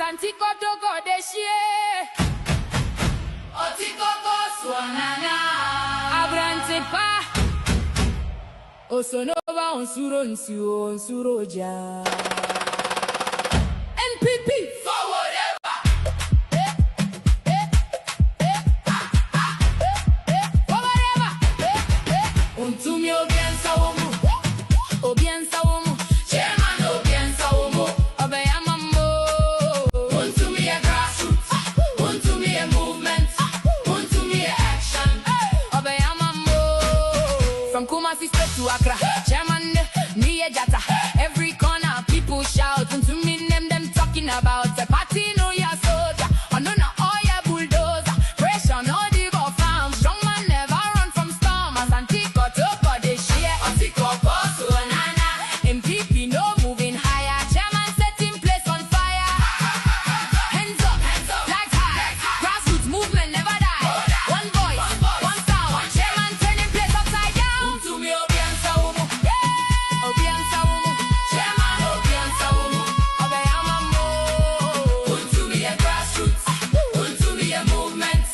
Asanti kotogo deshie. Otikoko swanana. Abrante pa. Osonova onsuro nsio onsuroja. NPP forward ever. Forward ever. Untumi obiensa womu. Obiensa womu. Chairman obiensa womu. Obeyamambo. Untumi a grassroots. Untumi a movement. Untumi a action. Obeyamambo. From Kumasi straight to Accra. Chairman Niye Jata. Every corner people shout. Untumi name them talking about the party. No ya soldier. Oh no all ya bulldozer. Pressure no dig or farm. Strong man never run from storm. Asanti kotogo de share. Otikoko suonana. MPP no moving higher. Chairman setting place on fire. Hands up, flags high. Grassroots movement never die. One voice, one sound. Chairman turning place upside down. Untumi obiensa womu. Obiensa womu. Chairman obiensa womu. Obeyamambo. Untumi a grassroots. Untumi a movement.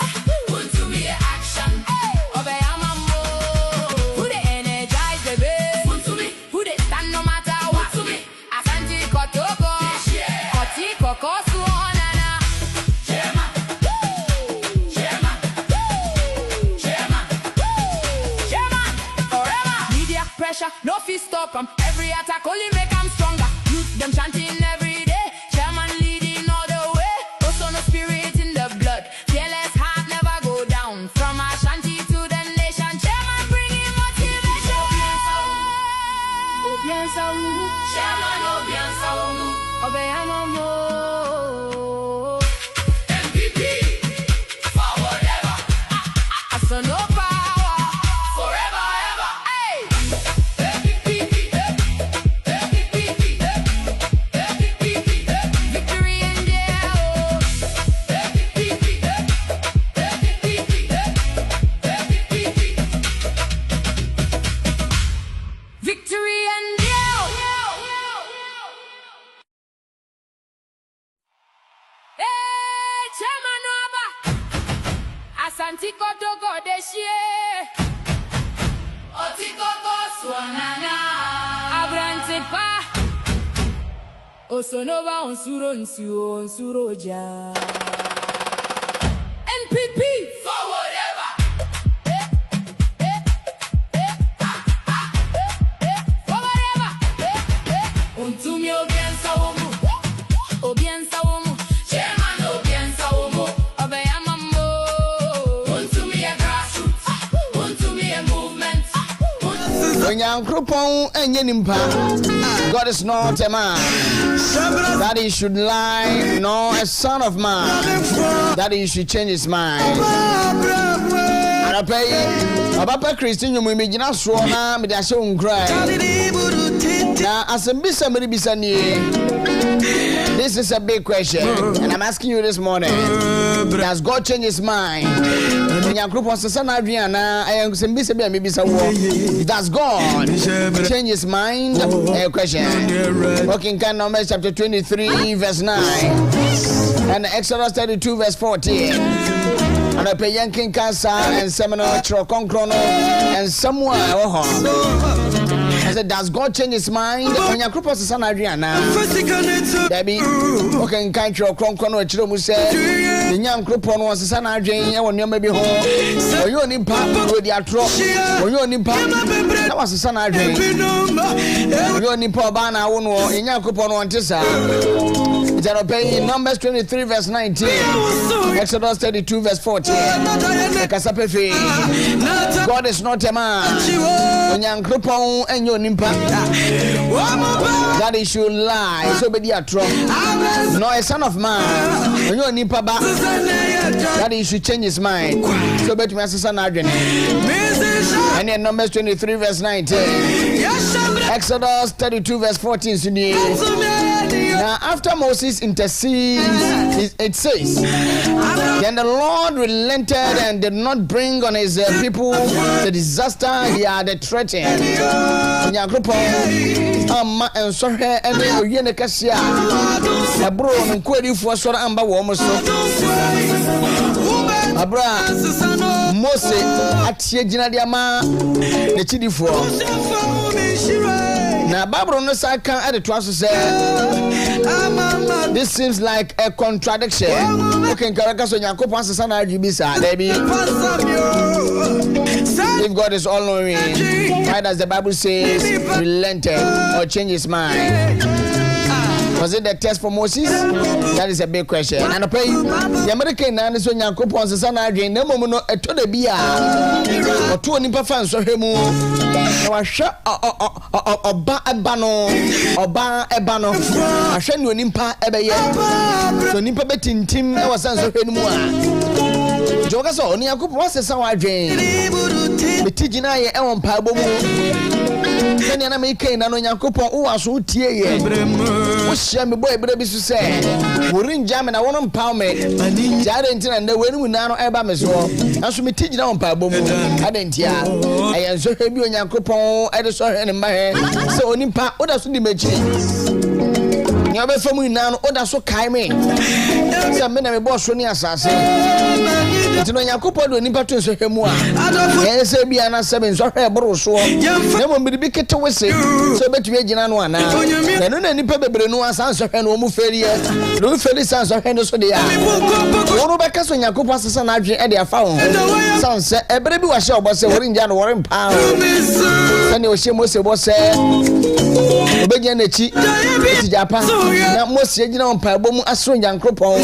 Untumi a action. Obeyamambo. Who they energize, baby? Untumi. Who they stand no matter what? Untumi. Asanti kotogo. Otikoko suonana. Chairman. Chairman. Chairman. Chairman. Forever. Media pressure, no fee stop 'em. Every attack only make 'em stronger. Youth them chanting every day. Chairman leading all the way. Also no spirit in the blood. Fearless heart never go down. From Ashanti to the nation. Chairman bringing motivation. Obiensa womu. Chairman obiensa womu. Obeyamambo. MPP forward ever. Asono power forever ever. Hey. Victory in jail. Victory in jail. Hey, Chairman Oba. Asanti kotogo deshie. Otikoko swanana. Abrante pa. Osonova onsuro nsio onsuroja. NPP forward ever. Forward ever. Untumi obiensa womu. Obiensa womu. Chairman obiensa womu. Obeyamambo. Untumi a grassroots. Untumi a movement. Onyankropon enye nimpa. God is not a man that he should lie, nor a son of man that he should change his mind. And I pay Papa Christian, you may be just so na me da show cry. Now, as a this is a big question, and I'm asking you this morning: does God change his mind? Does God change his mind? Question. Working Can Numbers chapter 23, verse 9, and Exodus 32, verse 14. And I pay Yankin Kasa and Seminole Chrono and somewhere. I said, does God change his mind? When your group of son Adriana, Debbie, okay, can't your chrono, Chiromu said, the young group on was the son Adriana, when you may be home, or you only pop with your truck, or you only pop, that was the son Adriana. You only pop Bana, one war in your group on one tissa. It's in Numbers 23, verse 19, Exodus 32, verse 14. God is not a man. When young group on and your nimpa that he should lie, so be a trump, no a son of man, when you nimpa that he should change his mind, so bet me as a son Adrian. And in Numbers 23, verse 19, Exodus 32, verse 14. Now, after Moses intercedes, it says, then the Lord relented and did not bring on his people the disaster he had threatened. amma ensohwe ene owie ne kase a ebro no nkwadifu asoro amba wo mo so abra Mose atie gina dia ma ne chidifo na Bible no say kan at the twaso say this seems like a contradiction. Okay, karaka so Yakobon asesa na adwibisa there. If God is all knowing, why does the Bible say relented or change his mind? Was it the test for Moses? That is a big question. And I pray the American man is on Yakobon asesa na adwin na momu no eto de bia o to nipa fan so hwemu na wa hwa oba ebano ahwe ni onimpa ebeye so nimpa betintim e wasan so hwenu mu a joga so oni Yakobon asesa wa adwin betijina ye e won pa bomu sani na me kai na no Yakobon wo aso tie ye wo hia me boy bra bi so se wo rinja me na wono mpa me jare ntina nda wenu mu na no eba me so aso me tijina won pa bomu adentia ayen so hwe bi Yakobon e de so hwe ne ma he se onimpa oda so di mechi ya be famu na no oda so kai me se me na me boss ni asase ntino Yakobon do onimpa to so hwe mu a ye se bia na se me so hwe bro so na mo bi kete wese so betumi agina no ana na no na nipa bebre no asan so hwe no mu ferie no ferie san so hwe no so de ya wono be kaso Yakobon asesa na adwe e de afa ho san se ebre bi wa hye obose wori nja no wori mpa sani o hye Mose bose obegya na chi ti japa na Mose agina on pa bomu asoro Yakobon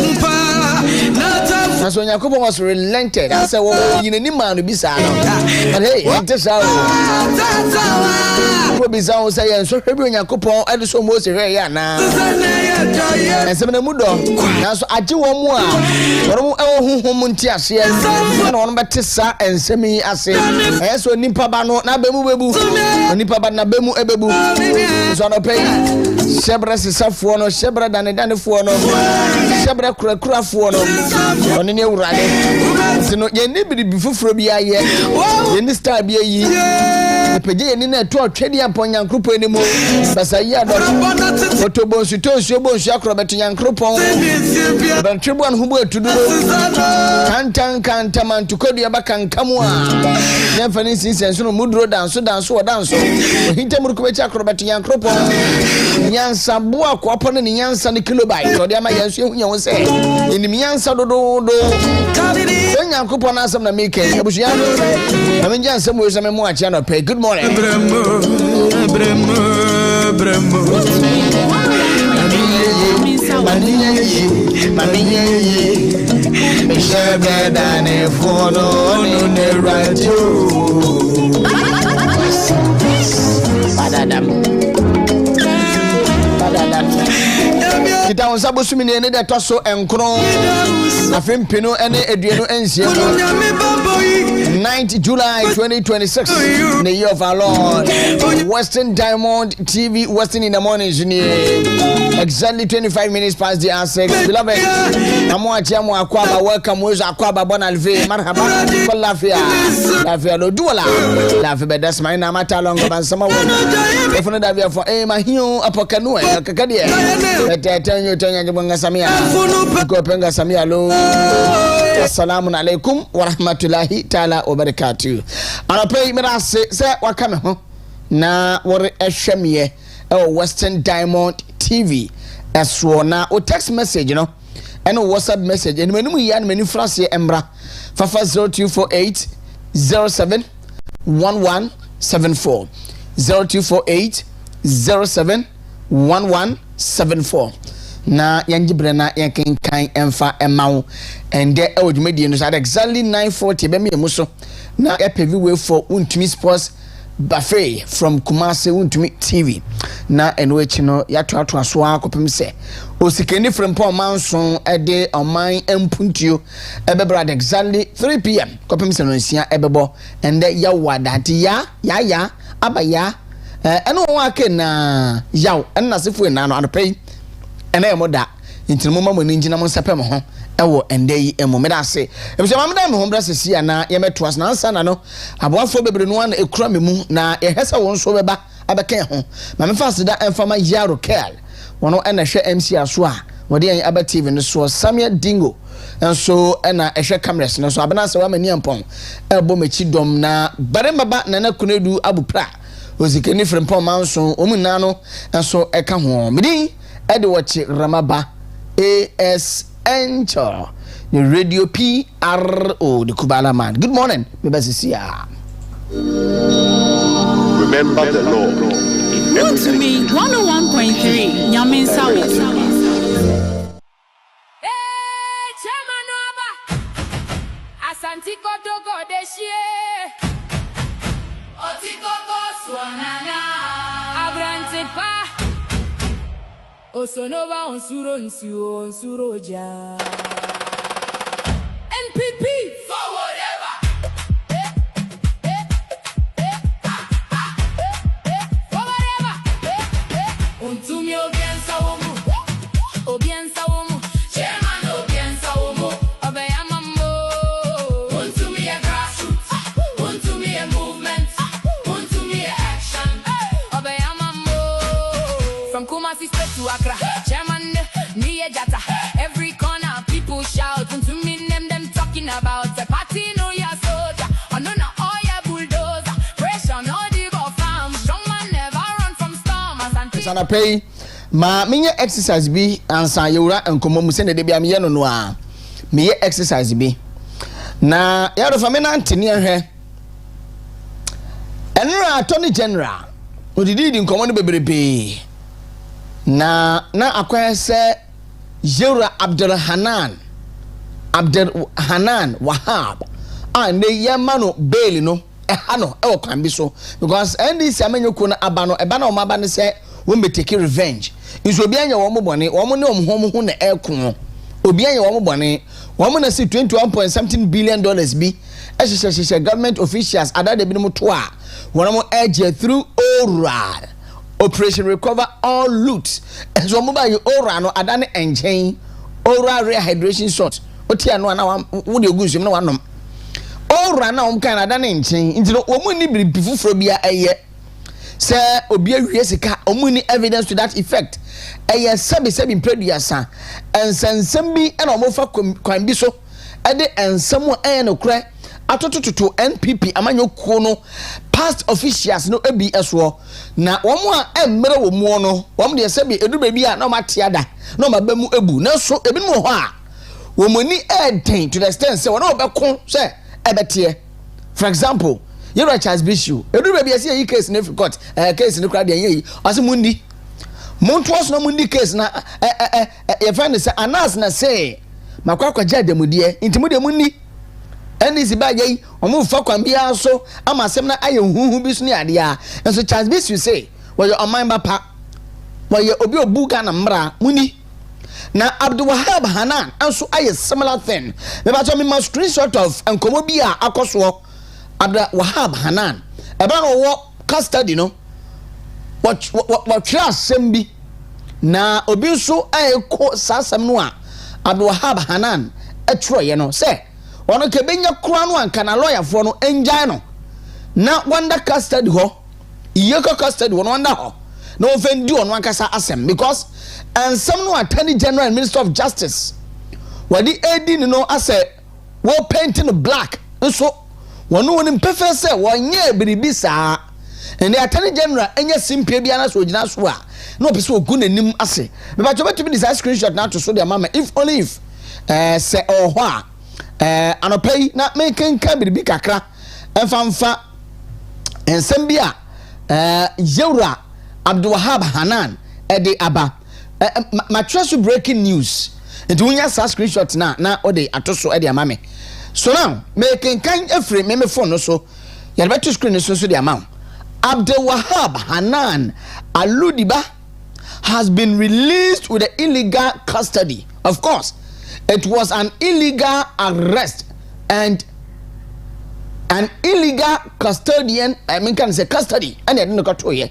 na so Yakobon was relented and said wo yinani man no bisa no and hey ntesa wo bisa wo say en so hwe bi Yakobon ade so Mose hwe ya na ensem na mudo na so age wo mu a woro mu ewo huhum nti ase na wonu betesa ensemi ase eso nipa ba no na bemu bebu nipa ba na bemu ebebu so no pay shebra sisafo no shebra danedane-fo no shebra kurakura-fo no oni ne urade sino ye ni biribi fufuro bi aye ye ni star bi ayi epeje ye ni na to atwede apon Yakobon ni mu basa yi ado otobonsu tonsu bonsu akrobeto Yakobon bantwebuan hubu etuduro kantan mantukodu abakankamu a yemfani sinsenso no muduro danso ohinta murukubechi akrobeto Yakobon nyansa bo akwapo ne nyansa ne kilobyte odi ama yansu ehunya wo se enim nyansa dodo Yakobon asem na make abusu ya na me nyansa mo yesa me mo acha no pay. Good morning. Bremo. Mamiye Shebe dane fono ne radio Badadam kita onsa bosumi ne de toso enkron afempino ene eduenu ensie 9th July 2026 in the year of our Lord. Western Diamond TV, Western in the morning, exactly 25 minutes past the hour 6. Beloved, I'm welcome with Aquaba Bonalve, Marhaba, Lafia, Loduala, Lafia, that's my name, Matalong, and some of them. If not, I for a Mahio, Apocanu, Kakadia, tell you, Samia, Gopenga Samia, Assalamu alaikum wa rahmatullahi ta'ala wa barakatuh. Ana pray me say wakame ho na wore ehwemye Western Diamond TV eso na o text message no and WhatsApp message and menu ya menu frase embra fafa 0248 07 1174 0248 07 1174 na yanjibre na yankenkan emfa emawo ende ewodumedie no at exactly 9:40 be me muso na epevi way for Untumi Sports Buffet from Kumasi Untumi TV na enwechi no yato aso akopem se osikeni from Paul Manson ede oman empuntuo ebebra at exactly 3 p.m. kopem se no nsia ebebo ende yawadati ya abaya eno wa ke na yaw enna sefu na no anopei ena emoda intimo mama ni ngina mo nsepem ho ewo ende yi emomeda se ebise mameda me ho bra sesi ana ye metoas na ansa na no aboafo bebre no na ekura me mu na ye hesa won so beba abɛka ho ma me fast da emfama Yaro Kel wono na hwe MC aso a wode yan aba TV no so Samuel Dingo enso na ehwe cameras no so abena se wa mani ampon ebo mechi dom na barema ba na Konadu abu Prah ozikani frempon manso omuna no enso eka ho medi ede wochi ramaba AS Enter the radio PRO the Kubala man. Good morning, Bebasisia. Remember the law. Good to me, 101.3, Nyamin South. Hey, Chairman Oba, Asanti Kotogo Deshie, Otikogo Swanana, Abrantepa, Osonova Onsuroja. NPP forever. Forever. Untumi obiensa womu. Chairman obiensa womu. Obeyamambo. Untumi a grassroots. Untumi a movement. Untumi a action. Obeyamambo. From Kumasi straight to Accra. Chairman Niye Jata. Every corner people shout. Untumi them talking about the party no ya soldier. No all ya bulldozer. Pressure no dig of farm. Strong man never run from storm. Sana pay ma menye exercise bi ansa yewura enkomo mu se ne de bia me ye no no a me ye exercise bi na ya do fa me na ntene ehwe enra attorney general odidi di nkomo no bebrebe na akwa se yewura Abdul Hanan Wahab and the yamano bail no ehano e kwan bi so because NDC amanyoko na aba no eba na o maba ne se we me take revenge iso obi anya wo mo bone wo mo ne omho na ekun obi anya wo mo bone wo mo na see 21.something billion dollars bi ehye government officials adade bi no to a wo mo edge through oral operation recover all loot so mo ba yi oral no adane enchen oral rehydration shot otia no na wo de ogunzum na wanom oral na om kan adane enchen intino wo mu ni biribi fufuro bia eye se obi awie sika omuni evidence to that effect eye sebi producer ensensem bi na omofa kwan bi so ede ensem no kra atotototo NPP amanyokuo no past officials no ebi eso na womo a emmere wo mu no wom de sebi eduba bi a na matiada na mabamu ebu na so ebi mo ho a womoni eden to the extent say wona obekon say ebete for example you know Charles Bishop eduba bi say yi case na court case no kra de yi ase mundi monto so na mundi case na ye find say anas na say makwakwa jadamudie intimude mundi NDC ba yei omo fa kwan bia so ama asem na aye huhu bi so ne ade a enso Charles Bishop say wo ye oman bapa wo ye obi obuga na mra muni na Abdul Wahab Hanan enso aye similar thing me ba to me ma screenshot of enkomo bi a akoso Abdul Wahab Hanan e ba no wo custody no what class sembi na obi so aye ko sasam no a Abdul Wahab Hanan etro ye no say ono ke benya kura no anka na lawyer for no enjai no na wanda custody ho iyeko custody no wanda ho no offendi ono ankasa asem because and some no attorney general and minister of justice wadi edi no ase wo painting black so wono woni mpefe se wonye biribi saa and the attorney general enye simpie bia na so gina so a no pese ogu nanim ase me ba chobe to be this screenshot na to so their mama if only if se ho a anopai na mekenka biribi kakra emfa ensem bia Yewura Abdul Wahab Hanan ede aba matresu breaking news enti wonya sa screenshot na ode atoso ede amame so now mekenkan efre me phone no so ya beto screen so de amam Abdul Wahab Hanan Aludiba has been released with the illegal custody. Of course, it was an illegal arrest and an illegal custodian. I mean, can say custody, and I didn't got to here.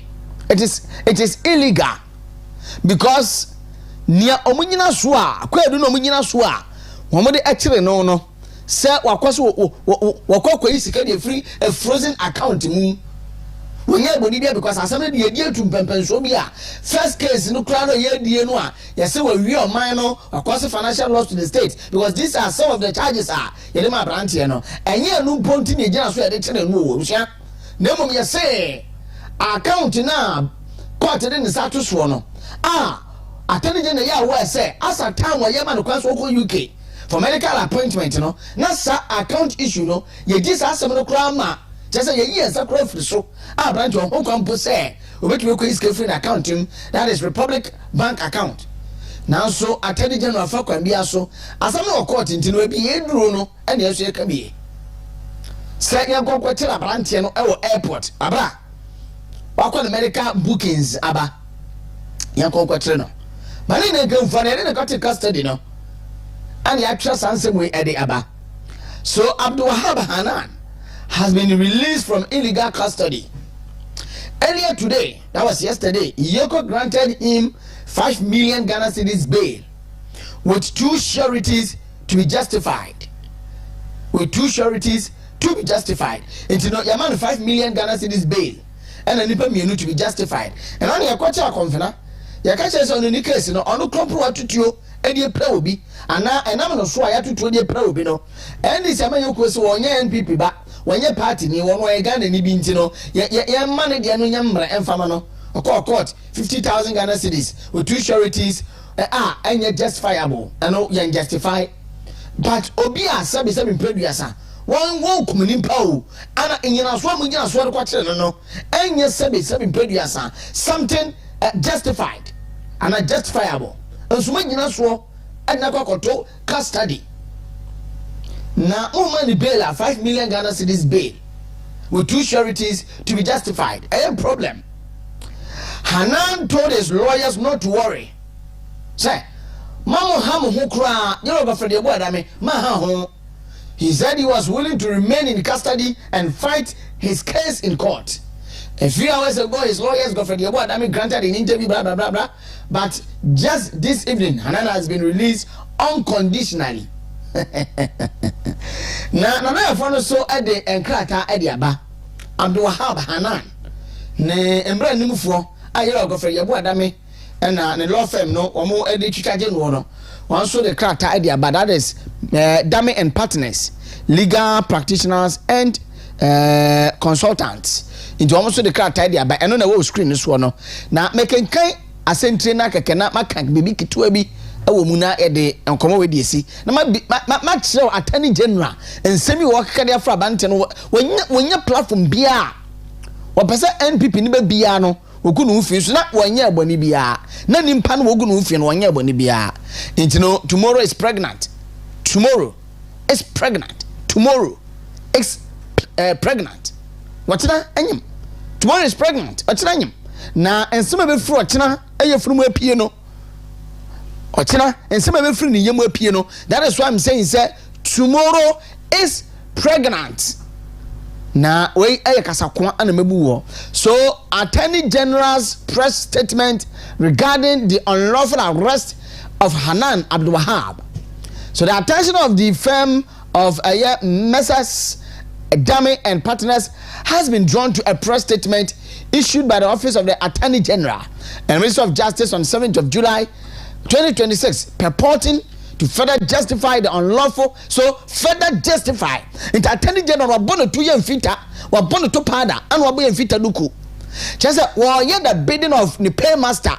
It is illegal because near omunyina swa, kwa do no omunyina swa. Wamode actually no. Say wakwaso wakwa isika dey free a frozen account mu. when you believe because as somebody a dear to Pempensobia, first case no crown or year dear no, yes, so we are minor or cause financial loss to the state because these are some of the charges are Yelema Brantiano, and you no ponting a just where they tell you, no, you say, account now, quarter in the status one. Attorney General ya where say as a time where Yaman class UK for medical appointment, you know, not sa account issue, no, ye just ask some crama, just a year, so branch of home campus say, which we could free account him, that is Republic Bank account. Now, so Attorney General for can be also, as I'm not court into no be a Bruno, and yes, you can be. Say, you go to a branch, you know, our airport, Abba. Walk on the medical bookings, Abba. Yanko Quatrino. But in a gun for the got to custody, no. And the actress answered me at the Abba. So Abdul Wahab Hanan has been released from illegal custody. Earlier today, that was yesterday, Yoko granted him 5 million Ghana cedis bail with 2 sureties to be justified. With 2 sureties to be justified. It's not your man 5 million Ghana cedis bail and a nipper to be justified. And only a quarter of confidence. Ya catch us on the case, no, on the compro to you, and your proby, and now I'm so I have to 20 probe, no. And this American so on your NPP back when your party, you want a gun and you been to know, ya money, the number and famano, a court 50,000 Ghana cedis with 2 sureties, and you're justifiable, and no, you're justified. But Obia Sabi Sabin Producer, one walk in Pau, and in your swam with your sword quarter, no, and your Sabi Sabin Producer, something. Justified and justifiable. And so when you know so, and now got to custody. Now, money bail 5 million Ghana cedis bail with 2 sureties to be justified. A problem. Hanan told his lawyers not to worry. Say, Mama Hamu who cry, you know, for the word I mean, Maha. He said he was willing to remain in custody and fight his case in court. A few hours ago, his lawyers got for the award. I mean, granted in interview, blah blah blah blah. But just this evening, Hanan has been released unconditionally. Now, I found so at the Accra at the Aba. Abdul Wahab Hanan. Ne embra nimufo. Ayo got for the award. I mean, and the law firm no, or more at the Chicago no. One so the Accra at the Aba. That is Dame and partners, legal practitioners and consultants. Into almost the car tidy by and on the screen this one. Now making kind a century na cannot make baby kituabi a womuna a day and come with DC. Now my show attorney general and semi work career for Banton when your platform beer or person NPP nibe biano who couldn't feel not 1 year bonibia. None in pan wogun fin 1 year bonibia. Into no tomorrow is pregnant. Tomorrow is pregnant. Tomorrow is pregnant. What's that? Tomorrow is pregnant. What's that? Now, and some of the fruit, and from a piano. Ochina, and some of the fruit, and piano. That is why I'm saying, sir, tomorrow is pregnant. Now, wait, so, Attorney General's press statement regarding the unlawful arrest of Hanan Abdul Wahab. So, the attention of the firm of Messrs. Dame and partners has been drawn to a press statement issued by the Office of the Attorney General and Minister of Justice on 7th of July 2026, purporting to further justify the unlawful. So further justify the Attorney General wabono 2 year fita, wabono to pada, and wabono fita duku. Just wa ye the bidding of the paymaster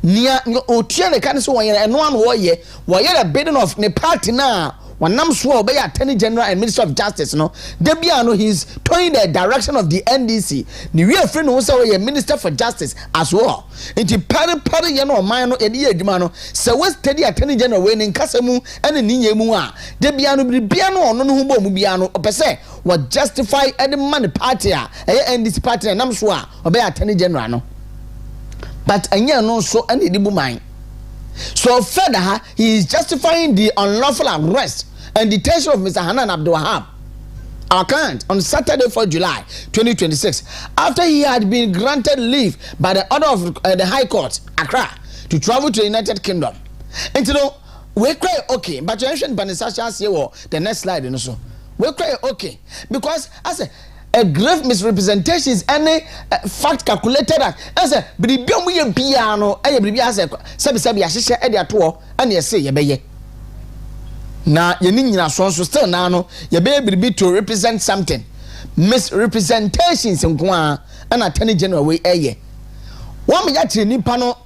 near otia the kind so and one wa ye the bidding of the party now. One nam swore by Attorney General and Minister of Justice, no. Debiano, he's toying the direction of the NDC. The real friend who say a Minister for Justice as well. Into pari yano mano edi edumano. So what's steady Attorney General when in Kasemu and in Ninyemua. Debiano biano no hubo mubiano opese what justify any money party NDC party and nam swore obey Attorney General no. But anya no so any dibu mine. So further, he is justifying the unlawful arrest and detention of Mr. Hanan Abdul Wahab, our client, on Saturday, 4 July 2026, after he had been granted leave by the order of the High Court, Accra, to travel to the United Kingdom. And you know, we cry okay, but you mentioned Banisasha say the next slide, you know, so we cry okay because I say a grave misrepresentations any fact calculated as a bribium we piano e bribia sabi ahihye e de ato and ye say ye beye na ye ni nyina so still na no ye be bribi to represent something misrepresentations nko and attorney general we eye one me ya tire nipa no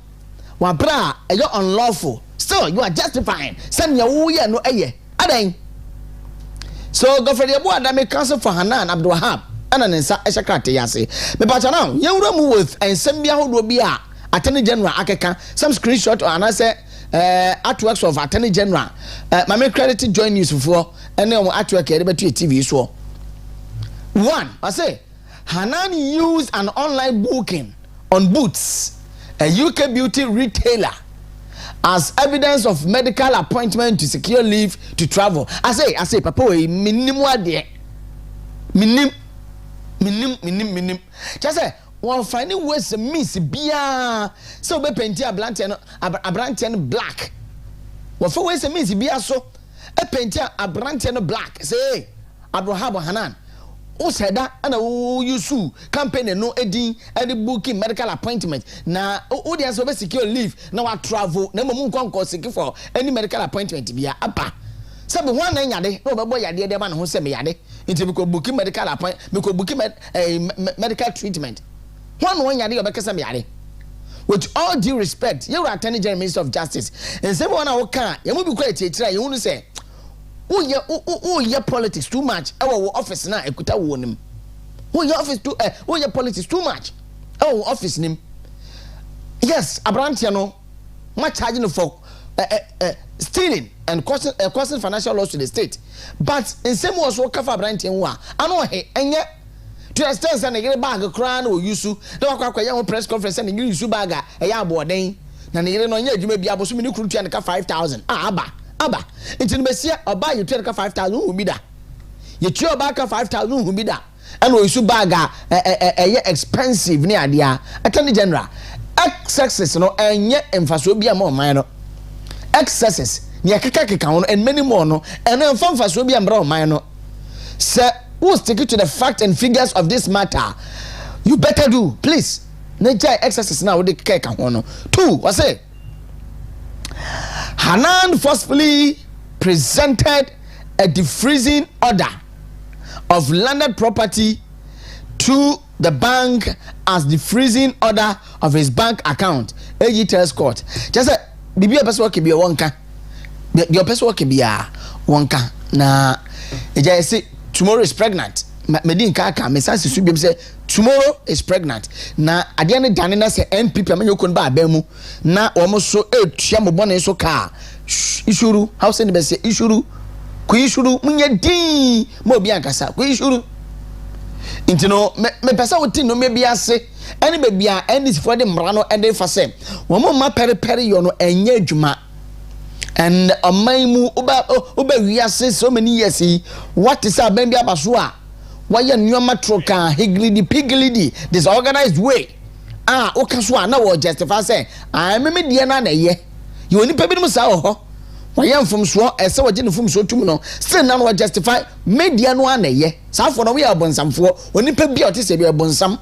wa bra e unlawful still you are justifying send your wo ye no eye adan. So Godfrey Yabo Adame counsel for Hanan Abdul Wahab and an ensa eshakrate yase. Me pacha now, yewura mu with ensembia hodo bia Attorney General akeka some screenshot or anase artworks of Attorney General. My me credit join news for and then artwork e betu TV so. One, I say Hanan used an online booking on Boots, a UK beauty retailer, as evidence of medical appointment to secure leave to travel. I say, Papa, minimum ade. Minim. Just say, one finding ways miss bia. So be painted a branch black. One for ways miss bia so a painted a branch black. Say, Abraham Hanan. O said that and you sue campaign no edin booking medical appointment na audience over secure leave now I travel na mo kon secure for any medical appointment bia apa sabe one na nyade no be boy yade de ba na ho se me yade nti be ko booking medical appointment me ko booking medical treatment one nyade you be kesa me yade. With all due respect, you are Attorney General, Minister of Justice, and someone who can you be quite you want to say oh yeah politics too much our office na ekuta wo nim oh yeah office too yeah politics too much our office nim yes abrantia no ma charge no for stealing and causing financial loss to the state but in same was work for abrantia wo ano he enye to extend say na yere bag kra na o yusu na wakwa ya press conference na yusu bag e ya aboden na yere no nya adwuma bia boso mini kuru tua na 5,000 aba into mesia oba you tell ka 5,000 who be da you tell oba ka 5,000 who be da and we su bag expensive ni adia Attorney General excesses no enye emfaso bia ma oman no excesses ni akeka ho and many more no and emfaso bia mbra oman no say who stick to the fact and figures of this matter you better do please nature excesses now de keka ho no two I say Hanan forcefully presented a defreezing order of landed property to the bank as defreezing order of his bank account. AG tells court. Just say, Bibi person can be a wonka. Your person can be a wonka. Na, I say tomorrow is pregnant. Medin kaka me say tomorrow is pregnant na ade ne dane na say NPP amenyo kon ba abemu na omo so etua mo bone so ka ishuru how say be say ishuru ku ishuru munye din mo bi ankasa ku ishuru intino me pesa wotin no me bi ase ene be bia ene for de mra no ene fa say wo mo ma pere yo no enye adwuma and amaimu oba wi ase so many years what is aben bia baso a why nyoma troka higgledy disorganized way okaso na wo justify say me die na ye you oni pa bi no sa ho why mfom so ese wo je ne fom so tum no still na no justify media no na ye sa fo no we abonsamfo oni pa bi o te se bi abonsam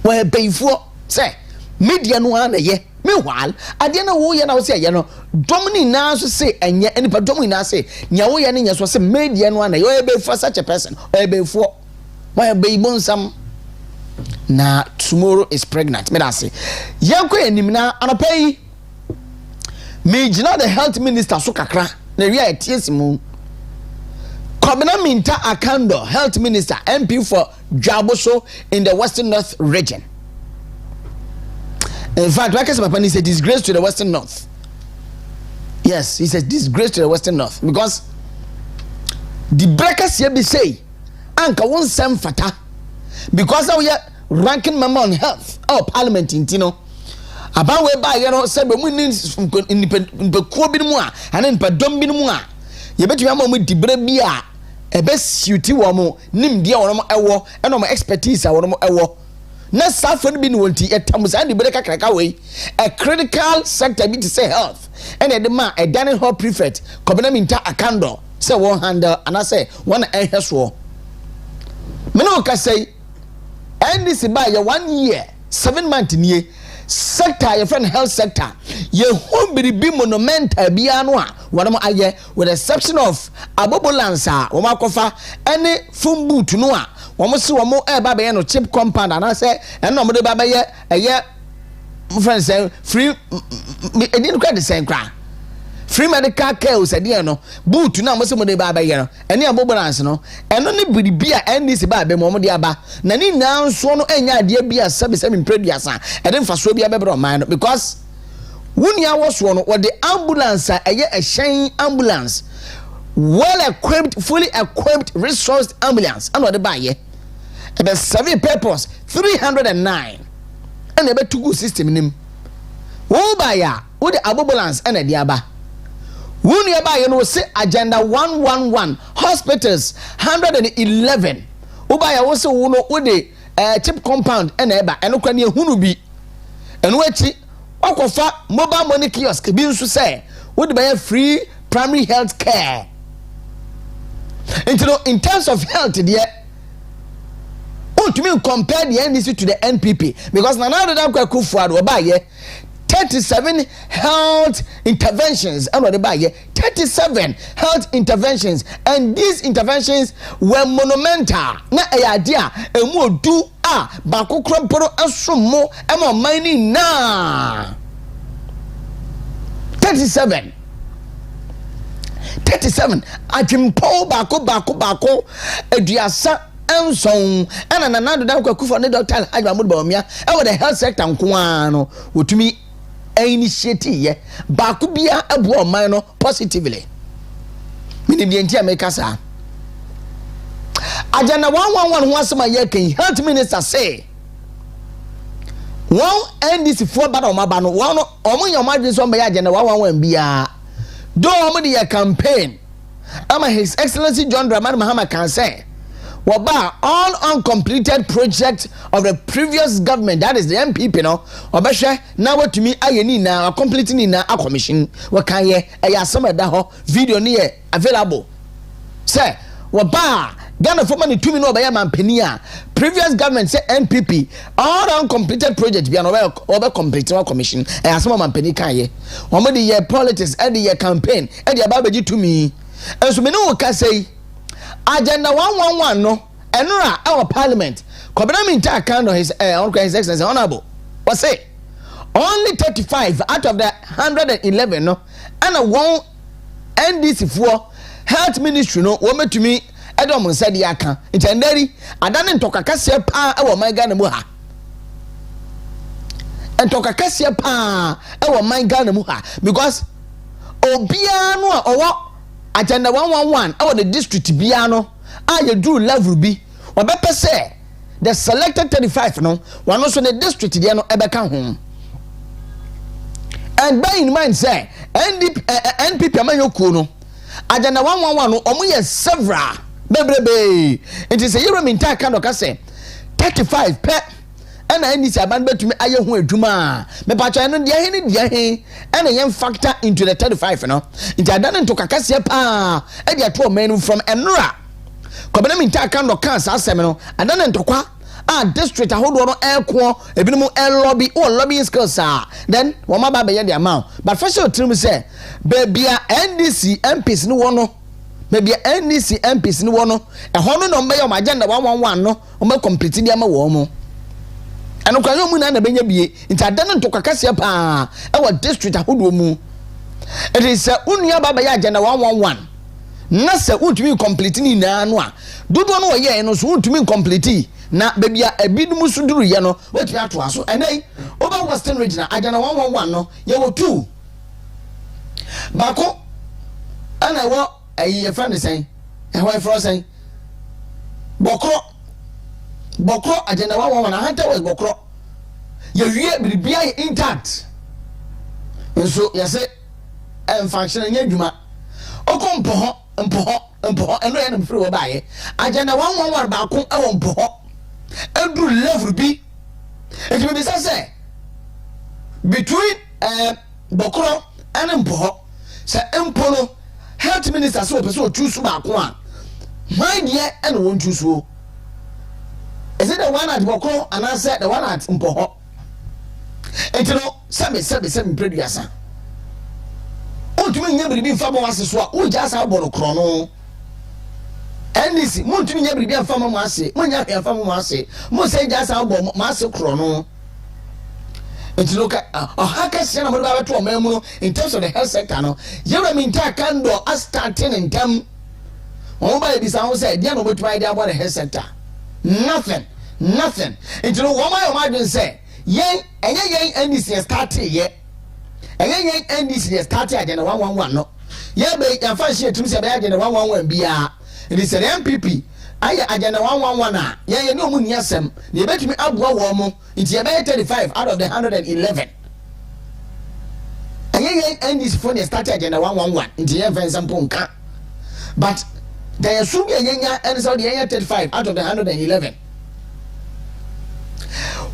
wo beifo say media no na ye meanwhile ade na wo ye na wo say ye no domini na so say enye enipa domini na say nya wo ye ne nya so say media no na ye be for such a person or be for why be bonsam na tomorrow is pregnant me da say yanko enim na anopai me gina the health minister so kakra na wi a tiesimu Kobina Minta Akando health minister MP for Dwaboso in the Western North region. In fact, Wakasa Papa is a disgrace to the Western North. Yes, he says disgrace to the Western North because the breakers here be say, Anka won't send fata because we are ranking member on health or parliament in Tino. About whereby you know, said we need in the Kobinua and in Padombinua. You bet you have with the Brebia, a best suity woman, Nim dear or ewo, and my expertise or ewo. Na safon bi no wonti etamu sa de breka kraka we a critical sector bi to say health and the man a dining hall prefect Kobina Minta Akando say one handle and I say one ehweso me no ka say NDC ba ye 1 year 7 months nie sector your friend health sector ye home bi monumental bia no a wona mo aye with the exception of abobolance a wo makofa any phone boot no a wo mo se wo mo e ba be no chip compound ana say en no mo de ba be ye eye friend say free e dey no credit say kra free medical care said no boot na mo se mo de ba ye no ene abobolance no eno ne biribia NDC ba be mo de aba na ni na nso no enya ade bia sabe mpreduasa e de mfaso bia be bro man because wunia woso no with the ambulance a shine ambulance well equipped fully equipped resourced ambulance and what the buy ye the service purpose 309 and the to go system nim wo buy ya with the ambulance and the aba wunia buy you know say agenda 111 hospitals 111 wo buy ya wo say wo no with the chip compound and eba eno kwa ne hunu bi eno achi okofa mobile money kiosk bi nso say would buy free primary health care in terms of health there to me compare the NDC to the NPP because now that kwaku fuad we buy 37 health interventions and what they buy 37 health interventions and these interventions were monumental na idea emu do bako kromporo asomo ema mining na 37 ajimpo bako eduasa enson ana nanado dan kwakufa ne doctor ajba mo ba omia e wo the health sector nkoa no wotumi initiative ye bako bia abu oman no positively mini bi enti america sa agenda 111 ho asema ye kan health minister say one NDC for bad omaba no one omo yomadwe so mba agenda 111 bia do omo the campaign ama his excellency John Dramani Mahama can say waba all uncompleted projects of the previous government, that is the MPP no obehwe na watumi ayeni na complete ni na commission wakaye eya sama da ho video ni available say waba Ghana for money 2 million obaya mampani a previous government say NPP all uncompleted projects be an over complete one commission eya sama mampani kan ye omo de ye politics and the campaign e de ababeji to me enso me no ka say agenda 111 no enura our parliament kobena minta account his his excellency honorable was say only 35 out of the 111 no and one NDC for health ministry no wo metumi edom said yaka intenderi adane ntoka kase pa e wo man Ghana mu ha ntoka kase pa e wo man Ghana mu ha because obia no a owo agenda 111 our the district biano you do level B obepe say the selected 35 no one also the district there no ebeka home and bear in mind say NPP amanyoku no agenda 111 no omo ye several bebrebe it is a year minta kind of say 35 pe and NDC aban betumi aye ho adwuma me pacha no dia he and yen factor into the 35 no nti adan to kakase pa e dia to men from enra kobena minta kan no kan sa asem no adan to kwa district ahodo no elko ebinum lobby o lobbying skills then wo ma ba be ye the amount but first you tell me say baby NDC MPs no wono baby NDC MPs no wono e hono no mbe your agenda 111 no o ma complete dia ma wo mo eno kwa yo mu na benya bie nti adan to kakase pa e wa district ahodo mu it is unua ba ya agenda 111 na se untumi complete ni na no a dodo no ye no so untumi complete na bebia ebidum so duru ye no wetumi ato aso enai over western region agenda 111 no ye wo 2 bako ana wo ayi friend say e ho friend say bokro agenda 111 na hanta was bokro ye wie bibia intact so ye say function nya dwuma okompo eno ye na mfiri wo baaye agenda 111 ba ko e wo mpo edu level bi e be say between bokro and mpo say mpo no health minister so person choose ba ko a why dey and won choose o the one at Boko and I said the one at Mpoho. And you know, seven previous. Oh, to me, never be farmer was swap. Oh, just our bono chrono. And this, Montu never be a farmer must say, when you have a farmer must say, most say just our master chrono. And to look at a hacker cinema to a memo in terms of the health sector. No, you mean Takando as starting in term. Oh, by this, I said, you know what my idea about the health sector. Nothing. And you know what my imagine say, yang, and yang, and this year started yet. And yang, and this year started at 111. No, yeah, but I find shit to say, I get 111 BR. It is an MPP. I get 111. Yeah, you know, Munyasem. You bet me up 1 it's about 35 out of the 111. And yang, and this phone started at 111. It's the event some punka. But there is soon a and so the 35 out of the 111.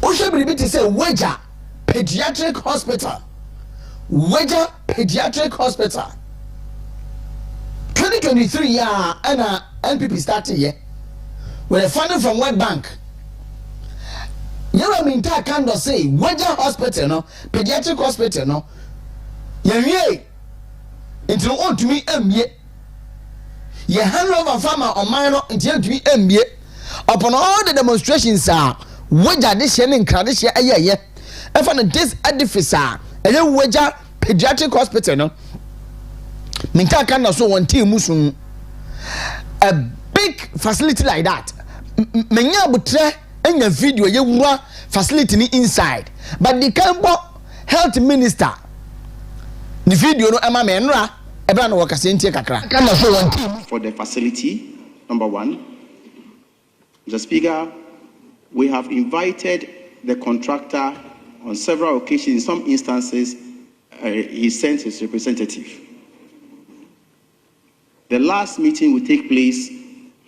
Usha Bibi to say Weja Pediatric Hospital. Weja Pediatric Hospital. 2023 year and NPP started here. With a funding from World Bank. You know what I mean? Kind of say Weja Hospital, no Pediatric Hospital, no. Yeah, into on to me, ye hand over farmer or minor until to be MBA. Upon all the demonstrations are Weja this year in Kradisha a year. And from this edifice are a Weja Pediatric Hospital. No, Minta can also one team Musum. A big facility like that. Menya butre in your video you facility inside. But the Campo Health Minister the video no Emma Menra. For the facility, number one, Mr. Speaker, we have invited the contractor on several occasions. In some instances, he sent his representative. The last meeting will take place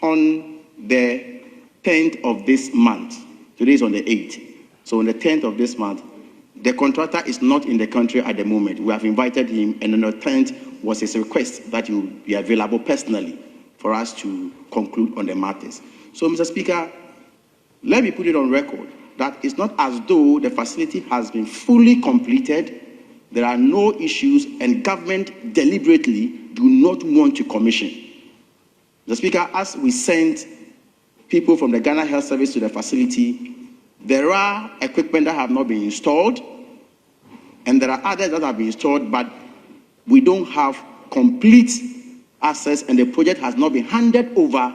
on the 10th of this month. Today is on the 8th. So on the 10th of this month, the contractor is not in the country at the moment. We have invited him, and on the 10th was his request that he will be available personally for us to conclude on the matters. So, Mr. Speaker, let me put it on record that it's not as though the facility has been fully completed. There are no issues, and government deliberately do not want to commission. Mr. Speaker, as we sent people from the Ghana Health Service to the facility, there are equipment that have not been installed, and there are others that have been installed, but we don't have complete access, and the project has not been handed over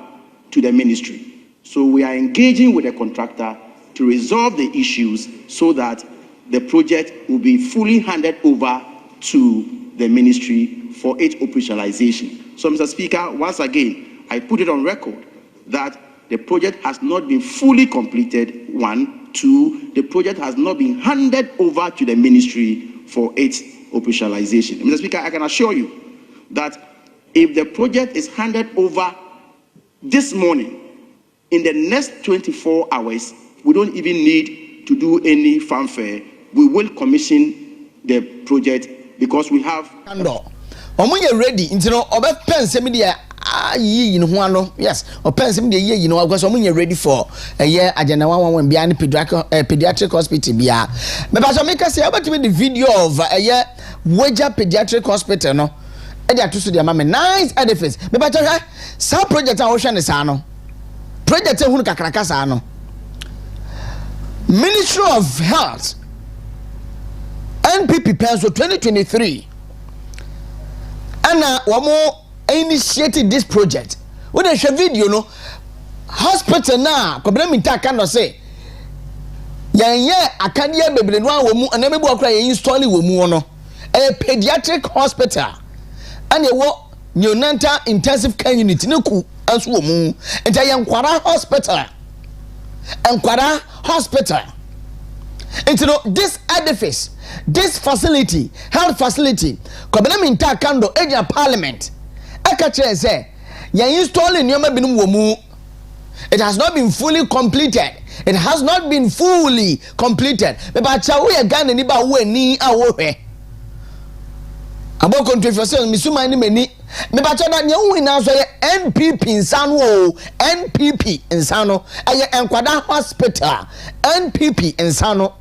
to the ministry. So we are engaging with the contractor to resolve the issues so that the project will be fully handed over to the ministry for its operationalization. So, Mr. Speaker, once again, I put it on record that the project has not been fully completed, 1. 2, the project has not been handed over to the ministry for its operationalization. Mr. Speaker, I can assure you that if the project is handed over this morning, in the next 24 hours, we don't even need to do any fanfare. We will commission the project because we have... ready, yes, or person the year, because I'm ready for a year. I don't know behind pediatric hospital. But I make us say about the video of a year Weja Pediatric Hospital. No, and they are to the mamma nice edifice. But some project ocean is ano project Hunakakasano Ministry of Health NPP plans for 2023 and one more. Initiated this project. When I share video, no hospital now. Problem cannot say. I can't hear baby no womu and never go cry installing womu no. A pediatric hospital and a what neonatal intensive care unit no ku as womu and I am Kwara hospital and Kwara hospital. And you know this edifice, this facility, health facility, problem kando area parliament. Say, installing it has not been fully completed. It has not been fully completed. But aboko ntwe se misuma ni mani me ba na nya hu na so ye NPP insano o NPP insano aye enkwada hospital NPP insano.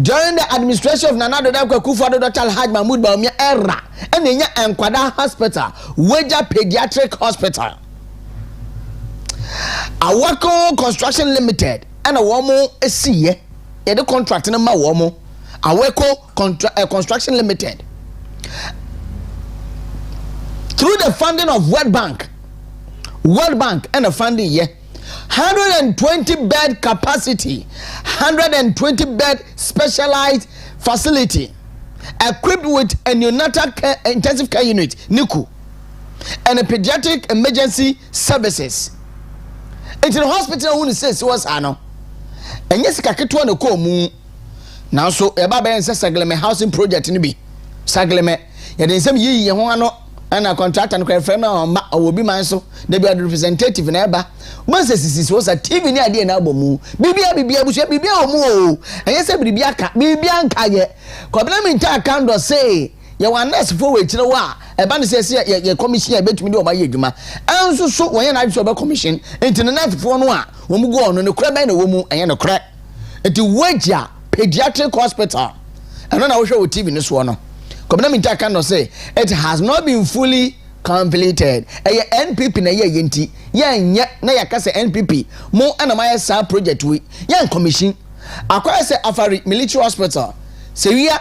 During the administration of Nana Dada Kufuor Dr. Haj Mahmoud Bawumia era and enya enkwada hospital Weja Pediatric Hospital Awako Construction Limited and a woman esiye ye the contract na ma woman Awako Construction Limited through the funding of World Bank and the funding 120 bed capacity, 120 bed specialized facility equipped with a neonatal care, intensive care unit NICU and a pediatric emergency services. It's in the hospital who says was ano and yes kaketwa no ko mu now so eba ben say sagleme housing project ni bi sagleme ye den sem yi ho ano and a contractor no friend na obi man so dey be representative na eba man say sisi was a TV ni ade na abomu bibia busu bibia omu o and yes bibia ka bibia nka ye complement account do say ye wan nurse for we kire wa eba no say ye commission e betumi de o ma ye dwuma enso so won ye na so be commission enti na nurse for no a wo mu go on no kra ben na wo mu enye no kra enti Weja Pediatric Hospital and na wo hwe o TV ni so no complement account say it has not been fully completed. NPP na ye yenti ye na yakase NPP mo ana ma sa project we ye commission akwa se Afari military hospital Sewia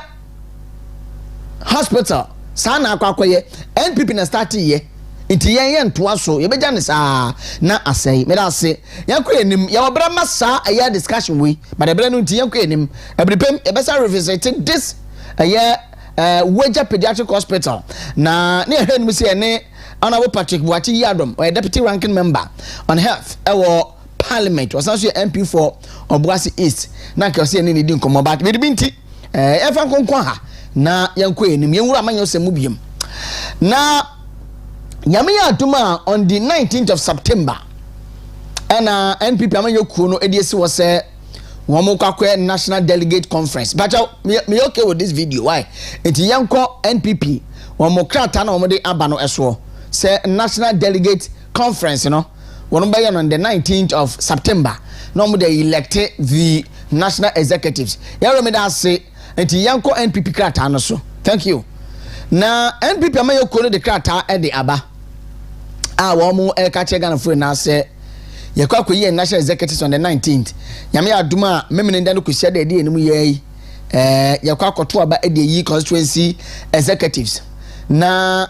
hospital sana akwa ye NPP na start ye nti ye ntoa so ye beja ne sa na asai me da se yakwa enim ye obra masa aya discussion we but the brand nti yakwa enim ebripem e be sa revisiting this Weja Pediatric Hospital na ne ehwe nim se ne Honorable Patrick Buachi Yadom or deputy ranking member on health our parliament was also MP for Obuasi East na ka se ne ni di nkomo back me binti efa konkon ha na yanko enim yenwura manyo se mu biem na nyame ya atuma on the 19th of September and NPP amanyo kuo no ediesi wo se Wamukakwe National Delegate Conference. But me okay with this video. Why? It's yanko NPP. Wamokrata na wamode abano eswo. Say National Delegate Conference, you know. Wanumbayan on the 19th of September. No they elected the national executives. Yaro me da say it's yanko NPP krata no so. Thank you. Na NPP amayo kono de krata e de aba. Wamu ka chega na fu na say yakwa koyi national executives on the 19th nyame aduma memene nda no kusia de enemu ye yakwa koto aba de yi constituency executives na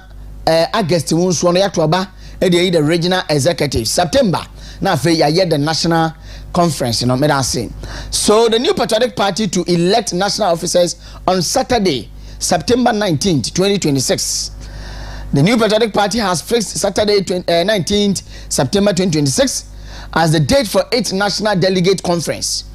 August wonso no yato aba de yi the regional executives September na fe ya the national conference, you know, me da say. So the new patriotic party to elect national officers on Saturday September 19th 2026. The new patriotic party has fixed Saturday 19th September 2026 as the date for its national delegate conference,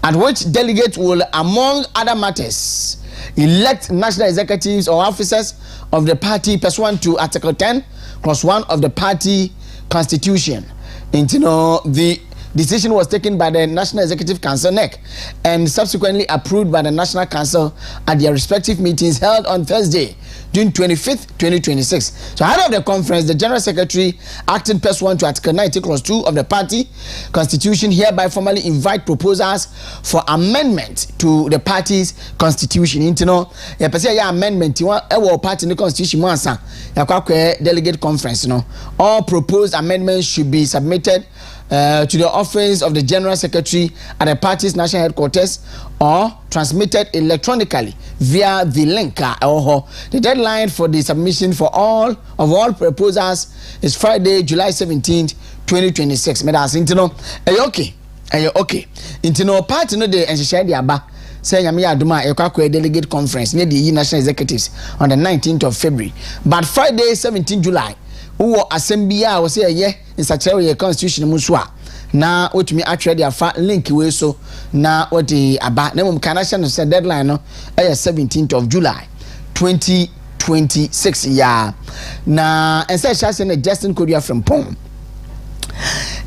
at which delegates will, among other matters, elect national executives or officers of the party pursuant to Article 10+1 of the party constitution. And you know, the decision was taken by the National Executive Council (NEC) and subsequently approved by the National Council at their respective meetings held on Thursday, June 25th, 2026. So ahead of the conference, the General Secretary, acting pursuant to Article 90+2 of the party constitution, hereby formally invite proposals for amendment to the party's constitution. You know, amendment to our party constitution. Delegate conference. You know, all proposed amendments should be submitted to the office of the General Secretary at the party's national headquarters or transmitted electronically via the link. The deadline for the submission for all proposals is Friday, July 17th, 2026. Medas intino okay. Intino party no de enhye de aba say nyame aduma ekwa delegate conference near the national executives on the 19th of February. But Friday, 17th July, uwo assembly a wo say ye insachere ye constitution mu so a na otumi atwe de afa link we so na odi aba na mum kanasha no say deadline no 17th of July 2026 ya na ense chance na Justin Kodia from Pom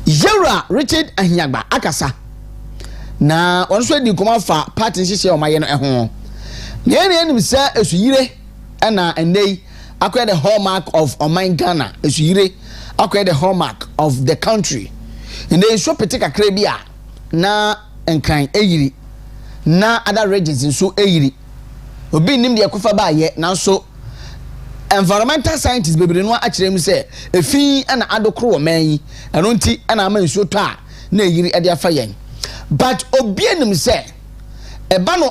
Yera Richard Ahiagba akasa na onso di koma fa party nhye o maye no ho Nene nim say esuyire na endei akwa the hallmark of Oman Ghana esuyire akwa the hallmark of the country. Ndey so petika krebia na enkran eyiri na other regions nso eyiri. Obi nim de akofa ba ye nanso environmental scientists bebre no akire mu say efi na adokro wo man yi eno nti na ama nso to a na eyiri ade afa yen. But obi nim say eba no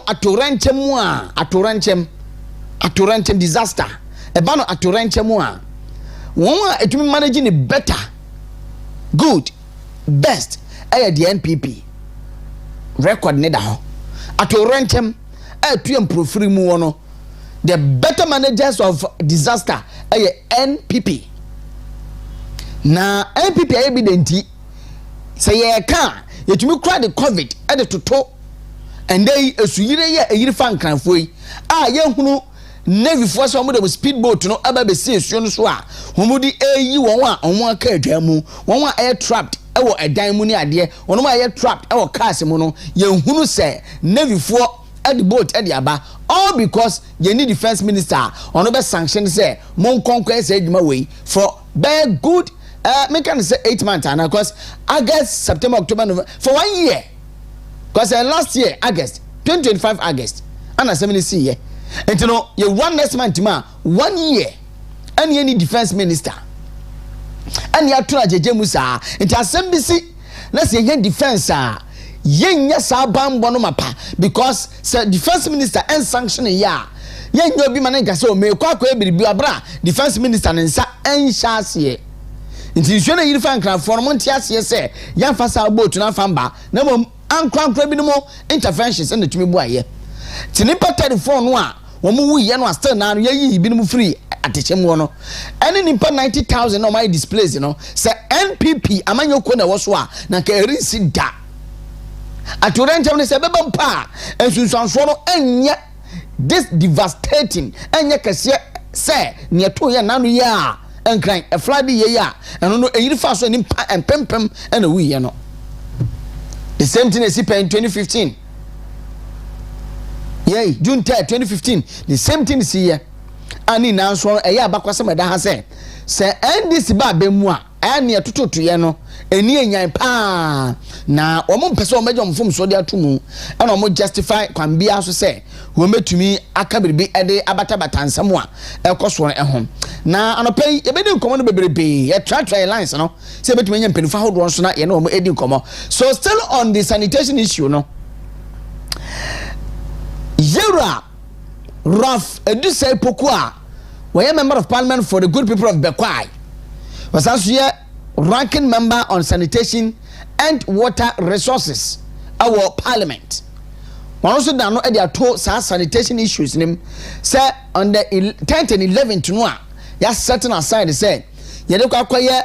atoranchem disaster eba no atoranchem a won a etumi manage ni better good best the NPP record ne da ho atoranchem tuem profiri mu wono the better managers of disaster NPP na NPP evidenti say ye ka yetumi kra the covid the toto and they esuyire ye eyiri fa nkranfo yi ye hunu navy force omo de speedboat no aba be see esuo no so a homo di eyi won a onwo aka adwa mu won a air trapped ewo edan mu ni ade won a air trapped ewo cars mu no ye hunu se navy for at the boat at the aba all because ye need defense minister ono be sanction say mon konko say adwuma we for very good make can say 8 months and because August September October November for 1 year. Because last year, August, 2025 August, and as I see, and you know, you one next month, 1 year, and you need defense minister, and you are trying to Musa, and as MBC, let's say, defense, yen yes, our bam bonomapa, because defense minister and sanction a year. Yen no be mananga so me kwa be bra defense minister and sa en chassis. Nti nsuo yiri fan kran for mo ntiase say yan fasa boat na famba na mom ankran bi no mo interventions and tumi bu aye tinipa telephone no a wo mu wuye no still na no yayi bi no free atechem wo no ene nimpa 90,000 no my displays no say NPP amanyoko na wo so a na ka erinsi da atorentem ne say beba mpa ensunsanso no enye this devastating enye kase say ne to ye nanu ye a enkran e flood ye ya eno no eyiri fa so ni empempem ena wi ye no the same thing as in 2015 yeah June 3 2015 the same thing is here ani na so e ya abakwase meda ha say NDC ba bemu a ani etototo ye no eni enyan pa na omo mpese o mejo mfom so de atomu ena omo justify kwambia so say wo metumi aka biribi ede abatabata nsam a ekoso ehom na anopai ebedi nkomo no beberebe ye try lines no say betumi nya mpenifa hodo so na ye na omo edi nkomo so still on the sanitation issue no Yera Raf Edusei Pokua we member of parliament for the good people of Bekwai was also here ranking member on sanitation and water resources our parliament. One also down no at to sanitation issues in him say on the 10th and 11th no ya setting aside say you dey kwakwaye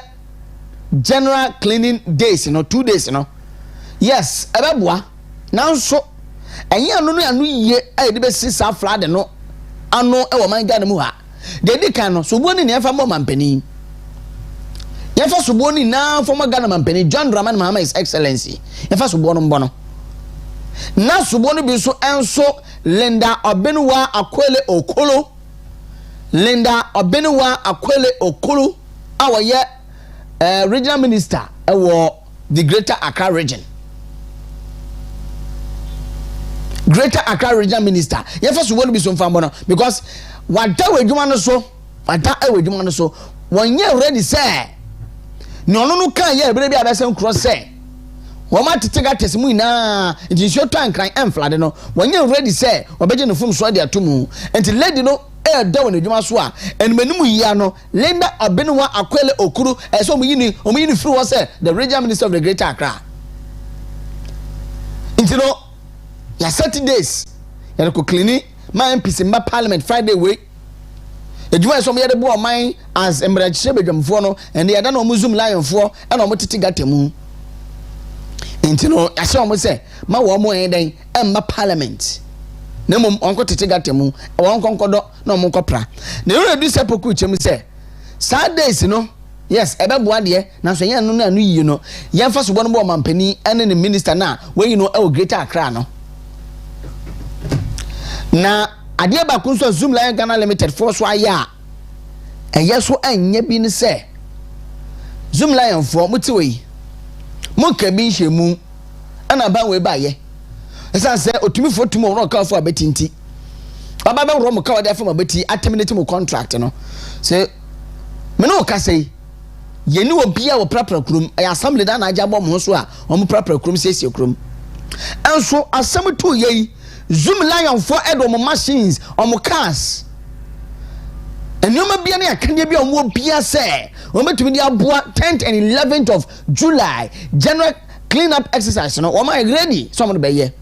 general cleaning days 2 days yes ebeboa now so enye anu no anu ye e de be sisa flood no anu e wo man Ghana mu ha de dikan no so boni ne fa mo mampani ye fa so boni na for mo Ghana mampani John Dramani Mahama His Excellency ye fa so bono mbono na so boni bi so enso Linda Obenuwa Akwele Okolo Linda Obenuwa Akwele Okolo awoye regional minister ewo the Greater Accra region. Greater Accra regional minister. You first want to be some fambono because what that we do man so when you already say no can you baby abesem cross say when ma take that testimony na it is your time cry and flood no when you already say obeje no fum so dia tomu and lady no e da won adwuma so a and manimu yi no Linda Obenuwa Akwele Okuru e so omuyini free was the regional minister of the Greater Accra into no ya 30 days ya ko clean my MPC mba parliament Friday way edwuma so me de bo man as embrachiche bedwamfo no and ya da no muzum lionfo e no motiti gatemu into no ya se o say ma wo mo en den emba parliament na mom onko titi gatemu e won konkodo na mo Prah na you do sepoku chem say Saturdays no yes ebeboa de na so yan no na anu yi no yan fa so bo no bo mampani ene ne minister na we you know e Greater Accra no na adeɛ ba kun so Zoom Lion Ghana Limited for so aya ɛyɛ so anya bi ne sɛ Zoom Lion for mutiwe mo ka bi nhwemu ana ba we ba ye esan sɛ otumi fo tumi wo ka fo abetinti baba be wo mo ka wo da fo abeti terminate mo contract no sɛ me no ka sɛ yeni obi a wo prapra krum ɛyɛ assembly da na agya bɔ mo so a wo prapra krum siesie krum enso asɛm to yei Zoom Lion for edo mo machines mo cars enoma bia na yakanye bia mo bia say o metumi dia boa 10th and 11th of July general cleanup exercise no o ma ready so mo be ye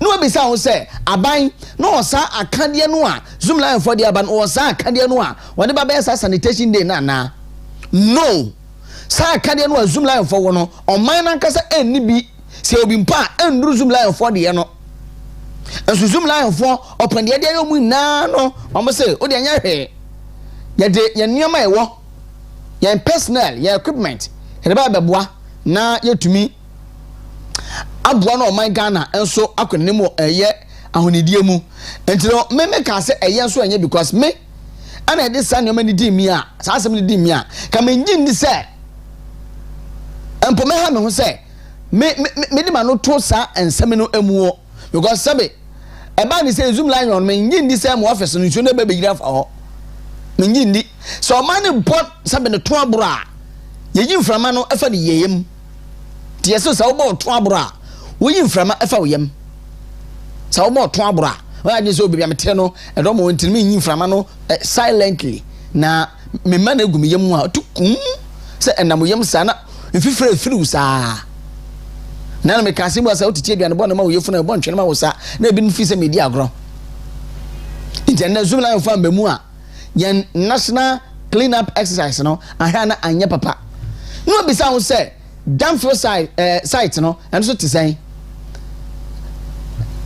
no be say o say aban no osa akade no a Zoom Lion for dia ban o sa akade no a woni ba be sanitation day na no sa akade no a Zoom Lion for no o man na kasa enni bi se obi mpa enduru Zoom Lion for dia no enso Zoom Lion for open dia dia yo mu na no o mo say o dia nya hwe yede ye nioma ewo ye personnel ye equipment ye ba beboa na yetumi aboa no man Ghana enso akonemu eye ahonidie mu entino me ka se eye enso enye because me ana ede sa nioma ni di mi a sa asem ni di mi a ka me ngi ndi se empo me ha me ho se me di ma no to sa ensem no emuo because sabe eba ni se Zoom Lion me ngi ndi se mo office no nso na be gira fa ho Mingindi so man bought sabe ne to abura ye yimframa no efa de yeyem tie so sa wo bo to abura wo yimframa efa wo yem sa wo bo to abura wo anye so obi amete no edo mo ntimi yimframa no silently na me man egu me yem a tukum se enam yem sa na mfifre firu sa na me ka se mo sa wo titie bia ne bo na ma wo yefu na bo ntwe na ma wo sa na ebi nfi se media agro internet Zoom Lion fa mbemu a yen national cleanup exercise no ahana anya papa no be say say landfill site no and so to say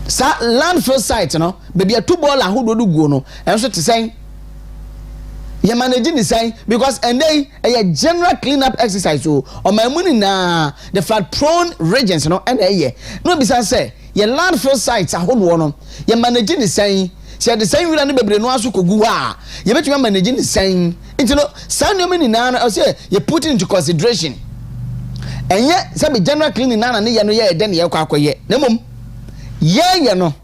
sa landfill site no baby a two ball ahodo do go no and so to say ye manage ni say because and they a general cleanup exercise so o my money na the flood prone regions no and no be say ye landfill sites ahodo no ye manage ni say say the same wila ne bebre no aso kogu ha ye betuma manage ni san nti no san no mani na say you put it into consideration enye say be general cleaning na ne ye no ye de ne ye kwa akoye na mom ye no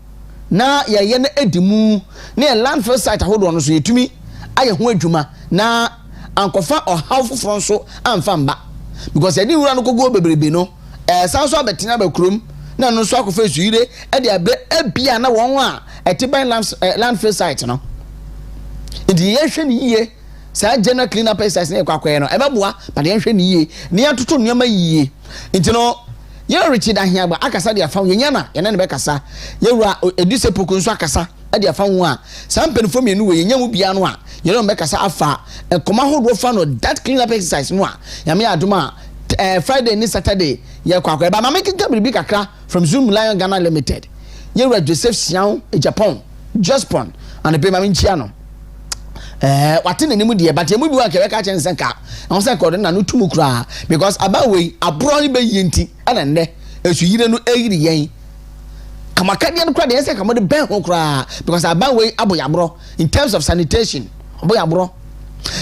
na ye na edimu ne landfill site ahodo no so yetumi aye ho adwuma na ankofa ohaw foforo so amfa mba because edi wura no kogu bebrebe no san so abetina ba krom na no so akofa suire e de abe abia na won a etiban landfill site no ndi ye hwe ni ye sa general cleanup exercise na kwakwaye no ebeboa but ye hwe ni ye ni atoto nneoma yiye nti no ye Richard Ahiagba akasa de afa yenya na ye na ne be kasa ye wura eduse poko nso akasa de afa ho a sa mpenfo mienu we yenya mu bia no a ye no be kasa afa koma hodo fa no that cleanup exercise no a ya me adoma Friday ni Saturday ye kwakwaye ba mama kika bibi kakra from Zoom Lion Ghana Limited ye wura Joseph Sian Japan Jaspon and pe mama nchia no wate nanimu de but ye mu bi wa ke ka chen senka on say ko na no tumu kura because abawe abro ni be yenti ana nne esu yire no eyiri yen kamakade no kura de say kamode ben ho kura because abawe aboyabro in terms of sanitation aboyabro.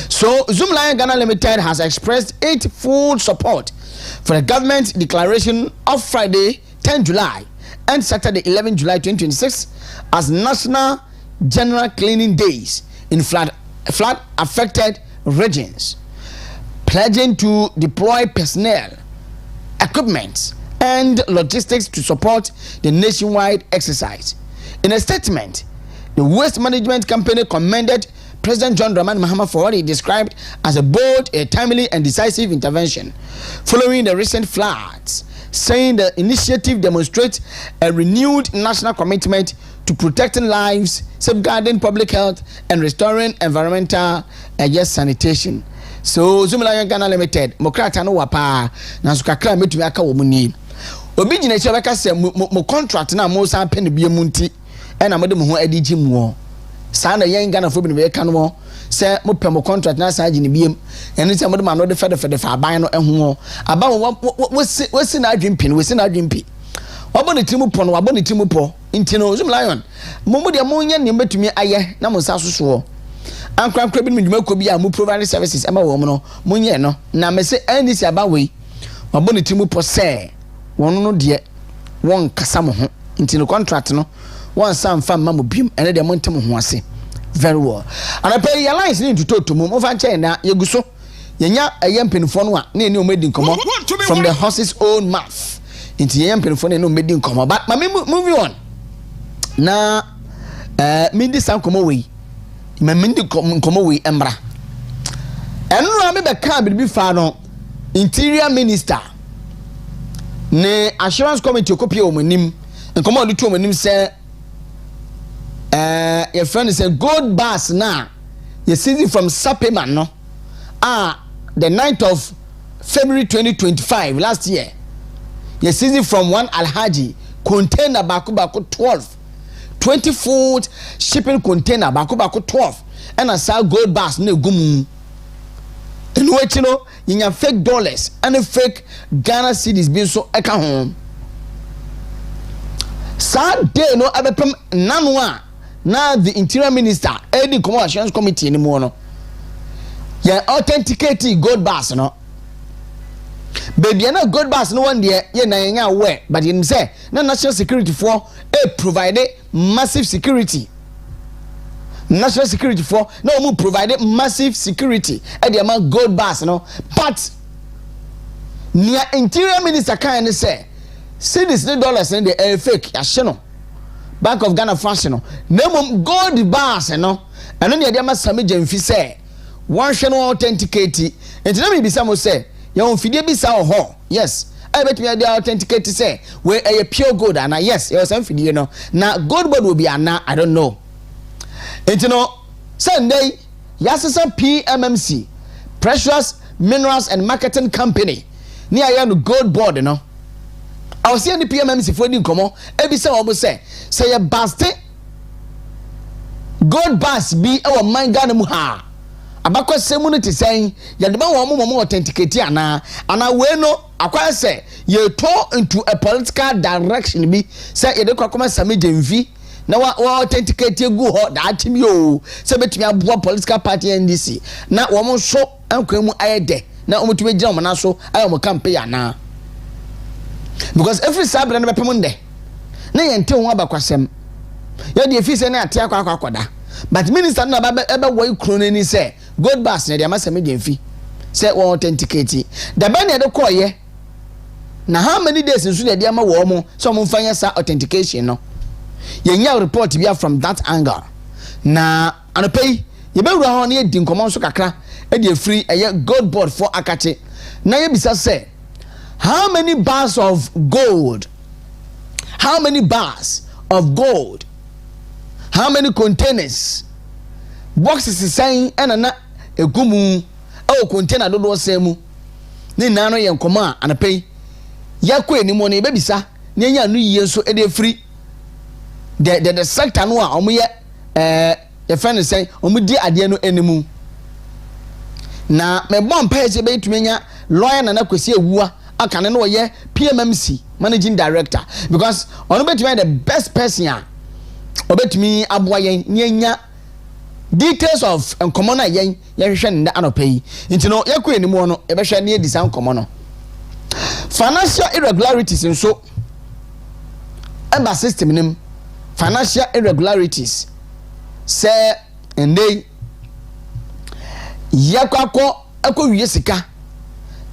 So Zoom Lion Ghana Limited has expressed its full support for the government declaration of Friday 10 July and Saturday 11 July 2026 as National General Cleaning Days in flood affected regions, pledging to deploy personnel, equipment and logistics to support the nationwide exercise. In a statement, the Waste Management Company commended President John Dramani Mahama for what he described as a bold, a timely and decisive intervention following the recent floods, saying the initiative demonstrates a renewed national commitment to protecting lives, safeguarding public health, and restoring environmental sanitation. So Zoom Lion Ghana Limited, Mokrata no wapa, na sukakra metumi aka wo muni. Obi gina che beka se mo contract na mo san pen bia munti, e na mo de mo ho adigi mu. Sa na yen Ghana fo bi ne ka no se mo pe mo contract na sa gine biem. Eni se mo de ma no de fede fa aban no eho. Aban wo si na adwempi, we si na adwempi. Wabo ne timu po no, wabo ne timu po. intino zum lion momo de mo nya ne betumi aye na mo sa soso ankra bi me dwuma ko bi a mo provide services ama wo mo no mo nye no na me se ani si aba we mabo ne timu po se wono no de won kasa mo ho intino contract no won sam fam ma mo bim ene de mo ntem ho ase very well and I pay alliance ni to mo fa nche na yeguso yenya ayem penfo no a na eni o medi nkomo from the horse's own mouth into yenya penfo na eni o medi nkomo but ma moving on na mindi san komo we ma mindi komo we embra enro me be ka bi fa no interior minister ne assurance committee okopie o manim nkomo odi to manim say your friend is a gold bars now you see it from Sapeman no the 9th of February 2025 last year you see it from one Alhaji container baku 20-foot shipping container baku 12 and I saw gold bars ne gumu and what you know you have fake dollars and fake Ghana cedis being so eka home sad day no abepem nanwa na the interior minister any commercial committee anymore no ya authenticate gold bars no baby na gold bars no one there ye na nya we but you say na national security for provide massive security national security for no mo provide massive security e dey ma gold bars no but near interior minister kan say cedis the dollars and the fake ya no Bank of Ghana fashion no name gold bars no eno ne dey ma same jamfi say one hwe no authenticate enti na me bisa mo say ya on fidie bisa ho yes I bet me dey authenticate say we pure gold and yes ya some fidie no na gold board will be ana I don't know enti no Sunday yasesa PMMC Precious Minerals and Marketing Company ni aya no gold board no I was seeing the PMMC for the komo ebi say omo say ya baste gold bars bi e wo man Ghana mu ha abakọ semu no te say ya de ba wo mo authenticate ana we no akwa say ye to into a political direction bi say ye de kwakoma same demvi na wa authenticate gu ho da atimi o say betumi aboa political party NDC na wo mo so ankwemu ayede na wo mutumi gira wo na so ayo mo campaign ana because every Saturday na bepemunde na yente ho abakwasem ya de fi se na ate akwakoda but minister na ebe wo ikro ni say gold bars na de amasem de mfi say wo authenticate da ba na de koye na how many days nso de ama wo mo so mo mfanya sa authentication no yenya report bia from that angle na anopei ye be wura ho na ye di nkomo nso kakra e de free eye gold board for akache na ye bisa say how many bars of gold? How many bars of gold? How many containers? Boxes is saying na egumu o container do semu. Ni nano ye nkoma anapei. Yakọ enimo na ebebisa na nya anu yiye so e dey free. The sector no a omo ye your friend is saying omo di ade no enimu. Na me bomb page be tumenya lawyer na kwesi ewua akane no ye PMMC managing director because ono betumi the best person a obetumi aboa yen nyanya details of enkomo na yen ye hwehwe nda anopai nti no yakọ enimu no e be hwe na ye design enkomo no financial irregularities nso eba system nim financial irregularities say endey yakọ wiye sika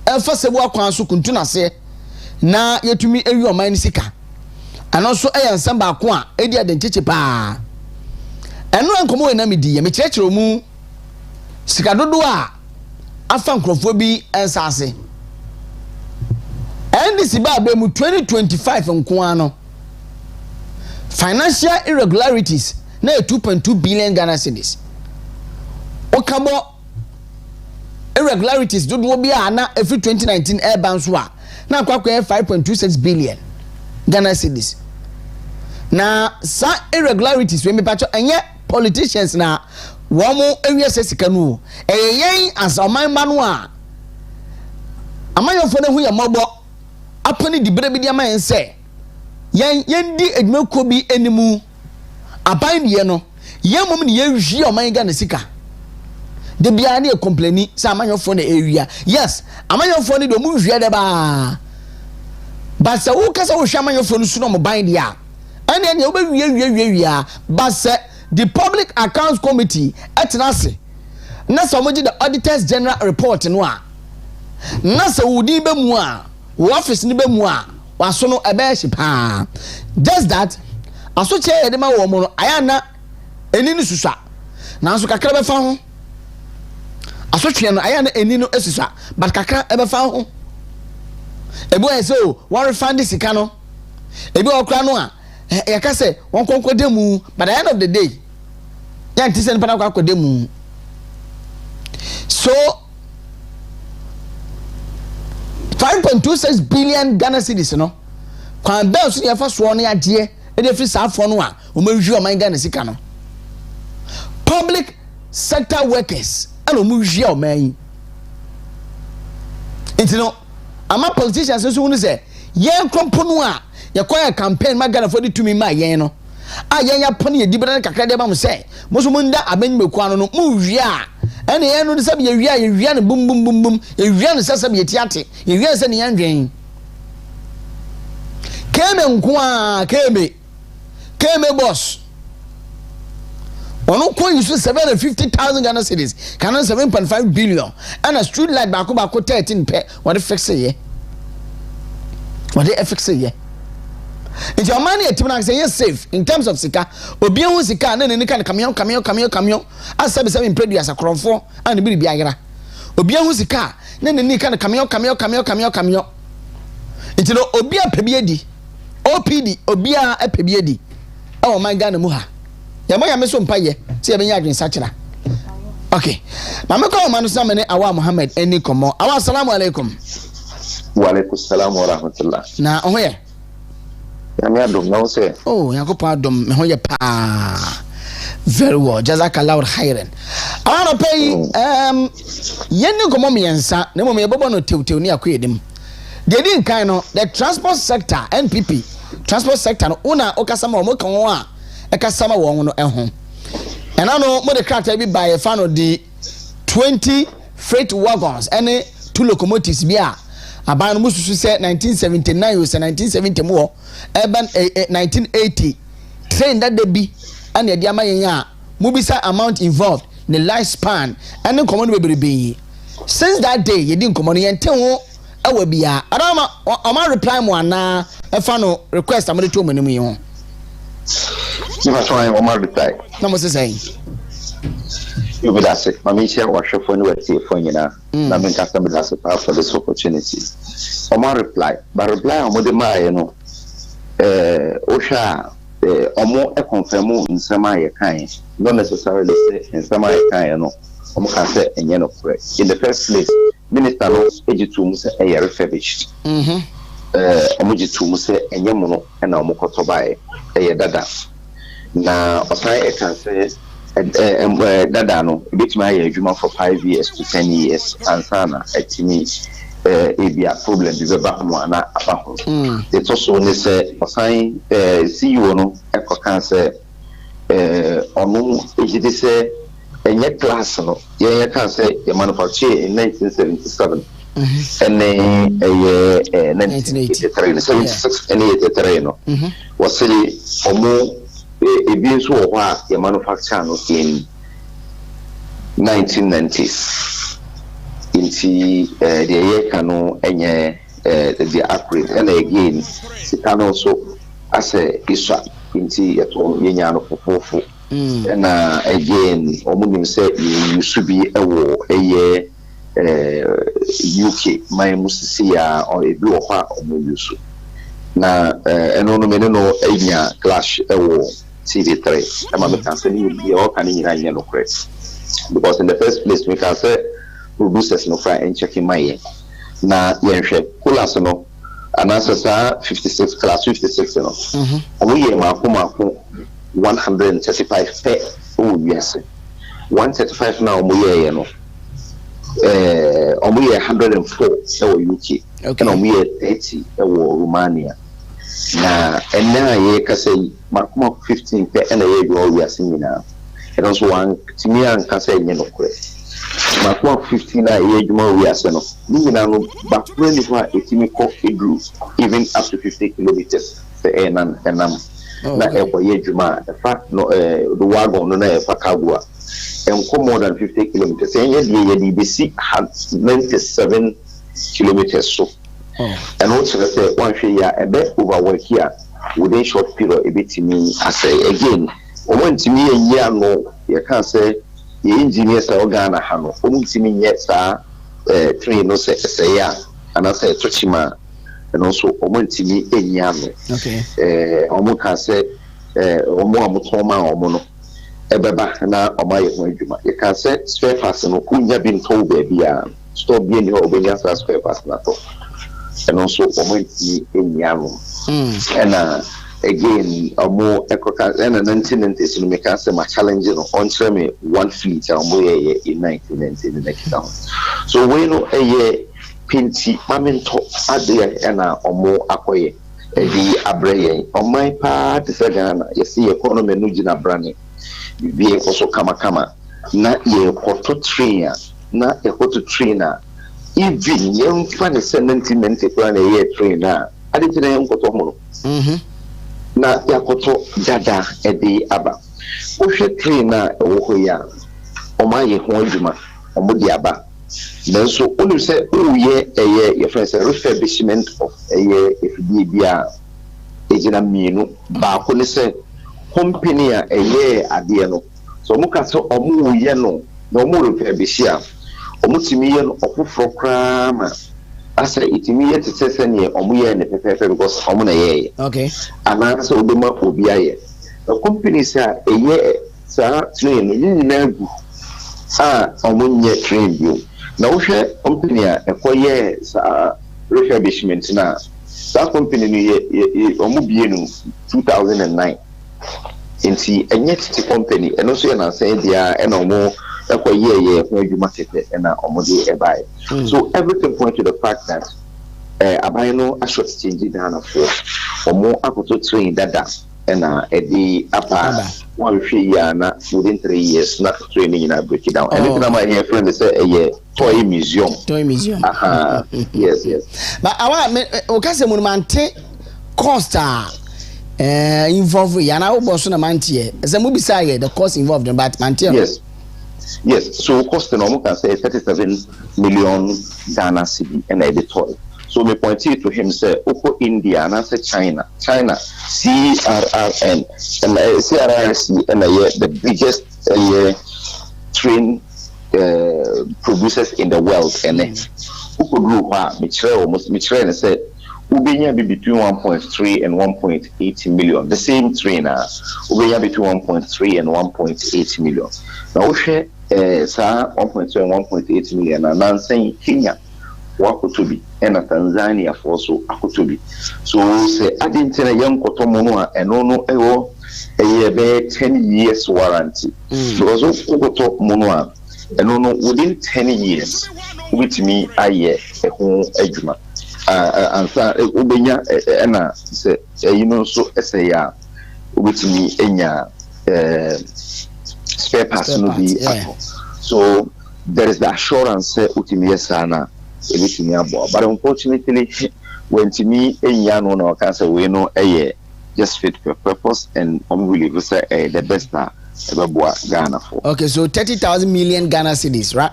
efa sebu akwan so kuntu na se na yetumi ewi o man sika ano so eyansa ba ko a edi adencheche pa eno enkomo we na medi ye me kirekire mu sika dodo a afa nkrofo bi ensase NDC ba be mu 2025 nko ano financial irregularities na 2.2 billion Ghana cedis okabo irregularities do be na every 2019 air banso a na kwakwa 5.26 billion Ghana cedis na sa irregularities we me pacho enye politicians na wo mo ewie sesika no eyen as oman ma no a amayofo na hu ya mobo apani di bere bi di amayen se yen di edwumakuo bi enimu aban de no yen mom ne yehwie oman ga na sika de bia na e complaini sa amanyofo na ewia yes amanyofo ne do mu hwie de ba basa wo kasa wo hwe amanyofo no su no mo ban de a ene ne wo be wie basa the public accounts committee etenase na so mo gi the auditors general report no a na so wudi be mu a wo office ni be mu a waso no ebe hye pa just that aso che yede ma wo mo no aya na eni ni susua na so kakra be fa ho aso twe no aya na eni no esusua but kakra ebe fa ho ebu eso one refund sika no ebi okra no a yaka say won konko demu but at the end of the day yan ti se npa na kwa demu so 5.26 billion Ghana cedis no kwan bel so ye fa so no ade e dey free safo no a o ma hwi o man Ghana sika no public sector workers and o mu hwi o man enti no ama politicians so wonu say yen krompo no a ye kwaya campaign ma Ghana for the to me ma yen no a yen ya pon ye dibra kakra de ba mo say mo so mo nda abenmeku ano no mu hwi a ene yen no sabe ye hwia ne bum ye hwia ne sabe ye tiate ye hwia se ne yandwen keme nko a keme boss ono ko use 750,000 Ghana cedis kana 7.5 billion and a street light ba ko 13 pe what the fix ye what the fix ye if your money etimna say yes safe in terms of sika obi hu sika na ne kan camion asabe say produce akromfo and bi biagera obi hu sika na ne kan camion enti no obi apebi edi OPD obi a apebi edi e o man Ghana mu ha ya mo ya me so mpaye se ya benya adwen sachira okay mama ko manu samene awa Muhammad eni komo awa assalamu alaikum wa alaikum salam wa rahmatullah na ohoye ya dum no say oh yakopo adom me hoye pa very well jazakallahu khairan awana pay yeni komo miensa na mo me bobo no tewtew ni akoyedim de din kan no the transport sector NPP transport sector no una okasama mo kan won a ekasama won no eho ena no mo de character bi by fan of the 20 freight wagons any 2 locomotives bi a aban no mususu say 1979 or 1970 mo urban 1980 train that they be and the amayen a mo bisa amount involved the lifespan and common be since that day you didn't come on yen ho awa bia adama o reply mo ana e fa no request amade to mo nimu ho you must try o reply na mo say you be that mama share wa hwefo ni wati fo nyina na men ka some that for this opportunity o reply but reply o de ma no o sha omo e confirm nsema ye kan not necessarily say nsema ye kan no omo kan say enye no correct in the first place minister no ejitu mu say e refurbished omo jitu mu say enye mu no e na omo koto bae e dada na osan e kan say dada no bitima ye adwuma for 5 years to 10 years ansana etimi ebia problem bi beba mo ana abaho it also ne say osan CEO no ekokan say onu ejide say enye class no ye kan say ye manufacture in 1977 and 1983 76 and 83 no was say omo ebi nso wo ha ye manufacture no in 1990s inti the year kanu enye the upgrade and again sika also as a iswa inti yeto yenya no fofofo and again omunim say you should be ewo eye UK my musisia or ebi wo ha omuyusu na eno no me no enya clash ewo TV3 ama me can say you all can nya no correct because in the first place we can say producers no fry and checking my na yenhwe coolers no anasa 56 class 56 no omo ye mako 135 per yes 135 now omo ye no omo ye 104 e UK and omo ye 30 e Romania na ɛna ye kasa makoma 15 pe ɛna ye do all we are seeing now and also one timi an kasa nye no kore makoma 15 na ye dwuma we are se no ni nyina no bakure ni ho a etimi kɔ edru even up to 50 kilometers for enam na ye dwuma the fact no the wagon no na e fa kagua enko more than 50 kilometers ye di besi 97 kilometers so and also say one share a bit overwork here within short period a bit to me I say again want to me a year no you can't say the engineers are Ghana hano to me yet sir train no say yeah and I say Tochima and also want to me a year no okay omo can say omo amutoma omo ebeba na omaye ho adwuma you can say spare parts no kunya bin told baby stop being your obedience as spare parts na to and also community in Yaro. And again, a more economic and an incident in make us a challenging on me one fleet in 1990 in the next town. So we know a year pinty, mamento, adia, and a more acquaye, the abraye. On my part, the second, you see, economy nujina branding, be also kama, not ye porto trainer, not a porto trainer. Even young fan is sentiment plan a year trainer. I didn't know Kotomo. Na Yakoto Dada Eddie Abba. Osha trainer Ohoya, Omaye Honduma, Omudiaba. Then so only say, oh, yeah, a year, your friends, a refurbishment of a year if you be a agent Mino, Bakuni say, company a year at the end. So Mukaso Omu Yano, no more refurbishia. Omutimiye ofufro krama asa itimiye tete ne omuye ne pepepe because omu na ye okay ana so obema obi aye the company say eye sa train ni na gu omunye train bio na wo hwe company a ekoye sa refurbishment na that company ni omu bienu 2009 nti enye tete company eno so na say dia ena omu so everything points to the fact that abayno a short change down for more akoto train dada and the upper one year na within 3 years not training in a break it down and if my here friend say a toy museum yes but our okase monumente costa involved yana oboso na mantie as a movie say the cost involved but mantie yes, so cost no can say 37 million Ghana cedi and editor. So me pointed to him say Oko India and I say China CRRN and CRRC and the biggest train producers in the world and Oko group Michelle said Ubenya be between 1.3 and 1.8 million. The same trainer Ubenya between 1.3 and 1.8 million. Now we share 1.2 and 1.8 million and I'm saying Kenya wakutubi and Tanzania for so akutubi. So say I didn't tell a young kotomono and no a year 10 years warranty. Because Okoto Monoa and no within 10 years with me a year a home ejuma. And Ubenya and say you know so say with me enya spare parts no be so there is the assurance utimi sana ebitimi abo but unfortunately when to me enya no can say we know just fit for purpose and really say the best ebeboa Ghana for okay so 30,000 million Ghana cedis right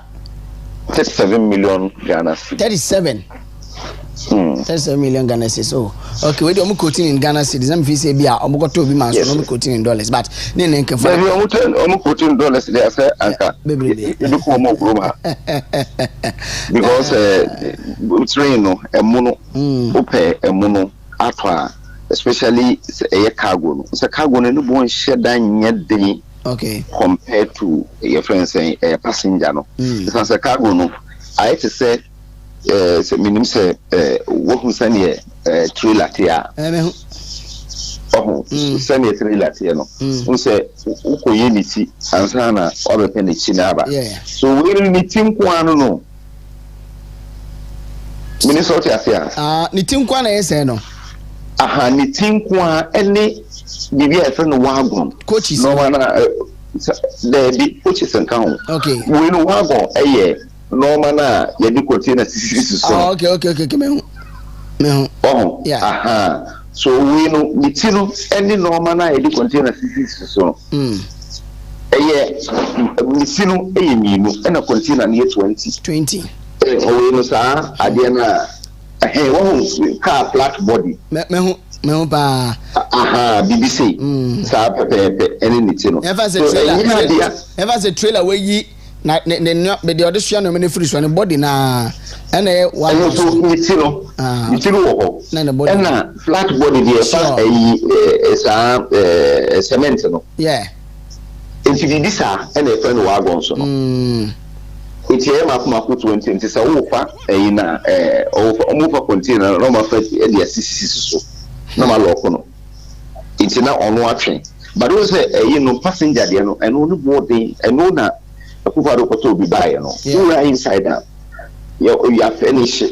37 million Ghana cedis 37 37 million Ghana cedis. Oh, okay. We don't quoting in Ghana cedis. I'm say be a to be man, so no quoting in dollars. But then can find. I'm quoting dollars. They say anka. Look more because train no emuno ope emuno atwa especially a cargo. No, so cargo no bon share dan nyedeni. Okay. Compared to your friend saying a passenger no. Because a cargo no, I to say. Minimum say what who send here trailer here. Send here trailer here no. Who say uko unity answer na obe pen chinaba. So we ni team kwano no. Minnesota afia. Ni team kwana ese no. aha ni tinkwa ene bibi a friend wagon coaches no one the coaches and count okay we no wagon no man ye di container sisi so okay me oh yeah aha so we no mitino any no man ye di container sisi so mitino minu na container ne 20 we no sa ade na one car flat body me ba aha BBC sa pepe any mitino ever say trailer we yi na me de odesua no me free so ne body na na one so mitino wo na ne body na flat body dey fa sa cement no yeah enti di sa na e friend wagon so no enti e ma ko 20 enti sa wo fa na o fa container no ma fa e dey sisi so na ma loko no enti na ono atwen but we say no passenger dey no eno no boarding eno na akufo ado koto bi buy no you are inside that you are finish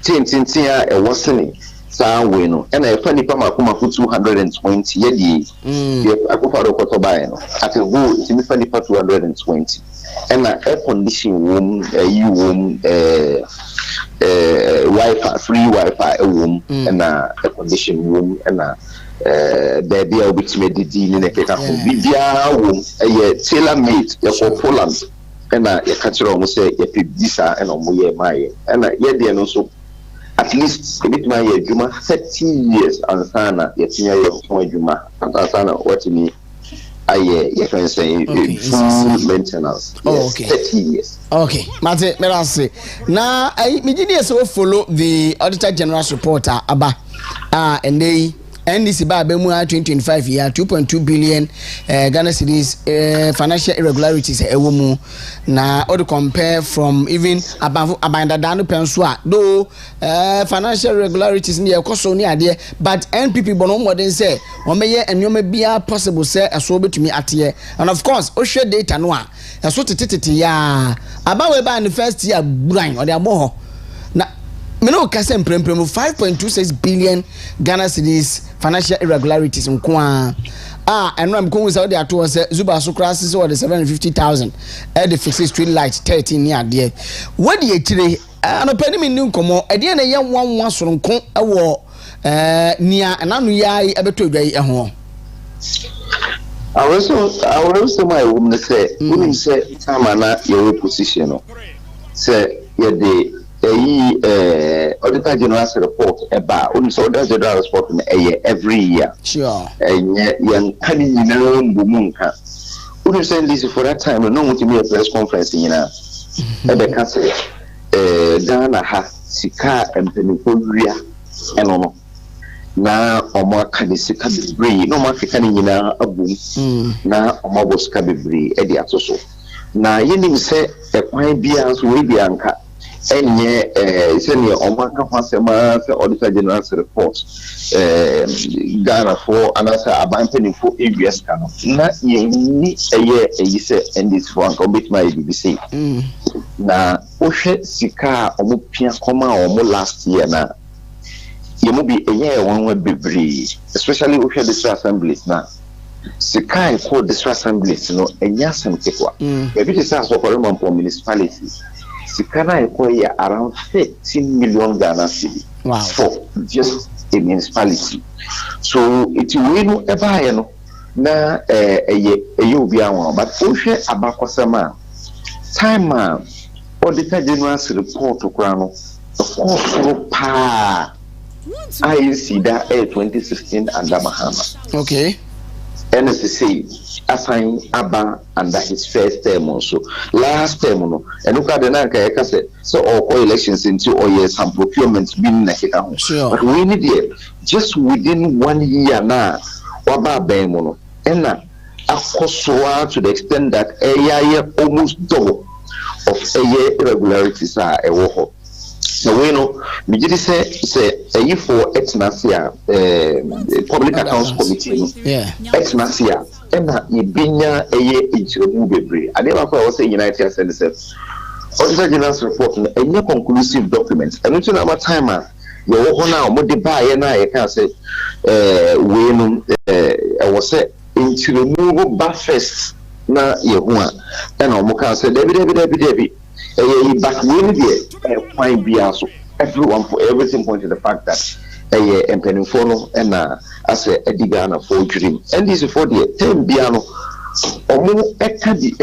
tintin a wasn't saa we no na e fa nipa makoma 220 ye di akufo ado koto buy no at go timi fa nipa 220 na air condition room room Wi-Fi free Wi-Fi room na air condition room na baby a bit me didi ni na keka ko bibia room tailor made for Poland na ye ka kire o say ye pebisa na o ye mai na ye de no so at least a bit my adwuma 30 years ansana ye tinya ye ko adwuma ansana what me you can say full maintenance. Oh, okay. 30 years. Okay. Mate, me say. Now, me did so follow the Auditor General's report aba. And they NDC ba be mu 2025 year 2.2 billion Ghana cedis financial irregularities ewo mu na or compare from even abanda dano penso a though financial irregularities ni ekoso ni ade but NPP bono modern say o meye enwoma bia possible say eso betumi ate and of course o hwe data no a eso tetete ya aba we ba the first year buran o de abo na me no ka say mpremprem 5.26 billion Ghana cedis financial irregularities nko and I'm going with the ato say Zuba so crisis or the 750,000 at the fixed street light 13 near there what do you today and a penny min nkomo e de na ye one soronko ewo nia ananu yai ebeto dwai ho I also my woman say time na your position no say ye dey Auditor General's report about Auditor General's report every year. Sure. And young Penny Bumunka. Who send this for that time? No one to me a press conference in Rebecca said, Ghana has Sika and Peniporia and Ono. Now, Oma Kadisika Bibri, no African in a boom. Now, Oma was Cabibri, Eddie Atoso. Now, you say a quite beers will be anchored. Enye senior omaka kwasema se Auditor General's report Ghana for anasa abanpeni for ABS kano na yeni eyi se ndis for anka bit my BBC na ohwe sika omopia koma omo last year na yemu bi eye wonwa bebre especially ohwe district assemblies na sika e ko district assemblies no enya semtekwa e bi se aso for municipality Sikana equate around 13 million Ghana cedi for just a municipality. So it will ever no na obi awon but ohwe abakosama time Auditor General's report kura no of pa I see that 2016 under Mahama. Okay. NSC assign Abba under his first term also. Last term, no, and look at the Nanka said, so all elections into all years and procurement being like it. Sure. But we need it just within 1 year now. Waba Bemono, and now to the extent that a year almost double of a year irregularities are a war. So we know, we just say a year for Etnasia, Public Accounts Committee, Etnasia, and Ibinya a year each removable. I never was a United States Auditor General's report, a new conclusive document. And until our time, Your honor, what the buy and I can say, when I was set into the move back first. Na ye ho and omoka say Debbie back when the fine bia so everyone for everything point to the fact that empenifo no and as a Edigana for dream and this for the 10 biano omo ekadi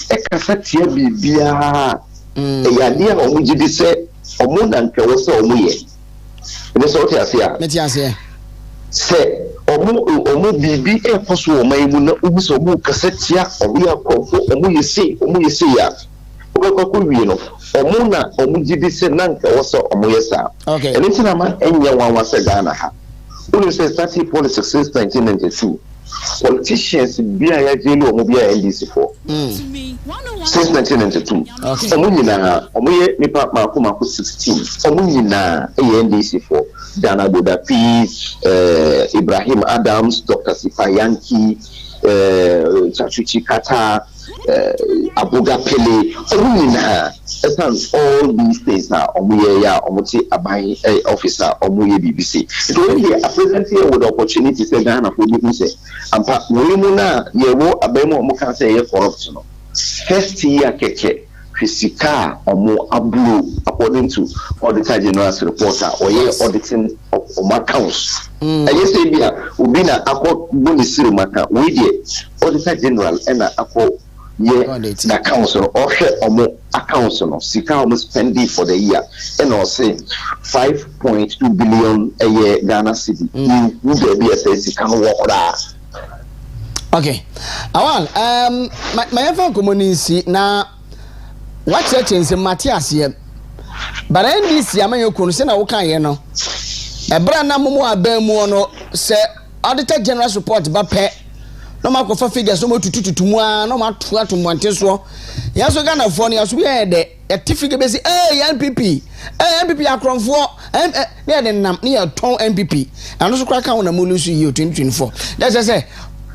ekasatia bibia ya omo gidi say omo na nke wo say omo ye ne so tia se say omo bibi ekoso oman mu na ubuso omo kasatia omo ya konfo omo yesi ya okoko wi no omo na omo gidi se na nka wo say omo yesa okay and it's na man enye wan wase Ghana ha when you say starting politics since 1992 politicians bia ya jeli omo bia NDC for since 1992 omo nyina omo ye nipa mako 16 omo nyina NDC for Dana Bodapi, Ibrahim Adams, Dr. Sifayanki, Chachuchi Kata, Abuga Pele, all these things are Omuya, Omuti Abai officer, Omuye BBC. It will be a present here with opportunity to Ghana for you say, and Mulimuna, Yewo, Abemo, Mukan say corruption. First year keke. Fisika omo ablu according to Auditor General's reporter or ye auditing of accounts. I say bia obi na akọ bonisiri maka we dey Auditor General and akọ ye the council or share omo accounts no sika omo spending for the year and or say 5.2 billion a year Ghana cedi. You dey be say sika no work da. Okay. Awal my phone community na what church Matthias here? But NDC Amayokun say na wokan ye no. Ebra na mumu abemu no say Auditor General report ba pe. No ma ko fa figures no tututu mu a no ma to ato monte so. Ya so Ghana fo no ya so be de e tifige be say NPP. NPP akronfo ne de nam ne ya ton NPP. Ano so kra ka wona mu lusu yi 2024. That's say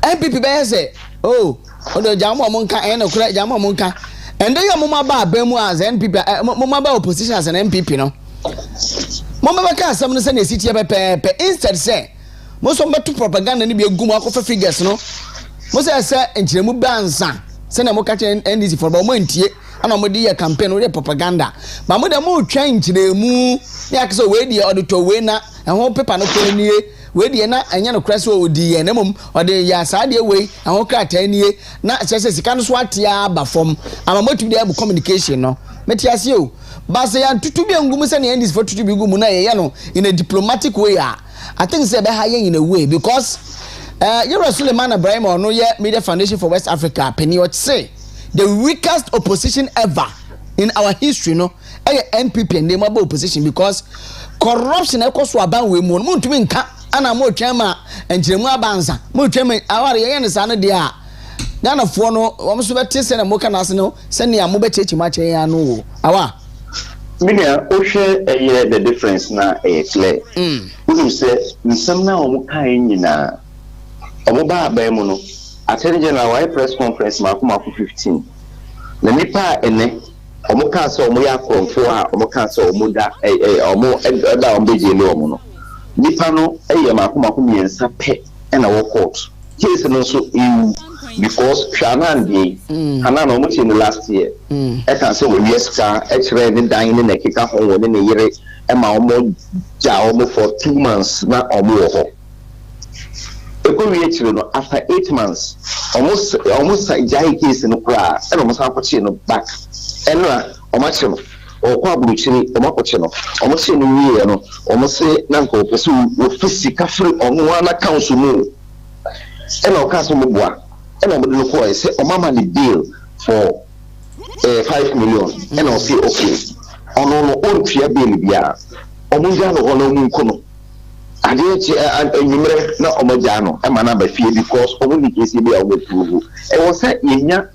NPP be say oh odo jamo monka e na kra jamo monka. And then your mama bemu as NPP, mama opposition as an MPP, no. Mama can't summon the city instead say, most of the propaganda need be a guma for figures, no. Most I say, and Jemu Banza, send a mocatin and easy for a moment, and I'm a campaign with propaganda. But mother more change the moo, yak so way the auditor winner, and one paper no near. We dey na anya no kreso odi ye nemum ode ya saade we ahon krata nie na chese sika no so atia ba fom amamotu dey abu communication no metiase o ba se ya tutu bi ngum se na endis for tutu bi ngum na ye no in a diplomatic way I think say be high in a way because Yero Suleiman Ibrahim no ye Media Foundation for West Africa penny what say the weakest opposition ever in our history no NPP and them about opposition because corruption e koso aban we mu no ntumi nka ana mo twema enjiremu abanza mo twema aware ye ne sane de a Ghana fo no wo so bete se na mo kana se no se ne am bechechi ma chen ya no awa minia o hwe the difference na clear wonu se nsem na o kan nyina o ba aban mu no Attorney General why press conference ma 15 na nipa ene o kan se o ya konfo a o kan se o da o da o beje le o no nipa no eye makoma miensa pe na wo court case no so because Shanan dey Hana no much in the last year e kan say we yeska e kire ni dan ni na kika ho wo ni yire e ma omo ja omo for 2 months na omo wo ho e ko wi kire no after 8 months almost jai case no kwa e no mo sa ko chi no back e no o ma chi no o kwa buruchiri o makoche no o mo se no wiye no o mo se na nko pese o fisika free o no na council mu e na o ka so mo boa e na mo de ko e se o mama ni deal for 5 million e na o say okay ono no o tua bill bia o mo ja no ono mu nko no ade che enyimre na o mo ja no e ma na ba fie because o mo ni kesi bia o mo prove e wo say yenya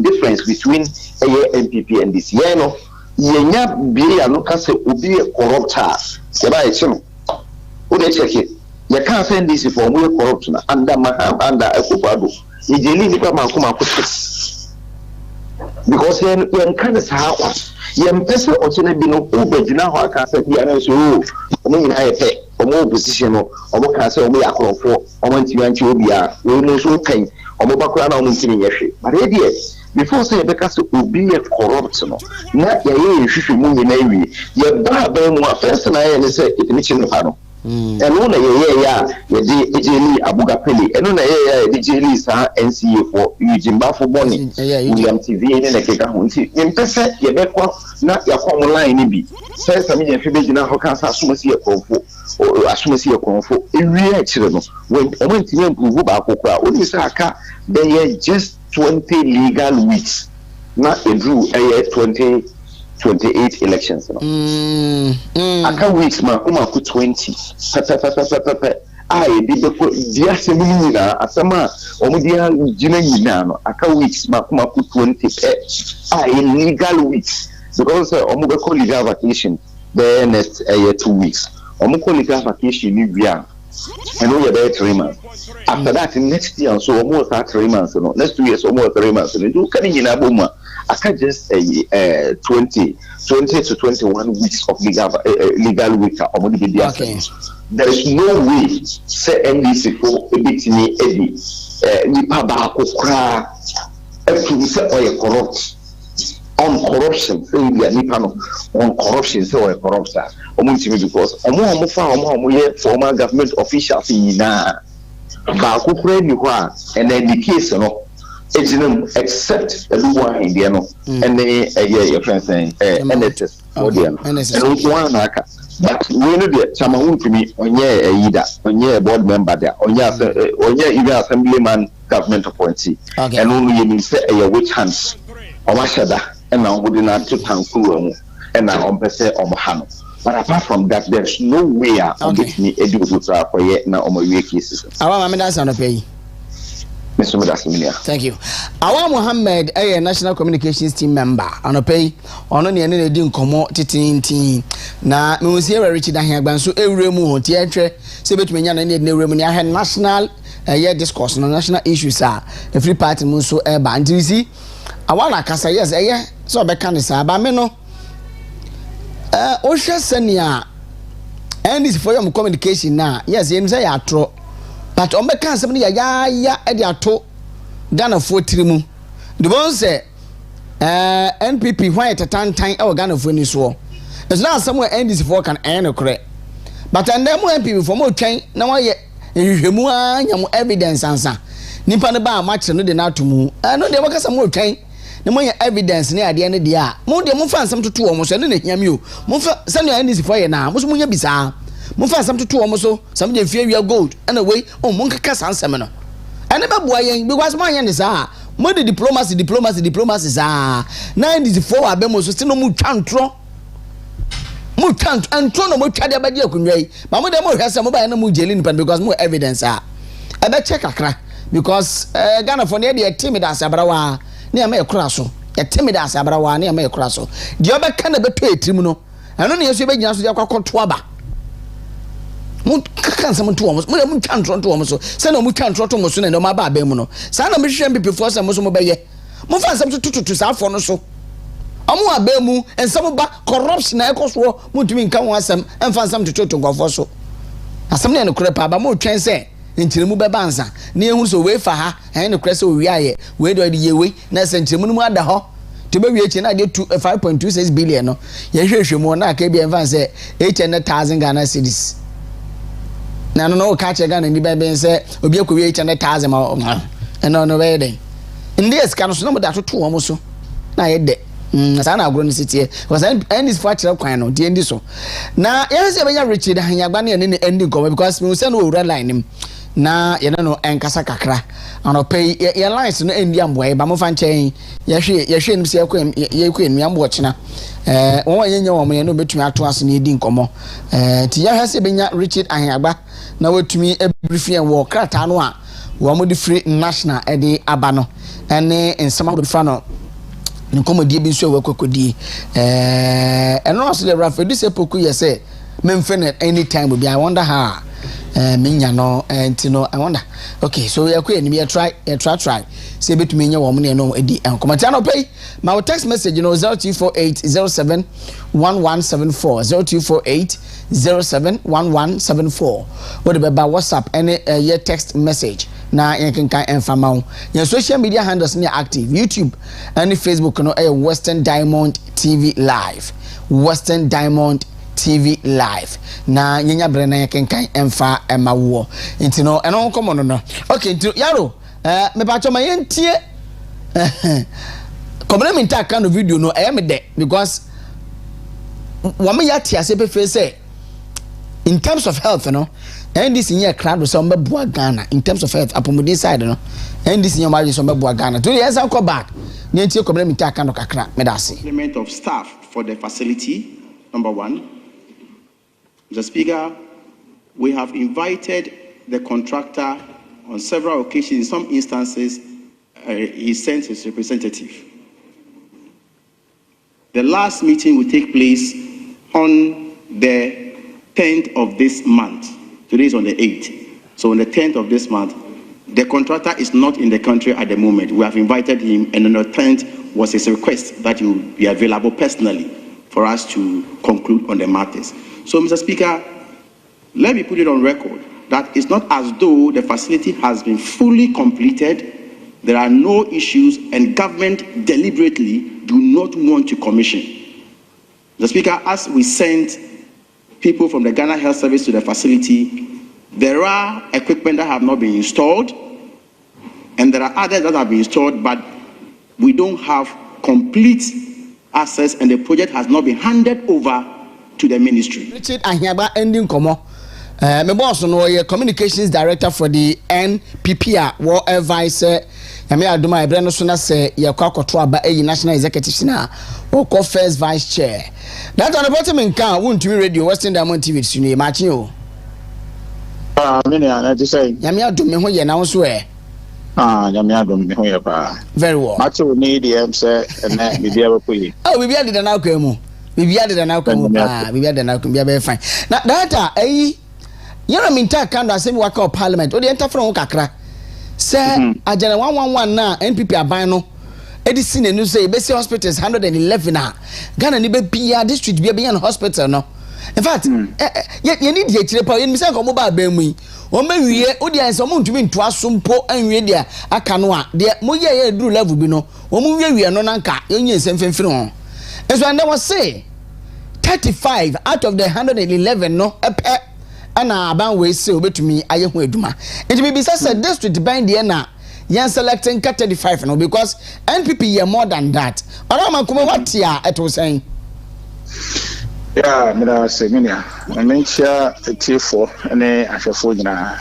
difference between NPP and this year no yenya bia no ka say obi corruptor se ba e chino o de check it you can't send this for more corruption under Maham under Ekufado. You jeli nipa makuma kutis. because yen kind of how yen person or to be no over now I can say yeah so omo I pay omo position omo can say omo yakro for omo nti obia we no so kan omo bakura na omo ntini yehwe but here before say be cast obi e corrupt no na ye hwehwe mu nyina wi ye ba mu a person na ye say itimi chi no pa no eno na ye ya ye di ejeli abuga peli eno na ye di ejeli sa NCA for Ujimba for Boni William TV ne na keka ho nti impese ye be kwa na yakwa online ni bi say sami ye febe gina ho kan sa asumasi ye konfo ewie a kire no when omo ntimi improve ba akokora oni say aka they just 20 legal weeks na edru 2028 elections no aka weeks ma kuma ku 20 di beko dia semini na asama omo dia gina nyina no aka weeks ma kuma ku 20 legal weeks because omo be call legal vacation the next 2 weeks omo call legal vacation ni bia and we are 3 months after that next year so almost 3 months no next 2 years almost 3 months and you can in aboma I can just 20 to 21 weeks of legal week okay. There is no way say NDC for ebitini edi nipa ba kokra efu say oye corrupt on corruption say we nipa no on corruption say oye corrupt because omo former government officials na ba kokra ni ho a and the case no except everyone in there no and your friend saying NHS audience and one aka but we know the chama to me onye board member there onye even assemblyman government appointee and only you say which hands omashada and now we not to tankuru and now on pese omhano. But apart from that, there's no way on this me educator for yet now on my cases. Awa Mohammed on pay. Mr. Medasimilia. Thank you. Awa Mohammed, a national communications team member on a pay on any didn't come team. Na me was here Richard Ahagban so every mu theatre say between yan and the room had national discourse on national issues are a free party mun so e ba nti see awa kasa yes so be kan say ba me no Osha Senia and this for your communication now. Yes, you say atro. But on can somebody ya ediato Ghana 43mu. The one say NPP why at a time our Ghana for this war. It's not somewhere end this for can earn correct. But and then more NPP for more train now yet you evidence answer. Nipa ba match no de na to mu. No dey work some more train. The more evidence near at the end of the year. More than find some to 2 almost and then you. Mufa send your enemies for you now. Musmuya bizarre. Mufa some to 2 almost so. Some of fear your gold. And away, Monka Cassan seminar. And about boy, because my end is more the diplomacy. Now 94 Abemos still no mutantro. Mutant and Trono Mutada by your convey. Mamma Demo has some mobile no mujelin because more evidence are. I bet check Accra because Ghana for nearly a timid as Abrawa. Near me a crasso, a timid as Abrawa near me a crasso. The other can be paid Trimuno. I don't know if you begin to your twaba. Can someone to almost Mutan to almost send a mutant trotomoson and no maba bemuno. Sana mission before some Musumobay. Mufan some to South for no so. Amu bemu and some back corruption echoes war, Mutumin come once and find some to go for so. As some in crepa, but more chance into the Mubanza, near who's away for her, and the crest of Ria, where do I do away? Ness and Timunu the ho to be rich and I did 5.26 billion. No, you more now, KB and Van say 800,000 Ghana cedis. Now, no catch a gun in the baby and say, Obi 800,000 and on the way. In this kind of number that 2 almost so. Now, I did. Sana grown city was and this fracture kind of the so. Now, yes, Richard Hanyabani and ending cover because we send over red line him. Na you know and Kasakakra and I'll pay your lines in Indian way, but Mofan chain. Yes, she say, you queen, me, I'm watching her. One year, no between our to us in Edin Como. Tia has been Richard Ahaba. Now to me, every free and walk, Kratanwa, one with the free national Eddie Abano, and in some of the funnel. No come dear been so work could be and also the rough this epoch, you say, men find at any time would be. I wonder how. minya no ntino I wonder okay so we are try say betumi nya wo mo no edi enkomati no pay my text message no 0248071174 0248071174 what about WhatsApp any your text message na yen kan enfama wo your social media handles ne active YouTube and Facebook no Western Diamond TV Live Western Diamond TV Live na nyenya brena yen kan emfa emawo ntino eno komo no okay ntino yaro me ba choma yentie complement kind of video no me de because wama ya tia se pe say in terms of health no and this year crowd so mbeboa Ghana in terms of health apomodin side no and this year marriage so mbeboa Ghana to years an come back yentie complement kind of kakra me da se complement of staff for the facility number 1. Mr. Speaker, we have invited the contractor on several occasions. In some instances, he sent his representative. The last meeting will take place on the 10th of this month. Today is on the 8th. So on the 10th of this month, the contractor is not in the country at the moment. We have invited him, and on the 10th was his request that he will be available personally for us to conclude on the matters. So, Mr. Speaker, let me put it on record that it's not as though the facility has been fully completed. There are no issues, and government deliberately do not want to commission. The Speaker, as we sent people from the Ghana Health Service to the facility, there are equipment that have not been installed, and there are others that have been installed, but we don't have complete access, and the project has not been handed over to the ministry. Richard Ahiaba ending komo. My boss no ye communications director for the NPP war advice me aduma ebre no so na say ye kwakoto aba national executive na o ko first vice chair. That on the bottom in can wontumi radio Western Diamond TV sunu e machi o. Me na just say ya me adum me ho ye na wo so e. Ya me adum me ho ye pa. Very well. Machi o need dem say na bibia ba koyi. Oh bibia de na kwa mu. Bibia de na kwa mu pa. Bibia de na kwa bibia be fine. Na data yara minta kando asemi waka parliament o de enter from kakra say agena 111 na NPP aban no edisi nenu say besi hospitals 111 na Ghana ni be bia district bia bia hospital no in fact you need the chire pa you mi say ko mo ba ban mu o ma wiye o de anso mo ntumi nto asompo anwie dia aka no a de mo ye duru level bi no o mo wiye no na nka yenye nsɛmfɛmfiri ho enso and was say 35 out of the 111 no ana aban we say obetumi aye ho aduma enti be say district ban de na yan selecting 35 no because NPP ye more than that ora man kuma what ya eto saying yeah me da say me ya me chia T4 ene ahwefo nyina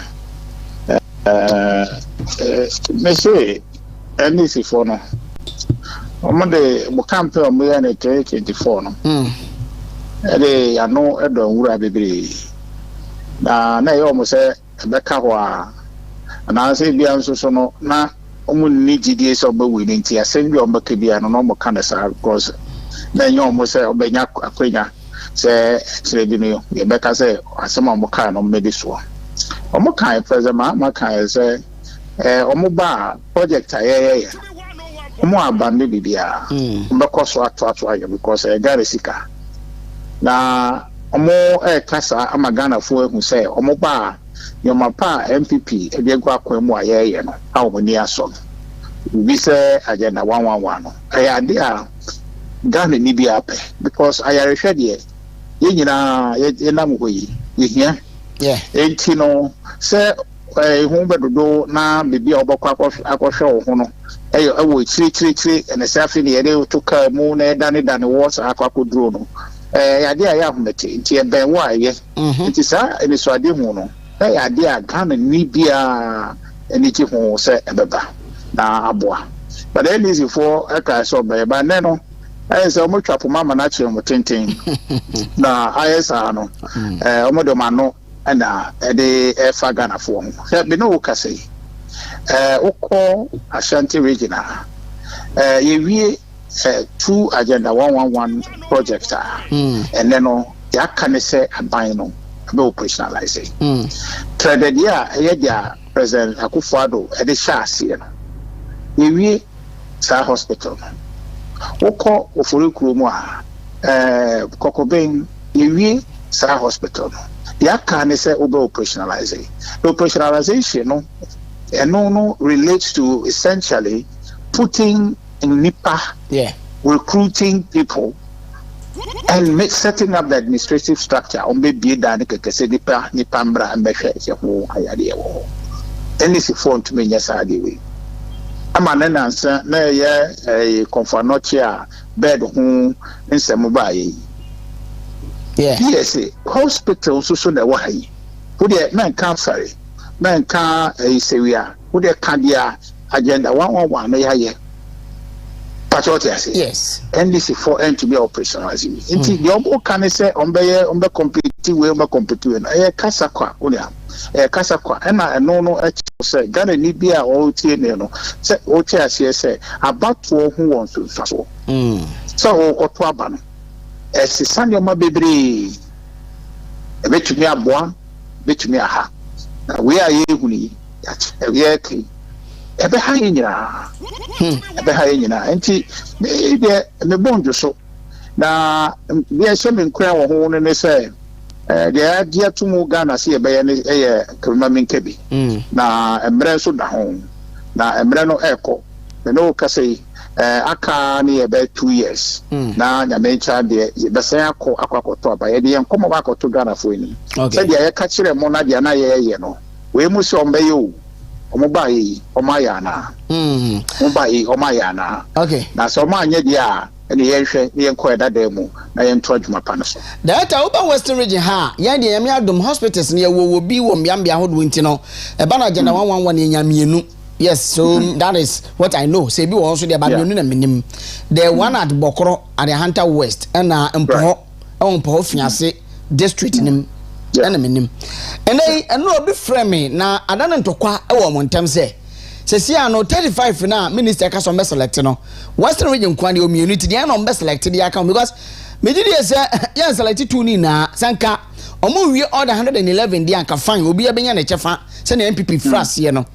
me say NC4 no omo de mo campaign mo ya na 2024 no ede ya no edo nwura bebre na yo mo se beka ho a na se bia nso so no na omu ni gidie so ba wi nti asem bi o mbaka bia no no mo kana sa because na yo mo se obenya akwenya se sire bi no ye beka se asem mo ka no medi so o mo kan president ma kan se o mo ba project ayeye o mo abande bibia mbeko so ato ayo because gare sika na omo kasa ama Ghana fo ehu say omo ba yoma pa MPP e de gwa kwemu ayeye no a omo ni aso bi say agenda 111 no ade a Ghana ni bi ape because ayare hwede ye nyina ye nam hoyi ye hia enti no say hu bedodo na bibi obokwa akohwe wo no ewo chiri ene safi ni ye de to ka mu na dane wo sa akoduro no yade a ya humete nti e ben wa ye nti sa eni so ade hu no yade a Ghana ni bia eni ti hu se ebeba na aboa but then easy for aka so be ba ne no so mo twapo mama na chere mo tenten na ayesa no omo do mano na de fa Ghana fo ho be no ka sei ukọ Ashanti regional ye wie 2 agenda 111 project and then ya can say aban no about operationalizing. Threaded yeah, President Akufo-Addo at the Shasi. We Sa Hospital. Oko Ofori Kurumwa, Kokobeng, we Sa Hospital. Ya can say over operationalizing. The operationalization, no relates to essentially putting in NIPA, recruiting people. And setting up the administrative structure on baby dani kekese nipa mbra ambehwe ho ayade wo enisi phone to me nyasa de we ama na nansa na ye konfanochi a bed ho nsem ba ye yes hospital so na wahi wo de man cancer man ka sewia wo de cardia agenda 111 no ya yes, NDC for N to be operationalizing. Inti the obo can say ombe compete we compete we. Kasakwa unia. Kasakwa no say Ghana ni bia o tie no. Say o tie say about who wants to so. So o to aba no. Sisani o ma bebre. Betumi aboa, betumi aha. We are ye huni. We are key. Ebe ha nyina enti de me bonjo so na bia se me nkra wo ho ne se de adia tumu Ghana se ebe ye ne krema menkebi na emre so da ho na emre no eko me no ka sei aka ne ebe 2 years na nya me cha de be se akwakoto aba ye de enkomo ba akoto Ghana fo ni se de ye ka kire mo na de na ye no we mu se ombe ye o Omobai Omayana. Omayana. Okay. Now so many dia and the yenhwe that demo na yentoju mapanaso. That open Western region ha yan de yamiadom hospitals near wo bi wo mbiambia hodo ntino e ba na agenda 111 nyamienu. Yes, so that is what I know. Say bi wo so de ba mienu na menim. The one at Bokoro at the Hunter West and Mpoho Mpoho Fiase district nim. And minim. And no be frame na adana ntokwa e wo montem se see no 35 na minister ka so be select no Western region kwa the community dey no be select the account because me did say yan select 2 ni na sanka omo wie order 111 dey anka fine obi e benya na chefa se na MPP fras ye no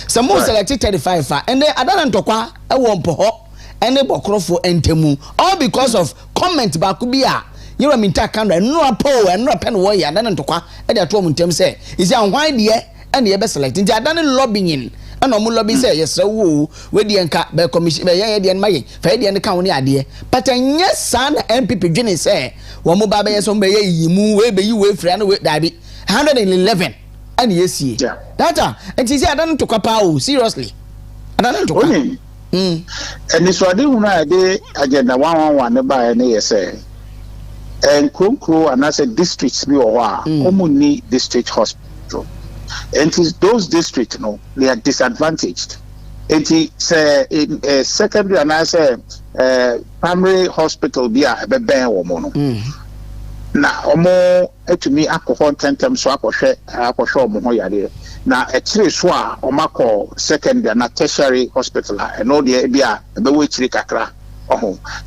so mo select 35 and adana ntokwa e wo mpoho ene bokrofo entemu all because of comment ba ku bia you are minta camera no apo and no pen warrior na ntokwa e dey to muntem say is an why there and ye be select nti adane lobbying and omo lobby say yes wo we dey nka be commission be ye dey maye fa dey nka woni ade but anya san MPP dwene say wo mo ba be yes be ye yimu we be yi we frɛ no we dabi 111 and yesie data nti say adane ntokwa pa o seriously adane ntokwa and so ade hu na ade agenda 111 ne ba ne say and Kronko and as a districts be or commonly district hospital. And those districts, no, they are disadvantaged. And say in secondary and as a primary hospital be a bebe or mono. Na omo to me alcohol 10 times so akosho mo yade. Na etire so a omako secondary na tertiary hospital and no dey bia be we chiri kakra.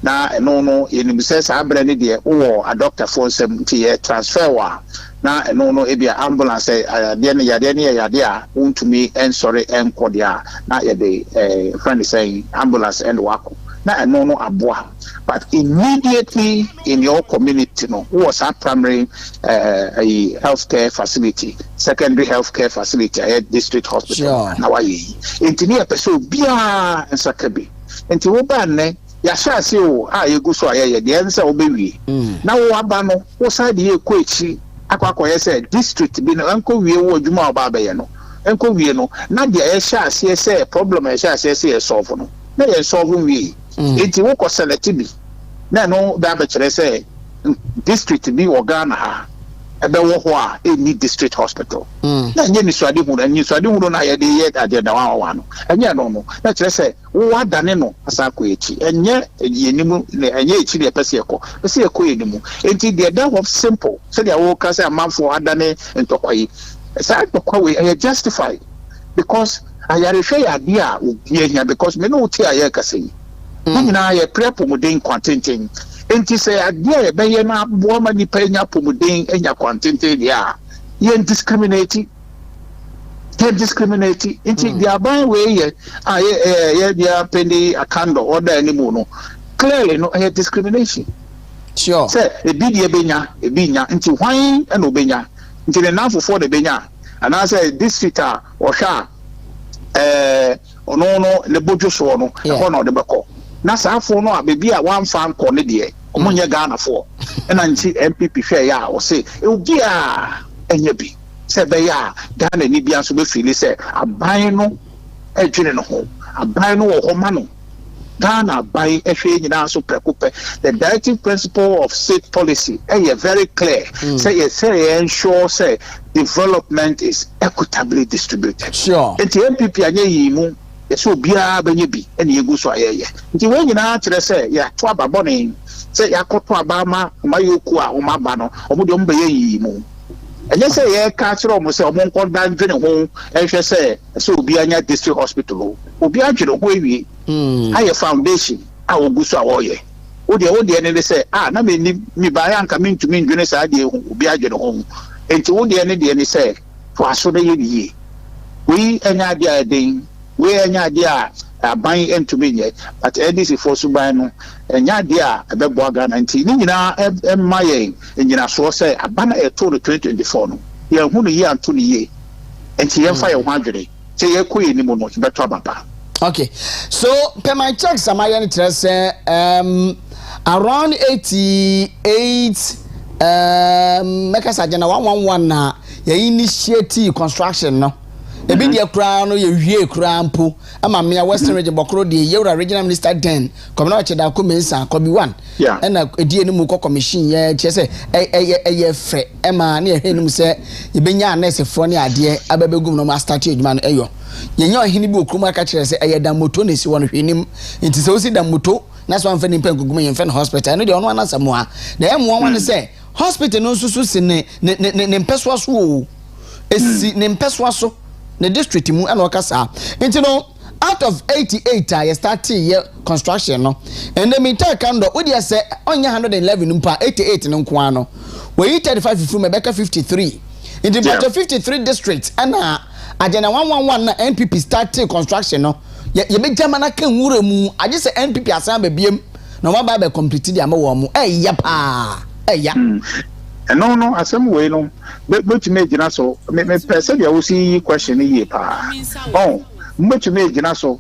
Na no in says abrani de a doctor for some transfer wa na no ebia ambulance de ne yade a untumi and sorry and kodia na ye friend saying ambulance and wako na no aboa but immediately in your community no was a primary a healthcare facility secondary healthcare facility at district hospital na why intini a person bia nsakabi enti wo ba ne ya sha se o yegu so aye de ensa obewie na wo aba no wo side ye ko echi akwakoye se district bi no enko wie wo adwuma oba abaye no enko wie no na de ye sha se se problem ye sha se se solve no na ye solve wie enti wo ko select bi na no da ba kire se district bi wo Ghana ha ebe wo ho a any district hospital na nye ni swade hu na ye de ye agenda wa no enye no na kire se wo adane no asako echi enye yenimu enye echi de pese eko yenimu enti de that was simple so they wo ka say amanfo adane ntokwayi say ntokwa we justify because ayarehwe ya de a obi ehia because me no uti aye ka say nyina ye prep mu den kwantenten enti say ade be ye na bo ma nipa nya pomuden enya kwantente dia ye discriminate enti dia ban we ye ye dia pendi akando order animu no clearly no discrimination. Sure. Say ebi nya nti hwan e no benya nti the now for the benya and I say this sitter or sha ono no le bojo so no e ho no de beko na saafo no abebi a wan fan ko ne de omonye Ghana for e na nti MPP hwe ya o say e obi a enye bi say be ya Ghana ni bia so be feel say aban no e dwene no ho aban no wo ho ma no Ghana by the directive principle of state policy very clear. Say ensure say development is equitably distributed. Sure. And the MPP anye yimu so bia benye bi ene yegu so ayeye. Nti we nyina kire say ya to ababone say yakoto abama mayoku a umaba no omo de ombe yimu. Enye say ye ka kire omo say omo nko dan dwene ho ehwe say obi anya district hospital obi adwene ho ewie aye foundation a oguso awoye wo de ne say na me ba ya nka mentumi ndwene sa de obi adwene ho enti wo de ne say to aso na ye biye we anya de aden we anya de a aban entumi nye but NDC for suban no anya de a ebebo aga na enti ni nyina emaye nyina so say abana e to 2024 no ye hu no ye anto ne ye enti ye fa ye ho adwene say ye koye ni mo no beto ababa. Okay, so per my checks, am I interested? Around 88, make us agenda 111 na ye initiate construction no. Ebi dia kra no ye wie kra mpo ama me Western Region Bokro de Yewra Regional Minister den komna ocheda ko mensa ko bi 1 na edie ni mu ko commission ye che se ye fre ema na ye hwenum se ye benya nurse fo ne ade ababegum no ma start adwuma no eyo ye nya ohini bi okrum aka kire se ye da moto na si wono hwenim nti se osi da moto na so amfa ni mpa gugum ye mfa hospital no de ono anasamo a na ye mo wan se hospital no susu se ne mpeso so o esi ne mpeso so the district mu and wakasa into no out of 88 I started year construction no and the meter kando we dey say onya 111 mpa 88 no nko ano we 35 from Rebecca 53 in the 53 districts and agena 111 na NPP started construction no ye be jamana kan wura mu age say NPP asan ba biem na wa ba complete dia ma wo mu ya pa ya no asem we no but me gina so me person dia wo si question ye pa mbet me gina so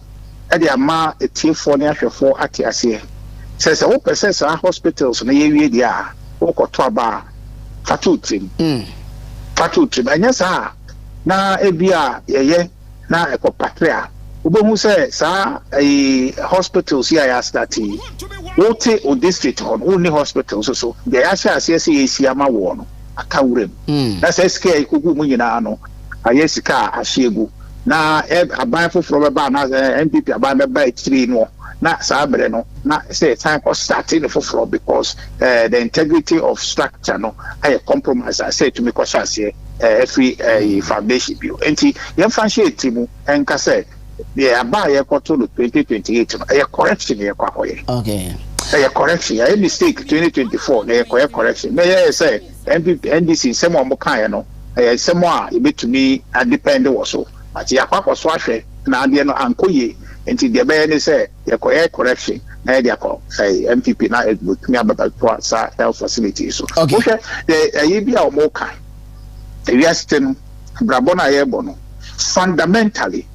e dia ma etifo ne ahwefo ate ase se wo person sa hospitals na ye wie dia wo koto aba fatutim anya sa na ebia ye na ekopatria obohu se sa hospitals ya starting wote o district on only hospitals so they actually say ama wo no akawurem na say scare ikugu mu nyina no ayesika ahyegu na aban foforo beba na MPP aban beba 3 no na sabre no na say time for starting the foforo because the integrity of structure no ay compromise I say to me question here every foundation bill enti ye fan share timu enka say the about ye quarter 2028 a correction ye kwa hoye okay a correction a mistake 2024 na correction may say NDC some mo kan no some a betumi depend also but ye kwa so ahwe na ade no ankoye enti de be ne say ye correction na de akọ MPP na betumi ababa to sa health facility so okay the ye bia mo kan the restin brabona ye bono fundamentally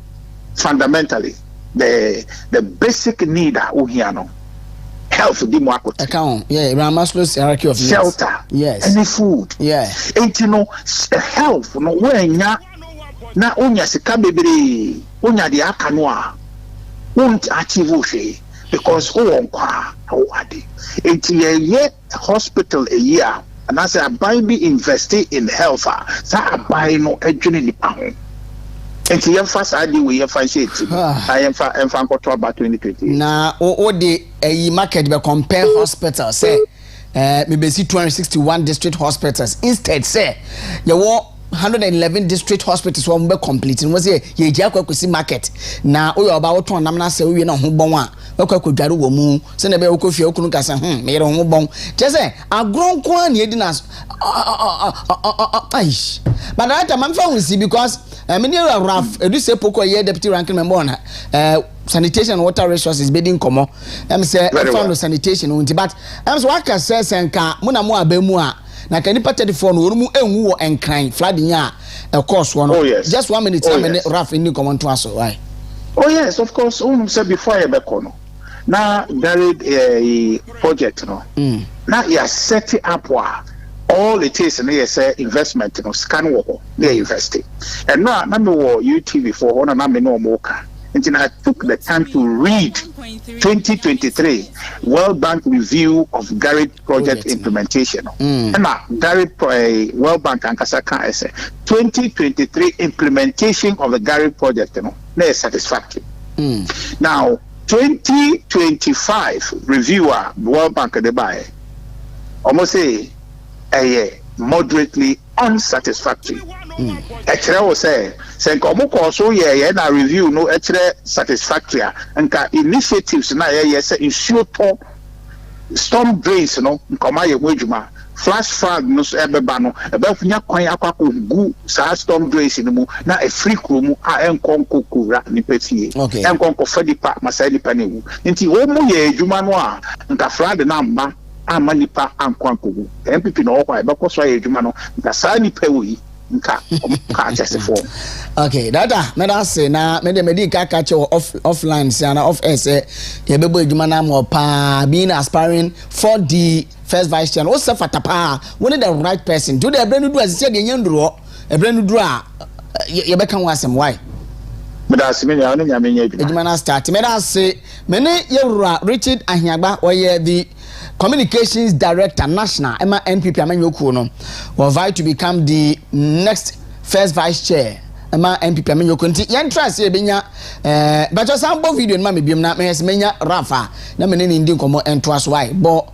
the basic need no health di mo akoti account Maslow's hierarchy of needs shelter any food and no health no wenya na onya sika bebre onya de aka no a won't achieve hwe because won kwa ade ye hospital a year and as a buy be investing in health sa buy no adwene ni pa ho enti ye fa sa de we ye fa shit I am fa nkoto about 2020 na o de market be compare hospitals say me be see 261 district hospitals instead say ye wo 111 district hospitals won be complete no say ye gya kwakusi market na oyo oba wo ton nam na se wie na ho bon a kwakwakwadware wo mu se na be wo kofie okunu kasa me yere ho bon je say agronko an ye di na aish but that time I'm found see because many raf edu se poko ye deputy ranking member on sanitation and water resources bidding komo say found sanitation unti but so waka say senka mo na mo abemu a na kani patedi for no rumu enwu wo enkran flooding a course one just 1 minute raf in komo to aso why yes of course say before e be kono na a project no na ya set it up all it is and say investment no scan wo na investing and now na me wo UTV for one na me no moka until I took the time to read 2023 World Bank review of Garrett project implementation. And now Garrett World Bank and Kasaka say 2023 implementation of the Garrett project is satisfactory. Now 2025 reviewer World Bank de buy almost say moderately unsatisfactory. Actually, was say nkomo ko so ye na review no actually satisfactory nka initiatives na ye say issue to storm drains no nkoma ye modwuma flash flood no so ebeba no ebefunya kwan akwako gu sa storm drains no mu na a free kromu a enkonko kura ni pefie enkonko fadipa masai dipa ne wu nti wo mu ye adwuma no a nka flood na mba amanipa ankwanko MPP no okwa ebekoso ye adwuma no nka sa nipa wi nka okay dada me da say na me de medi ka catch offline say na off air say ye bebo adwuma na mo pa being aspiring for the first vice chair o se fatapa we need the right person do the ebrenu do as say de nyanduro ebrenu do a ye be kan wasem why me da say me ya no nya me nya adwuma na start me da say me ne ye wura Richard Ahiagba oye the Communications Director National Emma NPP Amenyoku no will vie to become the next first vice chair Emma NPP Amenyoku nti yentra se benya but just sample video ma me biem na me menya rafa na me ne ndi nkomo ento aso why but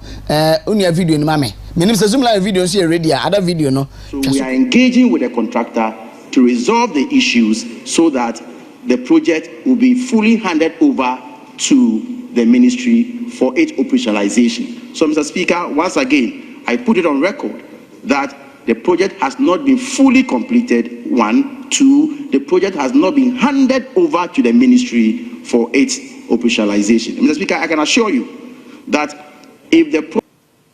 unia video ni ma me nim se zoom live video so ready other video no so we are engaging with the contractor to resolve the issues so that the project will be fully handed over to the ministry for its operationalization. So, Mr. Speaker, once again, I put it on record that the project has not been fully completed, 1. 2, the project has not been handed over to the ministry for its operationalization. Mr. Speaker, I can assure you that if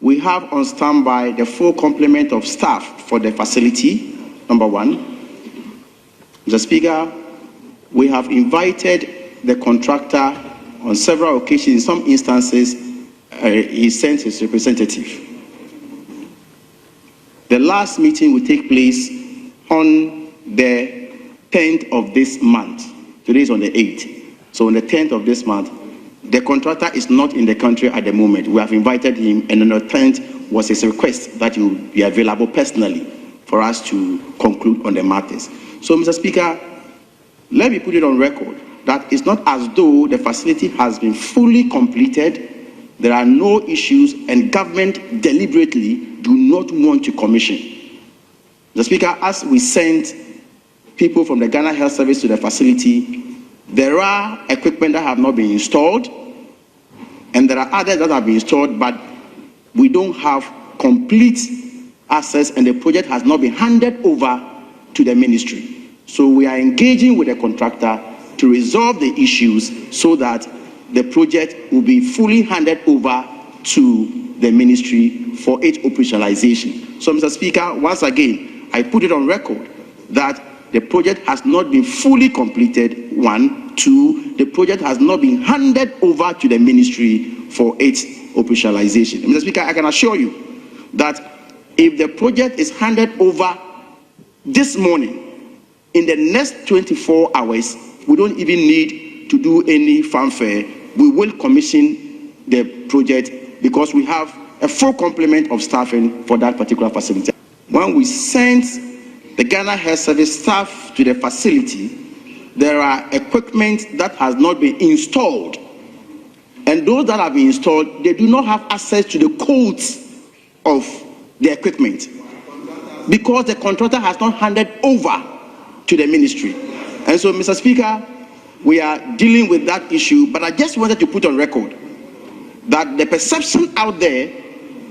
we have on standby the full complement of staff for the facility, number 1. Mr. Speaker, we have invited the contractor on several occasions. In some instances, he sent his representative. The last meeting will take place on the 10th of this month. Today is on the 8th. So on the 10th of this month, the contractor is not in the country at the moment. We have invited him, and on the 10th was his request that he will be available personally for us to conclude on the matters. So, Mr. Speaker, let me put it on record that it's not as though the facility has been fully completed. There are no issues, and government deliberately do not want to commission. Mr. Speaker, as we sent people from the Ghana Health Service to the facility, there are equipment that have not been installed, and there are others that have been installed, but we don't have complete access, and the project has not been handed over to the ministry. So we are engaging with the contractor to resolve the issues so that the project will be fully handed over to the ministry for its operationalization. So, Mr. Speaker, once again, I put it on record that the project has not been fully completed, 1. 2, the project has not been handed over to the ministry for its operationalization. Mr. Speaker, I can assure you that if the project is handed over this morning, in the next 24 hours, we don't even need to do any fanfare. We will commission the project because we have a full complement of staffing for that particular facility. When we sent the Ghana Health Service staff to the facility, there are equipment that has not been installed. And those that have been installed, they do not have access to the codes of the equipment. because the contractor has not handed over to the ministry. And so, Mr. Speaker, we are dealing with that issue, but I just wanted to put on record that the perception out there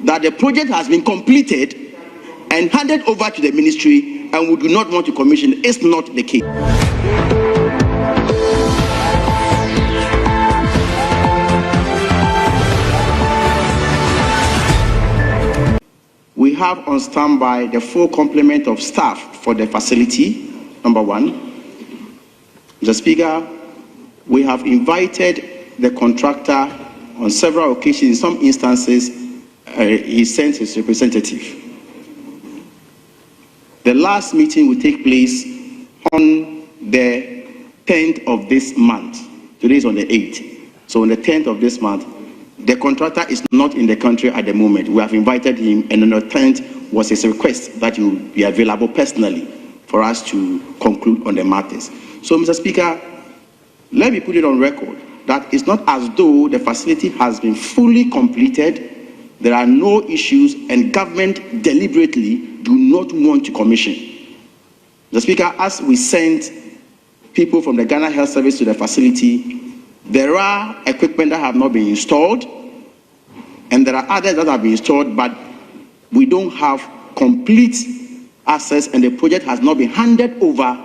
that the project has been completed and handed over to the ministry and we do not want to commission is not the case. We have on standby the full complement of staff for the facility, number one. Mr. Speaker, we have invited the contractor on several occasions. In some instances, he sent his representative. The last meeting will take place on the 10th of this month. Today is on the 8th. So on the 10th of this month, the contractor is not in the country at the moment. We have invited him, and on the 10th was his request that he will be available personally for us to conclude on the matters. So, Mr. Speaker, let me put it on record that it's not as though the facility has been fully completed. There are no issues, and government deliberately do not want to commission. Mr. Speaker, as we sent people from the Ghana Health Service to the facility, there are equipment that have not been installed, and there are others that have been installed, but we don't have complete access, and the project has not been handed over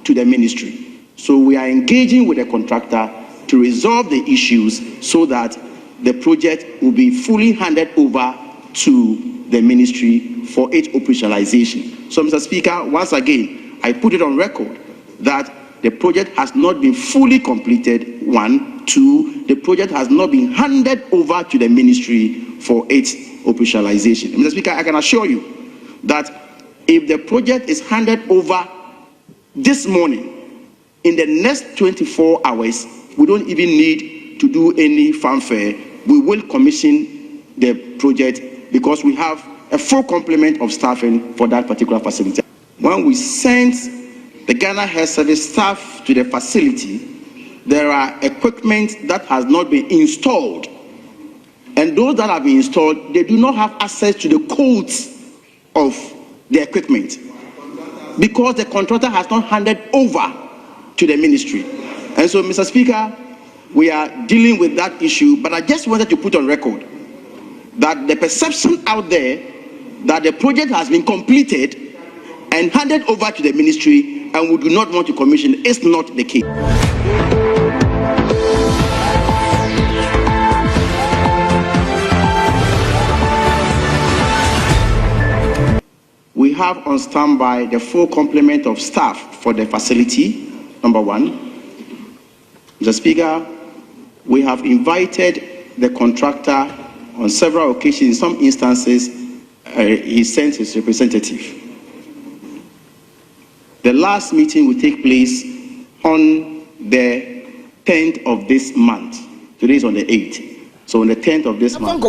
to the ministry. So we are engaging with the contractor to resolve the issues so that the project will be fully handed over to the ministry for its operationalization. So, Mr. Speaker, once again, I put it on record that the project has not been fully completed, one. Two, the project has not been handed over to the ministry for its operationalization. Mr. Speaker, I can assure you that if the project is handed over this morning, in the next 24 hours, we don't even need to do any fanfare. We will commission the project because we have a full complement of staffing for that particular facility. When we sent the Ghana Health Service staff to the facility, there are equipment that has not been installed. And those that have been installed, they do not have access to the codes of the equipment because the contractor has not handed over to the ministry. And so, Mr. Speaker, we are dealing with that issue, but I just wanted to put on record that the perception out there that the project has been completed and handed over to the ministry and we do not want to commission is not the case. We have on standby the full complement of staff for the facility, number one. Mr. Speaker, we have invited the contractor on several occasions. In some instances, he sent his representative. The last meeting will take place on the 10th of this month. Today is on the 8th. So on the 10th of this month.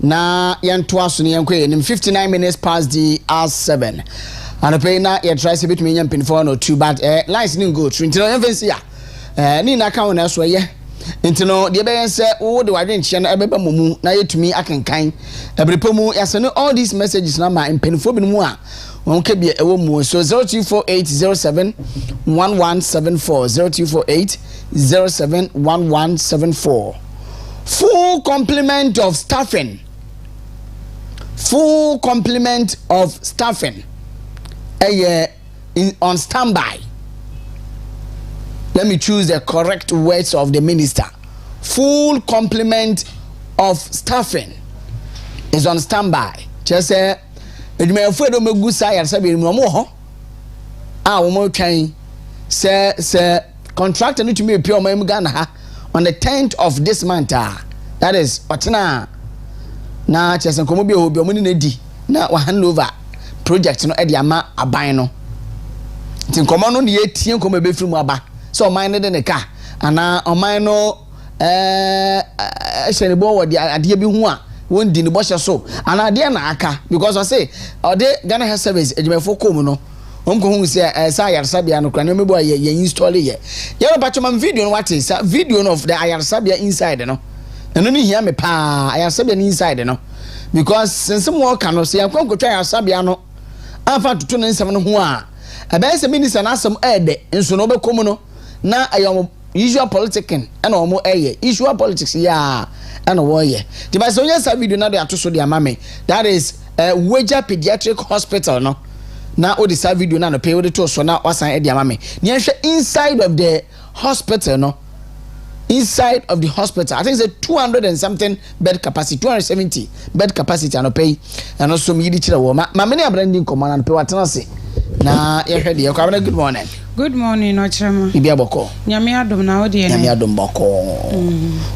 Na yantoa so ne yankwe 59 minutes past the hour 7 and pay na ye try se betumi nyam pinfo no 2 but lines ni go through ntino yemfensi ya ni na ka wona so ye ntino de be yense wo de wadwe nchia na ebeba momu na yetumi akenkan ebrepomu yase no all these messages na ma pinfo bi mu a won ka bi ewo mu so 0248071174 0248071174 full complement of staffing. Full complement of staffing on standby. Let me choose the correct words of the minister. Full complement of staffing is on standby. Just say, "Edme afuedo megusa ya sabi mu mo ho." Ah, wo mo twan say contractor need to me pure mo Ghana ha on the 10th of this month. That is otena na chesen komo bi obi omuni na di na wa hand over project no e de ama aban no tin komo no ne yetie komo be firi mu aba so oman ne de ne ka ana oman no ehye ne bo wo de ade bi hu a won di ne bo hye so ana ade na aka because I say ode Ghana Health Service ejimefo kom no omko hu se sa ayarsabia no kra ne mebo ye install ye ba choma video no what is video of the ayarsabia inside no eno ni hia me pa ayarsabia ni inside no because since mo ka no se yankwa nkotwa ayarsabia no afa toto ne nsɛm no ho a ɛbɛyɛ sɛ minister na asɛm ɛɛdɛ nso no bɛkɔ mu no na ɛyɛ usual politicking ɛna ɔmo ɛyɛ usual politics ya ɛna wɔyɛ ti ba sɛ onye sa video na de ato so de ama me that is Wager Pediatric Hospital no na o de sa video na no pay o de to so na wasan de ama me ne nhwɛ inside of the hospital no inside of the hospital I think it's a 200 and something bed capacity 270 bed capacity and pay and also me di kire wo ma me abranding command and pay watena se na ye hwede ye kwa good morning no chama ibi aboko nyame adom na odi ene nyame adom boko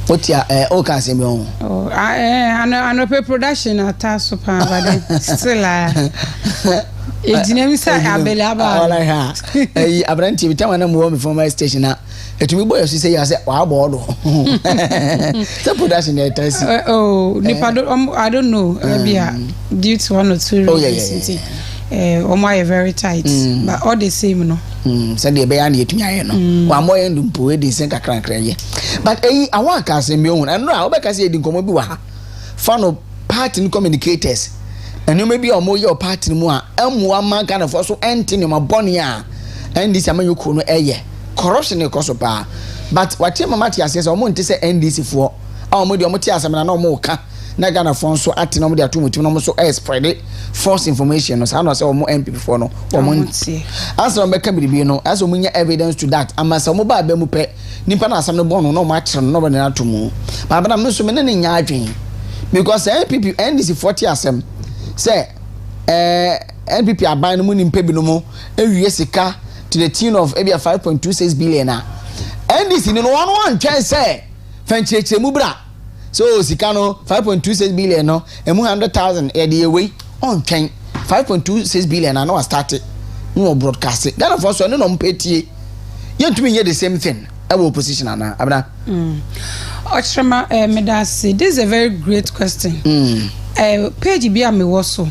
otia o kan se me o ano pay production ata so pa but still ejina mi sa abele aba wala ha abranti bi tama na mo me former station na etumi boy so say ya say wa board the production there tell I don't know due to one or two reasons my very tight but all the same no say dey be ya na etumi aye no wa moye ndumpo e dey sen kakran kraye but I want ka say me ohun and no a obeka say e di nkomo bi wa ha fan of party communicators and you maybe omo your party mu a amua man kind of so enti ne maboni a and this amanyoku no eye corruption e koso pa but what mama ti ase omo nte se NDC fo omo de omo ti asem na omo ka na Ghana fo so ati na omo de atomutim na omo so spread false information no sa no say omo MPP fo no omo nti asa omo ka bibi no asa omo nya evidence to that ama sa omo ba ba mu pe nipa na asem no bon no omo akere no na atomu ba ba na so me ne nya adwen because MPP NDC 40 asem say NPP aban no mu ni mpa bi no mu ewie sika to the tune of maybe 5.26 billion NDC no one try say fancheche mu bra so sika no 5.26 billion no emu 100,000 e dey away on twen 5.26 billion na no start no broadcast Ghana for so no mpetie yentumi nye the same thing our opposition ana abra Ochrema Medasi, this is a very great question. Page bi am wo so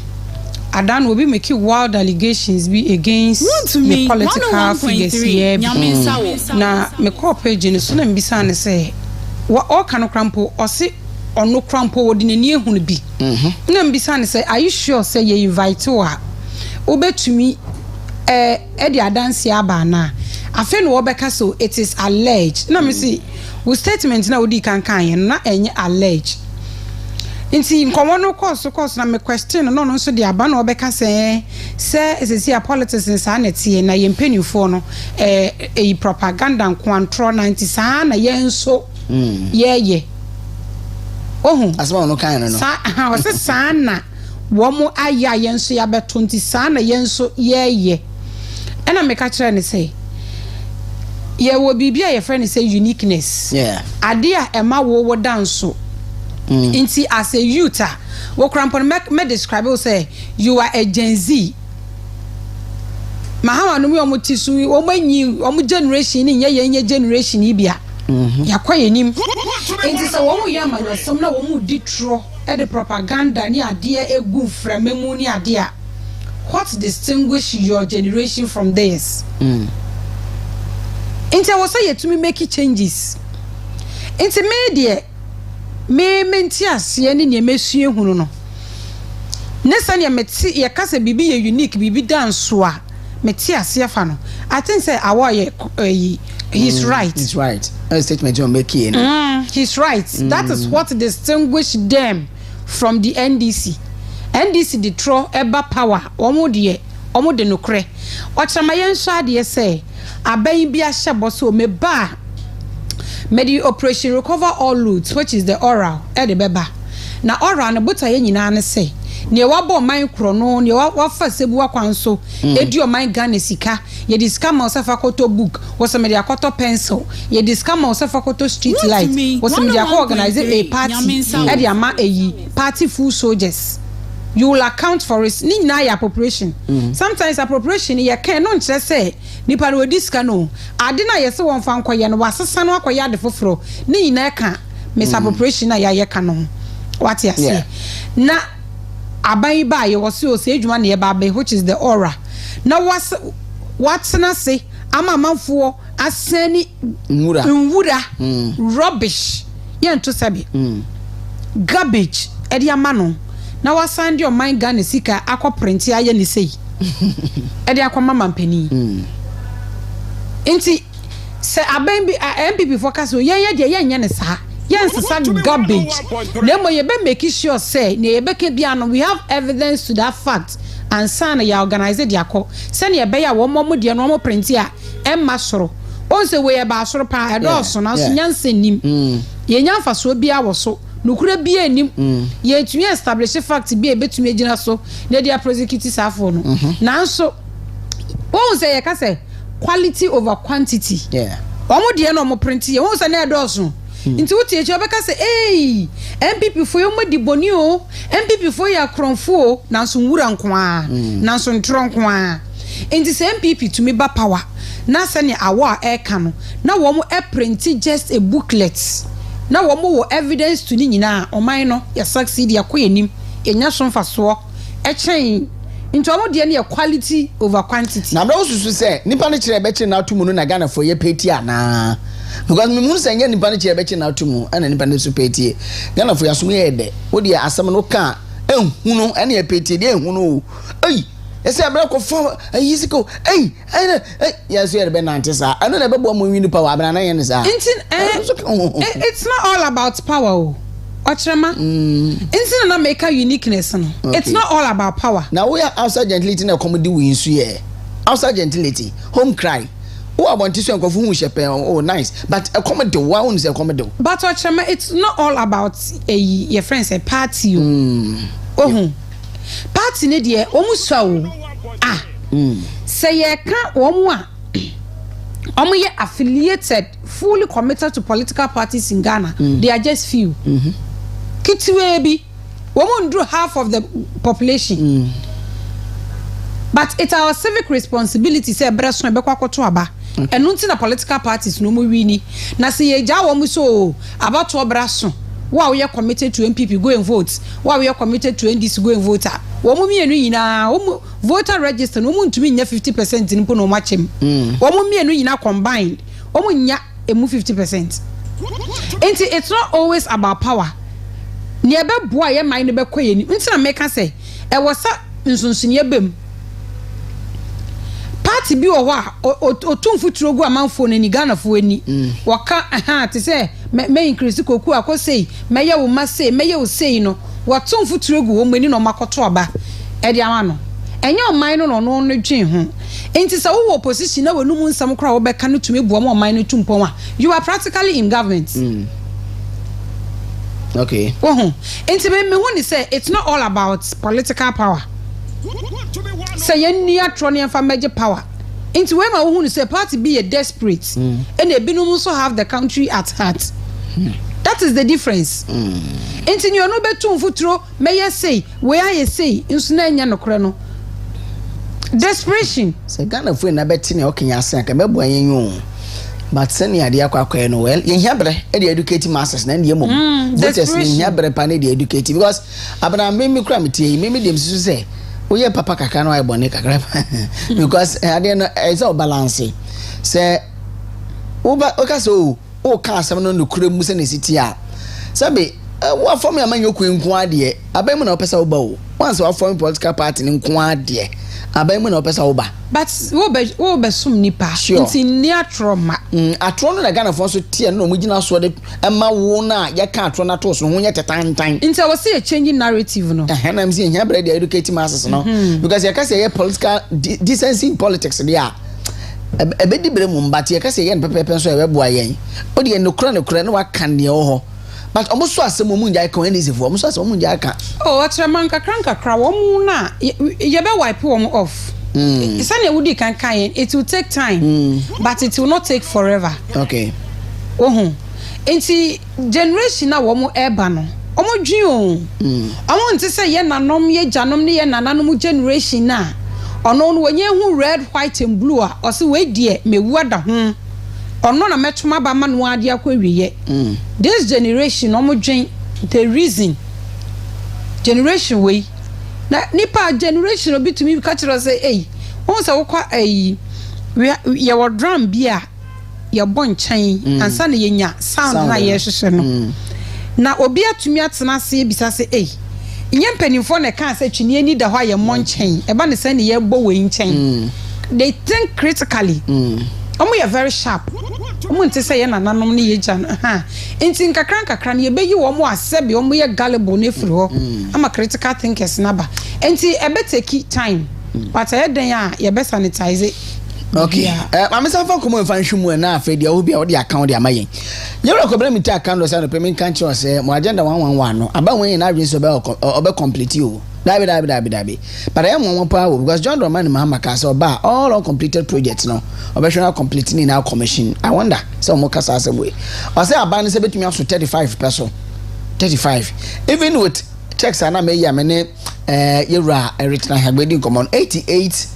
Adan will be making wild allegations be against the political figures here. Na me call page ni so na mbisa ne say what all kind of crampo or say or no crampo wodi ne ehunu bi. Na mbisa ne say are you sure say you invite her? Obetumi the adansi aba na afi no obeka so it is alleged. Na me see we statement na odi kan na enye alleged. Inti nkomo no course na me question no so de aba na obeka say a politics in sanity na ye mpanifo no propaganda nkwantro 90 saa na ye nso ye ohun asema no kan no o se saa na wo mo aya ye nso ya beto nti saa na ye nso ye ena me ka kire ne say ye wo bibia ye friend say uniqueness ade a ema wo dance inti as a youth wo krampon me describe you say you are a Gen Z mahawa no mu tisu wo manyi wo generation ni ye generation ibia yakwaye nim inti so wo mu yama no som na wo mu ditro e the propaganda ni ade egu framamu ni ade a what distinguish your generation from theirs inti wo say yetumi make changes inti media me menti ase ne mesue hunu no nesa ne meti ye kasa bibi ye unique bibi dance a meti ase fa no I think say awoye he's right a statement you make here he's right that is what distinguish them from the NDC the throw eba power omo de nokre ochamaye nso ade say aban bi ahye boso me ba Medi operation recover all routes which is the oral the beba na oral na bota ye nyina ne say ne wabo man kro no ne wafa sebu akwanso edi o man Ghana sika ye disca ma osafa koto book was medi akoto pencil ye disca ma osafa koto street light was medi akọ organize a party the ama party full soldiers you will account for it ni na ya appropriation sometimes appropriation ye can no nche say nipa no diska no ade na yese won fa nkoye no wasesa no akoye ade foforo ni na ka misappropriation na ya ka no what you say na aban ba ye wose o se adwuma na ye ba ba which is the aura na what's na say ama manfo asani nwura rubbish ye nto sabi garbage e dia ma no na wasande o man Ghana sika akọ print aye ni sei e de akoma mampani enti se aben bi MPP focus o ye de ye ne sa yes garbage na mo ye be make sure say na ye be ke bia no we have evidence to that fact and san ya organize the akọ se na ye be ya wo mo de no mo print a emma soro on se we ye ba soro pa e do so na so nyanse nim ye nyanfa so bia wo so nukure bia nim ye tumi establish fact bia betumi agina so na dia prosecute safo no nanso on se ye ka say quality over quantity omo de no mo print ye on se na e do so nti wuti echi obeka say eh MPP fo yo madi boni o MPP fo ya kronfo nanso nwura nkoa nanso ntro nkoa nti say MPP to me ba power na se ne awa e ka no na wo mo e print just a booklet na wo mo wo evidence to ni nyina oman no ya succeed ya ko enim enya so mfaso e chen nti omo de ne quality over quantity na bra osusu say nipa ne kire be kire na atumu no na Ghana fo ye peti ana because me mun say nipa ne kire be kire na atumu ana nipa ne so peti Ghana fo ya so ye de wo de asem no ka ehunu ana ye peti de ehunu ei ese abra ko fo yisiko ei yes we be nantisa ana na be bo mo wini power abra na ye ne sa it's not all about power Ochrema, instead of make a uniqueness. No. Okay. It's not all about power. Now we are outside gentility na comedy wins here. Outside gentility, home cry. Who I want to say oh nice, but a comedy one is a comedy. But Ochrema, it's not all about your friends a party. Party ne dear almost so say ye can't one. Ye affiliated, fully committed to political parties in Ghana. They are just few. Kitwebi, women do half of the population. But it's our civic responsibility. Say, Bresson, Bekwa to Aba, and nothing the political parties no more winning. Na say ye jaw so about to Bresson. While we are committed to MPP go and vote, while we are committed to NDC go and vote. Woman na voter register no mun to me 50% in no match him. Woman me na combined. Woman nya emu 50%. It's not always about power. Niebe boy ye mind be koye ni. Nti na make say e was nsonsonie bem. Party bi wo a otumfu turogu amanfo na ni Ghana fo ani. Waka te say me increase koku akosei meye wo ma sei meye wo sei no watumfu turogu wo mani no makoto aba e dia ma no enye oman no no dwen ho enti se wo opposition na wonu mu nsam kra wo beka no tumi buo ma oman no tumpon a you are practically in government. Okay. Enti me hu ni say it's not all about political power. Say ye ni atro ne fa meje power. Enti we ma hu ni say party be a desperate and e binum also have the country at heart. That is the difference. Enti you no betum futuro meye say we aye say nso na nya nokre no. Desperation. Say Ghana fu na beti ne okenya asan ka mebu anyen yu. But send ya dia kwakwa no well. Ye hiabre e dey educate masses na ndie mom. Voters ni hiabre pa na dey educate because abana me kura metie me dem susu say oye papa kaka no aibone kakra because ade no is all balance. Say okaso o ka asem no nukure mu se ne siti a sabe wa form ya manyo kwenku ade abai mu na opesa wo ba o once wa form political party ne nku ade abai mu na opesa wo ba but wo be sum nipa nti ni atroma atro no na Ghana fo so tie no mu gina so de ema wo na ya ka atro na to so ho nye tetantan nti I was see a changing narrative no na am see nya bread educate masses no because ya ka say political decency in politics there ebedi bere mu mbate ka say yen pepepe so e bua yen odi en nokra no waka ne ho but omo so asem mu nja ka wen isifo omo so asem mu nja ka atraman kakra wo mu na ye be wipe wo off isane wudi kan it will take time but it will not take forever. Okay. Enti generation na wo mu eba no omo dwen omo nti say ye nanom ye janom ne ye nananom generation na ono no wenye hu red white and blue a o se we die mewu ada ho ono na metuma ba ma no ade akwawiye this generation omo dwen the reason generation we na nipa generation obi to me catch say eh won say wo kwa eh ye wo drum bia ye bon chan ansa na ye nya sound na ye hwehwe no na obi atumi atena se bisa say eh Yen penifo na kan say twini ani da ho aye monchen e ba ne say ne ye bo we nchen they think critically omo ye very sharp omo nti say ye nananom ne ye jan enti nkakra ne ye beyi wo mo asebi omo ye gullible ne firi ho ama critical thinkers na ba enti e be take time but e den a ye be sanitize. Okay. I'm saying for come fan hwemu na afa dia obi a wo de account de amayen. Nyero ko bra mi ta account do say no payment kan che say mo agenda 111 no aba wen na adwin so be complete o. Dabi. But I am one power because John Roman Mahama ka say oba all uncompleted projects no. Oba show completing in our commission. I wonder say mo kasa say way. O say aba ne say betumi aso 35 peso. 35. Even with checks ana me ya me ne yewra return hagbedi common 88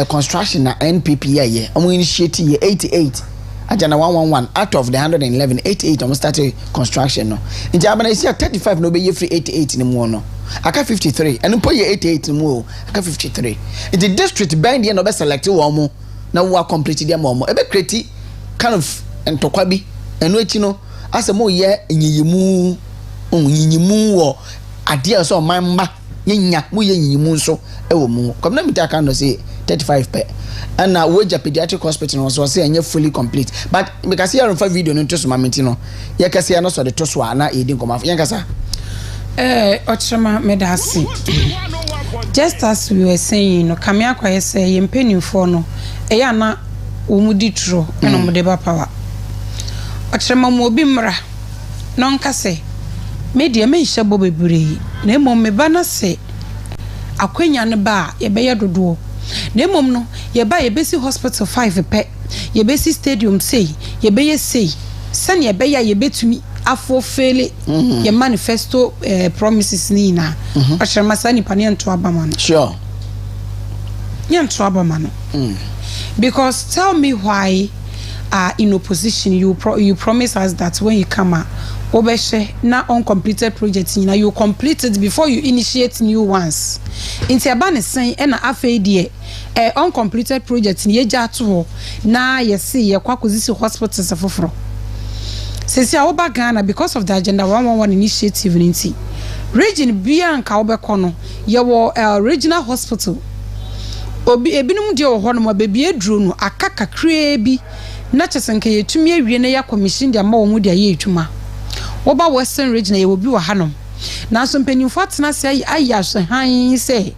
construction na NPP ye omo initiate ye 88 ajana 111 out of the 111 88 almost started construction no nti abana isi 35 no be ye free 88 ni mu no aka 53 eno po ye 88 ni mu aka 53 the district band ye no be select wo mo na wo complete dem mo e be create kind of entokwa bi eno echi no asemo ye nyiyimu wo ade so mamba yenya mu ye nyiyimu nso e wo mu come na mi ta kan do say 35 per and now Wager Pediatric Hospital was say and fully complete but because here on video no to so mamenti no ye kase no so the to so na e din come yen kasa Ochema medasi just as we were saying no kamia kwa say ye mpenimfo no e ya na omudi tro na omode ba power Ochema mo obi mra no nkase media me hye bo bebre na emom me ba na se akwanya ne ba ye be ye dodo na mom no ye ba ye besi hospital 5 pe ye besi stadium say ye be ye say san ye be ya ye betumi afo fele ye manifesto promises ni na ochirama sani pane nto abama no sure ye nto abama no because tell me why in opposition you promise us that when you come out obeshe na uncompleted projects na you complete it before you initiate new ones inti abane sen na afeedie uncompleted projects ni eja to na yesi ye kwakozisi hospitals afoforo sesi awoba Ghana because of the agenda 111 initiative nti region bia nka obekọ no ye wo regional hospital obi ebinum de wo ho no mabebie duro no akaka kre bi na chesenke yetumi awie na ya commission de ma wo mu de aye etuma Oba Western region ye obi wa hanom na so mpanimfo atena se ayaso han se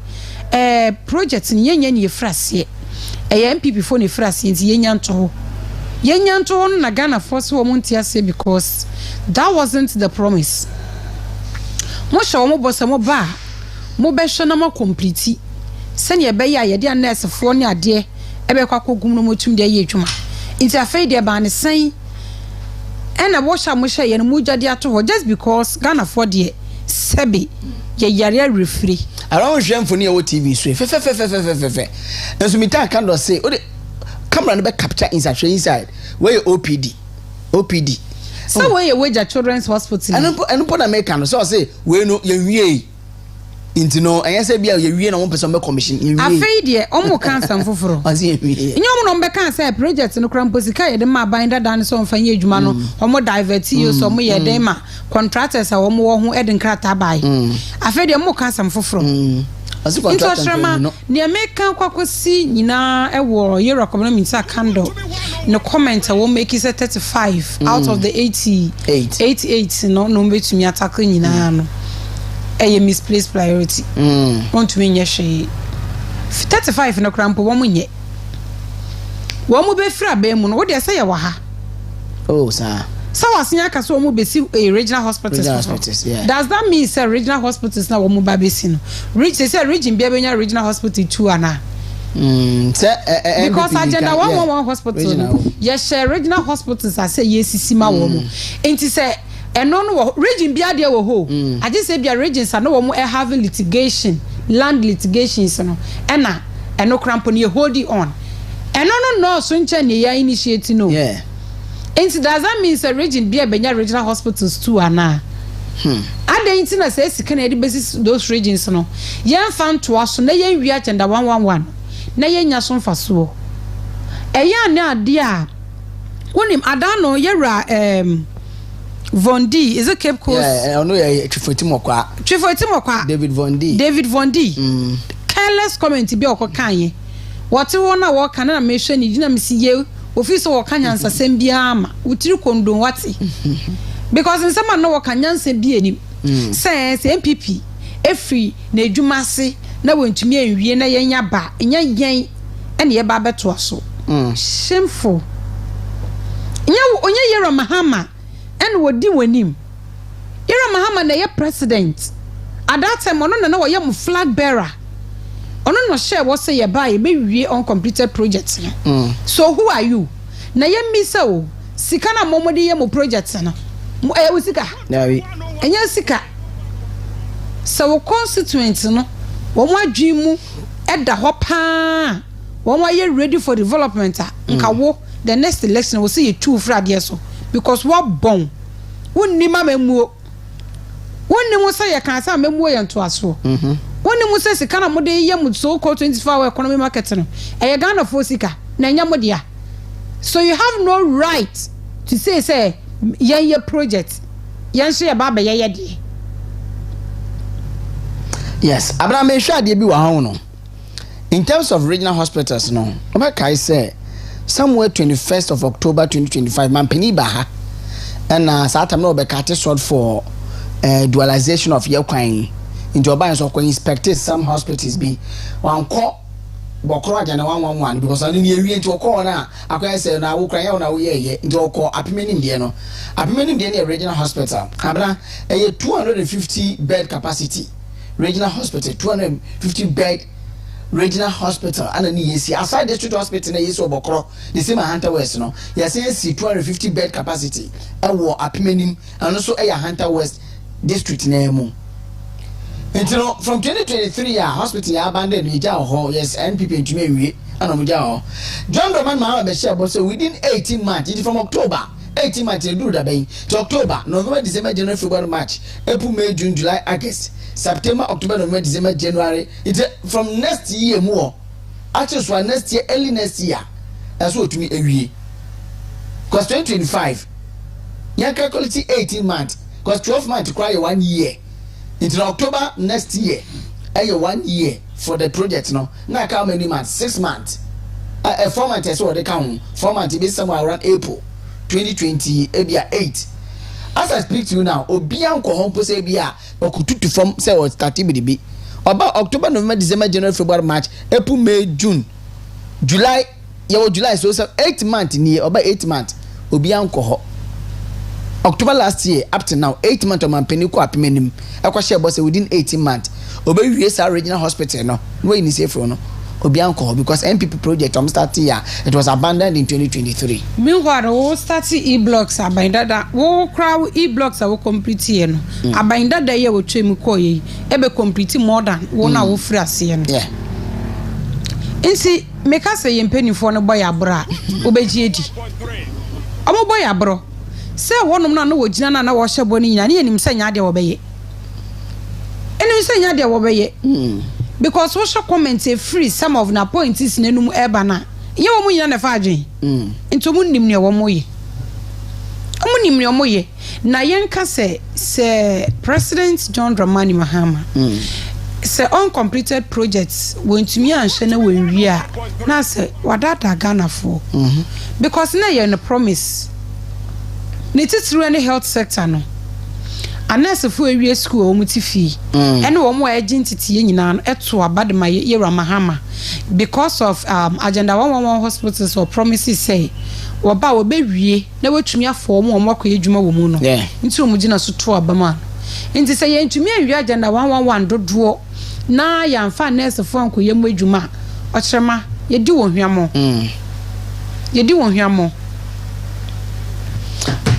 project ni yenya ni efrase MPP fo ni frase nti yenya nto na Ghana force wo monti ase because that wasn't the promise mo sha mo bosa mo ba mo be hwe na mo complete se ne be ya ye de nurse fo ne ade ebe kwa kogum no motum de ye adwuma nti afei de ba ne san ena washa mo hye ye no mujade ato ho just because Ghana for de sebe ye yare refree around hwemfo ne wo TV so fe enso mi ta kan do say o de camera no be capture inside where OPD so where Wager Children's Hospital and put American so say we no ye wie into no and say bia ye wie na one person be commission ye wie afei de omo kan sam foforo ase ye wie nyom no be kan say project no krampo sika ye de ma binder dan so mfanye adwuma no omo divert you so omo ye de ma contractors a omo wo ho edin krata bai afei de omo kan sam foforo ase contractor no ne American kwakosi nyina ewo ye recommend me say candle no comment wo make it 35 out of the 88 no betumi attack nyina no a misplaced priority. Want to win your shade 35 no crampo woman yet. One will be fra bemun, what they say, waha. Oh, sir. So, as Yaka so will be a regional hospital. Yeah. Does that mean, sir, regional hospitals now will be seen? Reach, they say, region Biabina regional hospital 2 Anna. Because agenda 111 hospital, yes, regional hospitals, I say, yes, Sima woman. Ain't he say, and no region be there wo I just say be regions are no more having litigation land litigations no and no crampon you hold it on and no so nche ne ya initiate no yeah and does that mean a region be a regional hospitals too ana adentin na say sika na basis those regions no yen fan to aso na yen wi agenda 111 na yen nya so mfaso eya na ade a wonim adano yera Von D, is it Cape Coast? Yeah, I know you're Chifotimokwa. David Von D. Careless comment be okokanye. What you wanna walk and mention you didn't see you, office or Kanyans assembly arma, Utru Kondo wati. Because in some no Kanyans be any says MPP, every Nejumasi, no one to me and Vienna Yaba, and yan and ye baba to us. Shameful. Onye Yera Mahama and what do with him? Yera Mahama na ye president. At that time, on no yam flag bearer. On no share what say ye buy maybe on completed projects. So who are you? Na ye mi so sikana momodi yam projects na. Usika. Nawi. Enya sika. So constituents no. Wonwa dwimu eda ho pa. Wonwa ye ready for development nka wo the next election will see you two Friday so because what bon wonni ma memuo wonni mo say kan say memuo ye nto aso wonni mo say sika na mo de ye mo so called 24-hour economy market no e Ghana for sika na nya mo dia so you have no right to say ye project yan share baba ye de. Yes, Abraham Shah de bi wa ho no in terms of regional hospitals no obakai say somewhere 21st of October 2025 mampeni ba ha and satam no be cut short for dualization of your kwan into oba so ko inspect some hospitals be wan ko bokoro aja na 111 because ani ni ewie into ko na akwai say na wo kran ya na wo ye into ko apimeni ndie no na regional hospital abra 250 bed capacity regional hospital 250 bed regional hospital and any yes aside district hospital na yes obokro the same Hunter West no yes 250 bed capacity ewo apimenim and also Hunter West district na emu until from 2023 hospital abandoned we jaw ho yes NPP ntumi ewie and we jaw John Roman ma be share but so within 18 months it from October 18 months do that by to October November December January February March April May June July August September, October, November, December, January. It's from next year more. Actually, so next year, early next year. That's what to me every year. Because 2025, you calculate 18 months. Because 12 months require 1 year. Into October next year, 1 year for the project. No, now how many months? 6 months. 4 months is what they count. 4 months it be somewhere around April 2028. As I speak to you now, Obian ko home say bia okututu form say what start be. About October, November, December, January, February, March, April, May, June, July, July so 8 months ni about 8 months. Obian ko October last year up to now 8 months of my penny ko apimenim. Akwa share boss within 18 months. Obe USA regional hospital no. Where ni say for no. Obianko because MPP project started here it was abandoned in 2023. Meanwhile, we started e-blocks abandoned. We crowd e-blocks are complete here no. Abandoned that year we try muko ye. Ebe complete more than one hour free as here no. Yeah. Insi meka say yempeni for no boy abra. Obeji edi. Omo boy abro. Say wonom na no wogina na wo hye boni nyina ne enim say nya de wo beye. Enim say nya de wo beye. Because what comment say free some of na points is nenum eba na ye wo mu nyina na fa adwen into mu nim ne wo moye omu nim ne omoye na yenka say President John Dramani Mahama say uncompleted projects wontumi anhye na wenwi a na say wadata Ghana for because na ye no promise ne titru any health sector no anase fu ewie school omuti fi ene wo mo agentity nyina no eto abadema ye Mahama because of agenda 111 hospitals or promises say wo ba wo bewie na wetumi afo mo akọ edwuma wo mu no nti o mu gina so to abama nti say ye ntumi awie agenda 111 dodo na ya mfa nurse fo anko ye mu edwuma okyerema ye di wo hwamo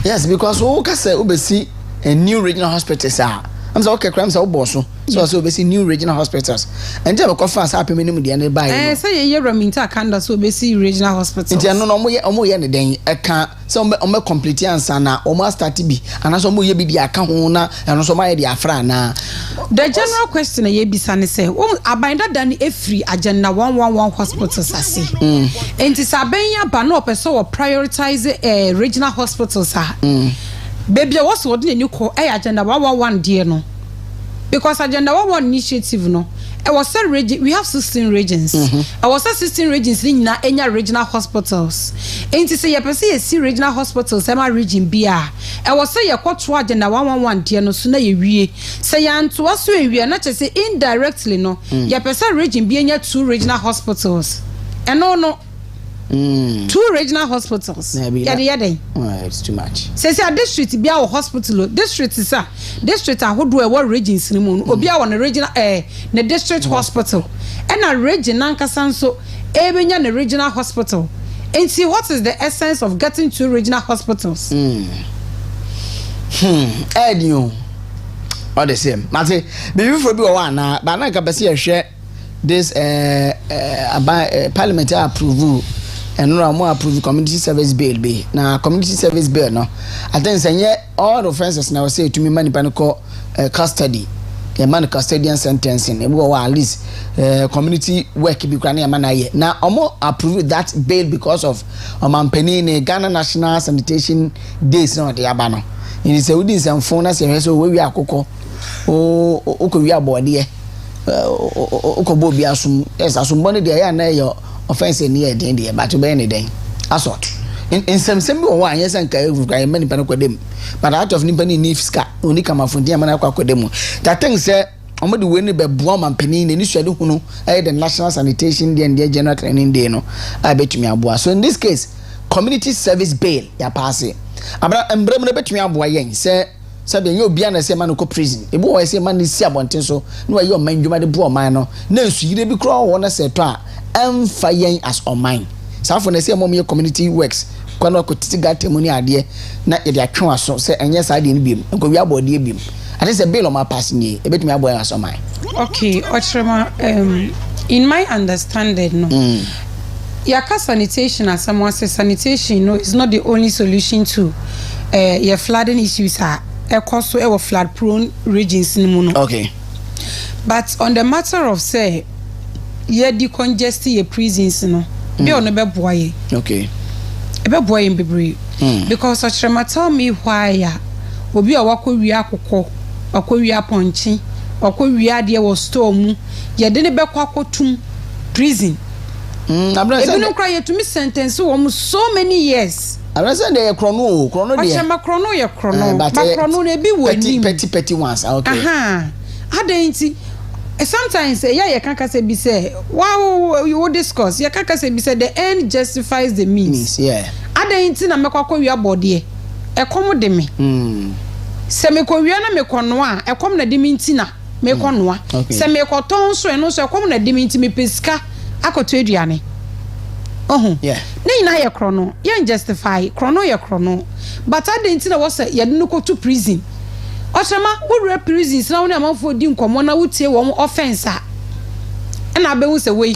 Yes, because wo ka say obesi a new regional hospitals I'm so okay crimes boss so we see new regional hospitals and dem ko fast happy minimum dey na buy say ye raminta kanda so we see regional hospitals nti no omo ye ne den e ka so omo complete answer na omo start bi ana so omo ye bi di aka ho na eno so ma ye di afra na the general question ye bisa ne say abanda dan efri agenda 111 hospitals ase nti saben ya ba no person prioritize regional hospitals baby was what you call agenda 111 dear no because agenda 111 initiative no it was a region we have 16 regions I was 16 regions in any regional hospitals and to say you see regional hospitals em region bia I was say you quote agenda 111 dear no sooner you wie say yan to us we not just say indirectly no you person region be any 2 regional hospitals and no 2 regional hospitals. It's too much. Say a district be our hospital. District is a district who do a regions in the moon. Or be our regional the district hospital. And a region Nankasanso, even a regional hospital. And see what is the essence of getting 2 regional hospitals? Ed you all the same. Mate, before be one now, but I can see a share this parliament approval. And no more approve community service bill be now community service bill no I think say all the offenses now say to me money call custody a man custodian sentencing e go at least community work be kwan e man aye now omo approve that bill because of omampani Ghana National Sanitation Days no de aba no in say we some phone na say so we akoko o ko wi abode e o ko bo bi asum yes asum bone de ya na yo offense near the India, but to be any day. Assault. In some simple one, yes, and I many panacodem. But out of Nippany Nifska, only come out from the Amanacodemo. That thing said, I'm going to win by Buam and Penny, and issue who I the National Sanitation, the India General Training Day. No, I bet me a boy. So in this case, community service bail, ya pass it. I'm Bremen bet me a boy, say. Sabi you be na say man ko prison e bo wa say man si abonten so no ayo man dwuma de bo man no na nsu yire bi kro wona say to a emfa yen as on mine safo na say mom ye community works kwa no ko titiga temoni ade na ye de atwe so say enye sa de ni biem ko wi abode e biem ade say bill o ma pass ni e betumi abo as on mine. Okay, Ochrema, in my understanding no yaka sanitation, as someone says, sanitation no is not the only solution to your flooding issues are also our flood prone regions in Muno. Okay. But on the matter of say ye decongest your prisons no be on a boy. Okay. A boy in Bibri. Because Ochrema tell me why ya obi a wako wi akoko wi aponchi wi ade was storm ye de ne be kwakotum prison. Ebi no cry to me sentence so many years. I said they chrono there. But chrono ye chrono. But chrono ne bi wani. Petty ones. Okay. Adenti. Sometimes you can't say be say wow you will discuss. You can't say be say the end justifies the means. Yeah. Adenti na mekwa wi abode e. E komo de me. Se me ko wi na me kono a e kom na de me ntina me kono a. Se me ko ton so e no so e kom na de me nti me pesika akoto aduane. Yeah. Na ye chrono, ye justify chrono ye chrono. But I didn't know was ye no go to prison. Oshama, who rep prisons now na manfo di nkomo na wutie wo offense a. E na be wu se we.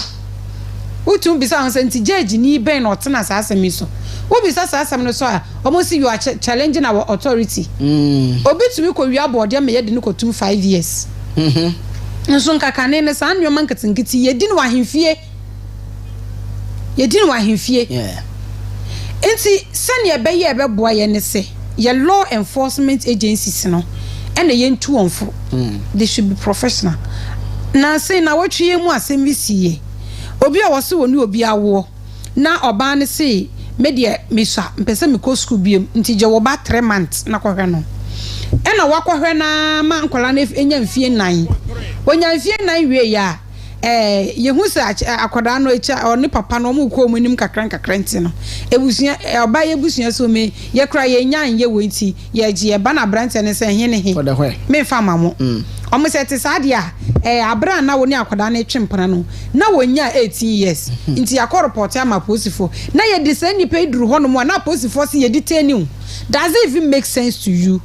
Wutum bisa han se nti judge ni ben na otena sa asemi so. Wo bisa sa asem no so a, almost you are challenging our authority. Obi tumi ko wi abode me ye de no ko 5 years. Nso nkaka ne sa anyo man ketinkiti ye di no ahemfie. Ye didn't want him fear. Yeah. And see, Sanya Bay ever boy and say, your law enforcement agencies, no, and the yen 2 on 4. They should be professional. Now, say, now what you want, send me see. Obia was so new be a war. Now, Obana say, media, Missa, Pesamico school be until you were about 3 months, Nakogano. And I walk her na man Colanif in fear 9. When you fear 9 way, ya. Yehu sa akoda no echa oni papa no mu ko munim kakran no ebusuya oba yebusuya so me ye kra ye nyan ye wenti ye je ba na brante ne se hene he me fa mamo omo se te saade a abra na woni akoda na twempana no na wonya 18 years nti yakọ report ama posifo na ye de sani pe duru ho no mo na posifo se ye detain. Does it even make sense to you?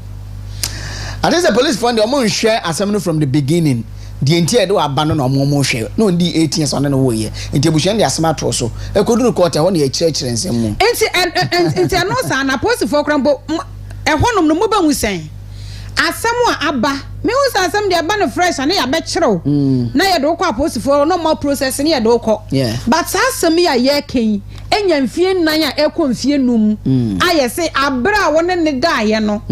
I think the police found the amount share assembly from the beginning. The entire do abandon or more share. No, the 18 years on the way. Into Bushan, the smart also. A good quarter on the church and some more. And no son, a post for crumble. A one of the mobile was saying. As someone abba, me was some the abandon fresh and I bet you. Now you don't post for no more processing your doko. Yeah. But as some me a year king, enya mfie nan a ekọ mfie num aye se abra wona ne daaye no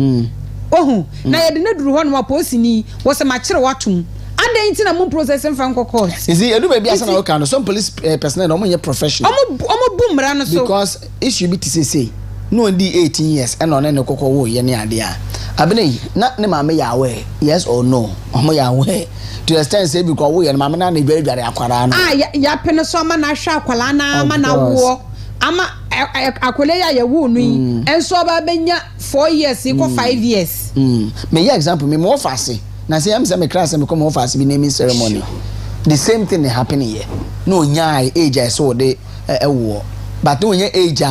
ohu na ye de ne duru ho no aposini wo se ma kire watum ade nti na mo processing fan kokko see edu be bia na okay no some police personnel no mo professional omo bumra no so because it should be to say no di 18 years and on ne kokko wo ye ne ade a abene na ne ma me ya aware yes or no omo ya aware to extent say because wo ye ne ma me na ne dware akwara no ya pene so ma na hwa akwala na ama na wo ama akole ya ye wo nu enso ba benya 4 years iko 5 years me ya example me mo fase na say am say me class me come office be naming ceremony the same thing happening here no nya age I saw the wo but no nya age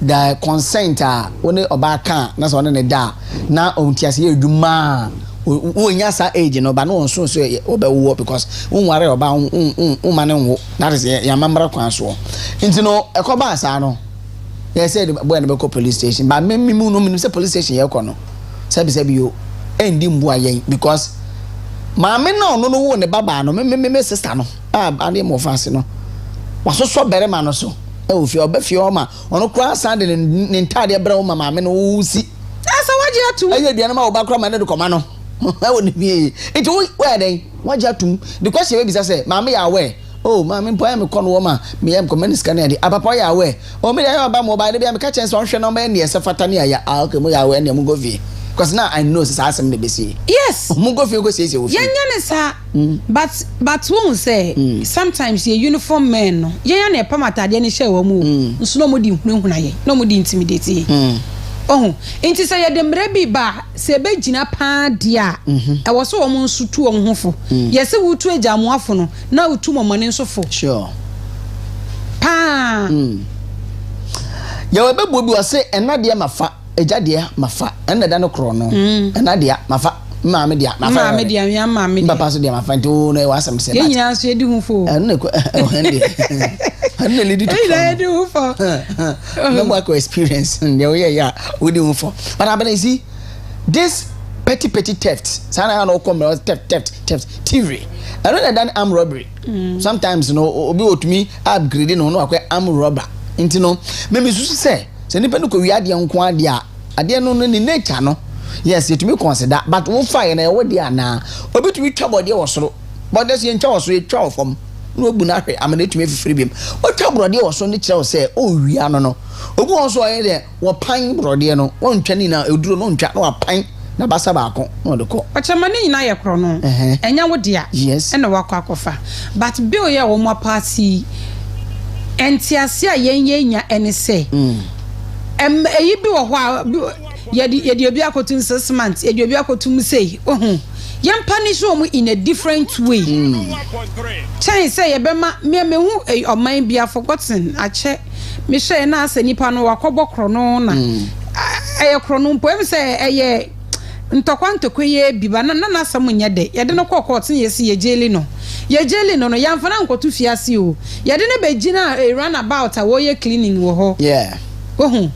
the consent one oba kan na so ne da na ontiase eduma wo nya sa age no ba no so oba wo because unware oba umane wo that is ya mamra kwan so nti no ekoba asa no they said boy na be go police station but me no say police station ye ko no sabi yo endi mbu ayen because maame na no wo ne baba no me sister no ade mo fancy no waso so bere ma no so ofi obafie o ma ono kra san de ne ntade bere o ma maame no wo si asa waje atum aye bia na ma oba kra ma ne de koma no wo ne bi it where dey waje atum the question we be say maame ya we oh maame boy me kono wo ma me yam comment scan e apapa ya we o me ya oba mo ba de bia me ka chen so hwe no ma ne se fata ne ya okay mo ya we ne mo go vie because now I know it's asem de be say yes mo go feel go say wo feel yanya ne sa but won say sometimes your uniform men no yanya na epamatade ne hye wo mu nso no modi hunhuna ye no modi intimidate oh enti say ye de mre bi ba se be gina pa dia e wo so wo mu nso tu wo hofo ye se wo tu agya mo afo no na wo tu momone nso fo sure pa ye we be bobi wo say enade mafa ejade mafa ena da no kro no enade mafa maame dia ya maame dia papa so dia mafa nto no e wasam se ba nyina so edi hufo ena ko ende ena ledi to edi hufo no more experience there we ya we di hufo but I see this petty theft sana no come theft TV I know that armed robbery sometimes you know obi otumi upgrade no akwa armed robber nti no me susu say se nipa no ko wi ade nko ade no ni nature no yes it me consider but wo fire na e wo de ana obi to twa body wo soro but this yen twa wo soro twa fom no obu na hwe amana tumi fifiri bim wo twa brode wo soro ni kire wo say o wi ano no ogu wo so ye de wo pan brode no wo ntwa ni na eduro no ntwa na wo pan na basa ba ko no de ko ochama ni na ye kro no enya wo dia yes na wakọ akofa but bill ye wo mo party entiase a yen nya ene say eyi bi wo ho ye obi akotum 6 months ye obi akotum say ohun yam punish wo in a different way chain say ye be ma me hu oman bia forgotten ache me hwe na asa nipa no wakọbọ kro no na aye kro no mpo em say eye ntokwa ye biba na asam nya de ye de no kokot ye si ye jeli no no yamfa na nkotu fiase o ye de ne begina run about a wo ye cleaning wo ho yeah ohun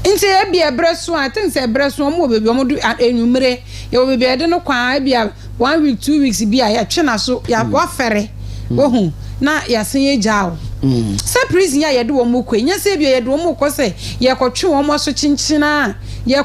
nti e bia breso I think say breso mo bebi mo du enumere ye wo bebi de no kwa bia 1 week 2 weeks bia ya twena so ya wafere ohun na ya sen ye jao se prison ya ye de wo mo kwenya se bia ye de wo mo ko se ye kotwe wo mo so chinchina ye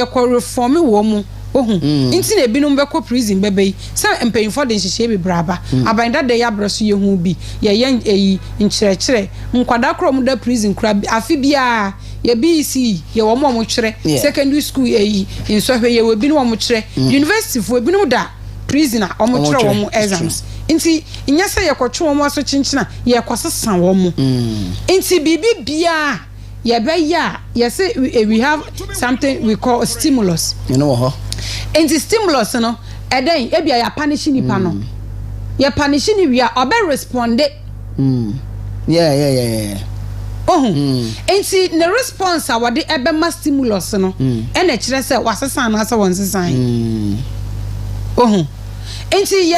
ko reform wo mo ohun nti na ebinom be ko prison bebe se empanyfo de nhihye be braba abanda de ya breso ye hu bi ye eyi nkyerɛkyerɛ nkwada krom da prison kra afi bia ye BC ye wo mo kyerɛ secondary school eyi nsohwe ye we binom mo kyerɛ university fo ebinom da prisoner o mo kyerɛ wo mo exams nti nya se ye kotwe wo mo so chinchina ye kosesa wo mo nti bibi bia ye be ya ye say we have something we call stimulus you know ho nti stimulus no eden e bia ya punish nipa no ye punish ni wi a obe responde yeah enti the response a wade ebe ma stimulus no e na kire se wasesa na asa wonsesan enti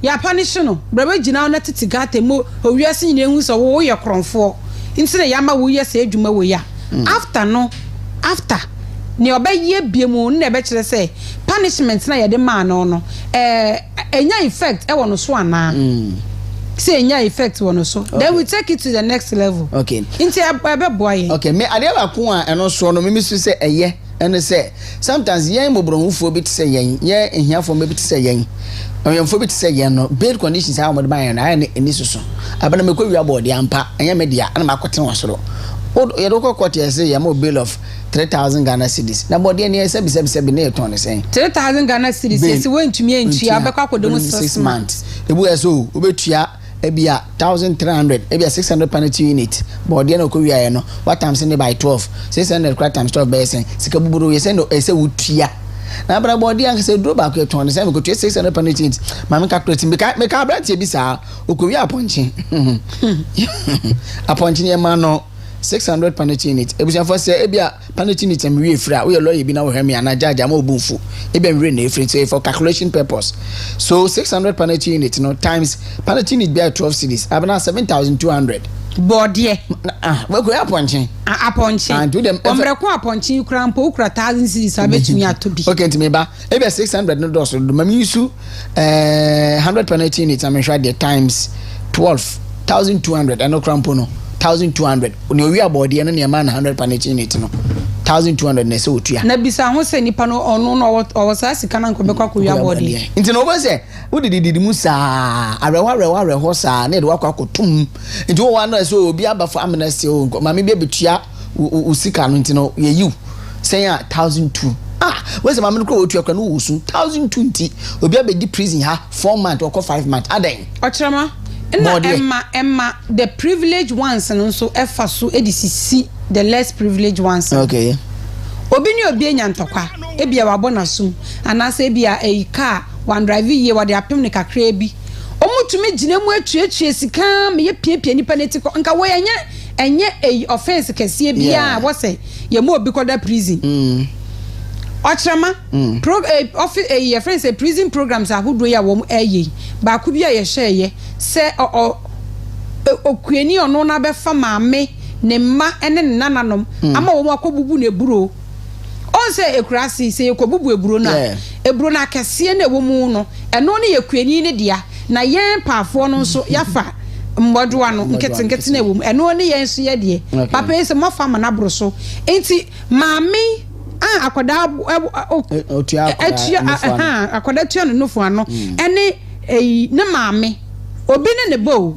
ya punish no braba gina na titigate mo owiase nyina hu so wo ye kronfo enti na ya ma wo ye se adwuma wo ya after ni obaye biemu na ebe kire se punishment na ye de ma no enya effect e wo no so ana say nya effect one so then we take it to the next level. Okay, Inti ebe boy. Okay, me ade ba ko a eno so no me so say eye ene say sometimes yen mobronfo bi te say yen ehiafo me bi te say yen oyemfo bi te say yen no bed conditions how mo de ban na eni so abana me ko wi abode ampa enya media ana makote wosoro ye do ko kote say ya mo bill of 3,000 Ghana cedis na body ene say bi na eton ne say 3,000 Ghana cedis say we ntumi entua abekwa akodomo 6 months ebu eso obetua ebia 1,300 ebia 600 penalty unit body na ko wi aye no what times in by 12 600 times 12 by say sika buburu ye say no say wutua na bra body an say do back eton say me ko 600 penalty unit ma me calculate me ka bra tie bi sa okowi aponchi aponchi ye ma no 600 penalty unit ebusia for say ebia penalty unit am we free we lawyer bi na we hemi ana judge am obunfu ebia we na free so for calculation purpose so 600 penalty unit no times penalty unit be 12 cedis abana 7,200 body we go aponchi and do them omre ko aponchi krampo ukra 1,000 cedis abetumi atobi okay ntime ba ebia 600 no do so mami use 100 penalty unit am sure the times 12,200 and no krampo no 1,200 oni owi abode no ne ma na 100 penalty unit no 1,200 na se otua na bisa ho se nipa no ono no owosa sika na nkobekwa ko wi abode nti no bo se wo didi mu saa arewa saa na de wakwa kotum nti wo wa no so obi abafo amnesty o ma me bia betua usika no nti no ye you say 1,200 where's my man ko otua kwa no wusu 1,200 obi abedi prison ha 4 months or 5 months adan ochama na Emma the privileged ones and also efa so edisi the less privileged ones. Okay. Obi ni obi enya ntokwa ebia wabo na sum anase ebia e car one drive ye wade apem ne kakra bi omutumi gina mu atuatue sika me ye piepie nipa netiko nka wo enye e offense kese bia wo se ye mo obi koda prison. Ochama office your friends say prison programs are who do ya wom eye ba ku bia ye hye se okueni ono na be fa maame ne mma ene nananom ama wo akobubu ne buro on say ekurasi say ekobubu eburo na eburo na kese na ewomu no eno ne yekueni ne dia na yen paafo no so yafa mbodoa no nketenkete na ewom eno ne yen so ye de papa ese mo fa mana bro so enti maame akwada akwada tua no fo ano ene na maame obi ne bo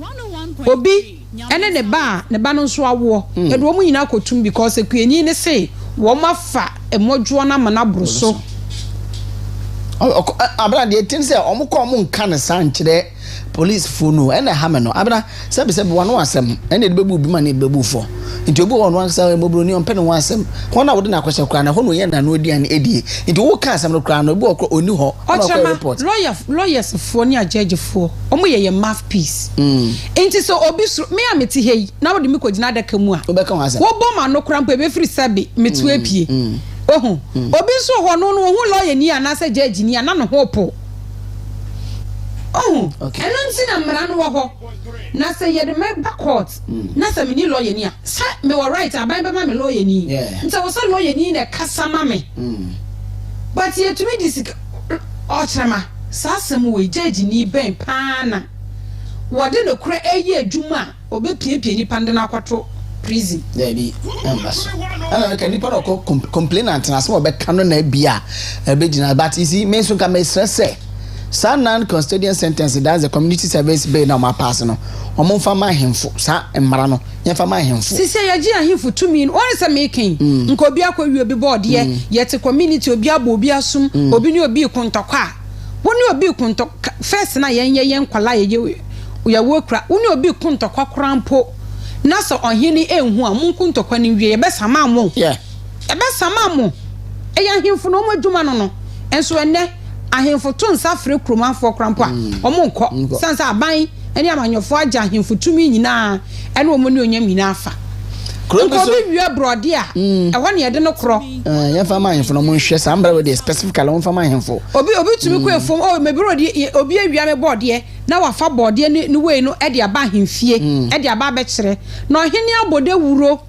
obi ene ne ba no so awo edo mo nyina akotum because ekueni ne say wo mafa emodwo na mana broso abra de tin say omko mo nka ne sankire police phone ene ha me no abra sebe wano asem ene de bebu bi ma ne bebu fo nti obi wonu ansa ebobro ni ompe ne wo asem ho na wo de na kwese kra na ho no ye na no odi an edie nti wo ka asem no kra no obi okro oni ho na report lawyers fo ni judge fo omo ye mouthpiece nti so obi me ameti hei na wo de mi kogina adaka mu a obeka ho asem wo bom ano kra mpo ebe free sabe metu apie ohu obi so ho no hu lawyer ni anasa judge ni ana no ho po okay. And I'm saying I'm running over. Na say you the make back court. Na say me ni lawyer ni. Say me were right. I buy me lawyer ni. Nti was say lawyer ni na kasa mame. But you to me this ochama. Sa asem we judge ni ben pana. Wode no kra eye adwuma obe piepie ni pande na akwato prison. There be embassy. Ana ka ni pa ko complainant na so obe kanu na bia ebe gina but you see me so ka me stress sa non-custodian sentence that's the community service bill na ma pass no omo fa ma hemfo sa emara no yen fa ma hemfo sisi ya ji ahemfo to me on say making nko obi akwawi obi board ye yet community obi abo obi asum obi ni obi kuntokwa woni obi kuntok first na yen kwala ye wo kra woni obi kuntokwa krampo na so ohini enhu a mun kuntokwa ni wie ye be sama mo e be sama mo e ya ahemfo no mo adwuma no enso enne ahemfo to nsafre kromanfo krampo a omo nko sansa aban eni amanyofo agya ahemfo tumi nyina ene omo ne onyam nyina afa kronko bi wi brode a ehwo ne yede no kro ya fa ma ahemfo no mo nhwe sa ambra we dey specifically on fa ma ahemfo obi tumi ko efom me brode obi awia me bode na wafa bode ni we no e de aba ahemfie e de aba be kire na ohene abode wuro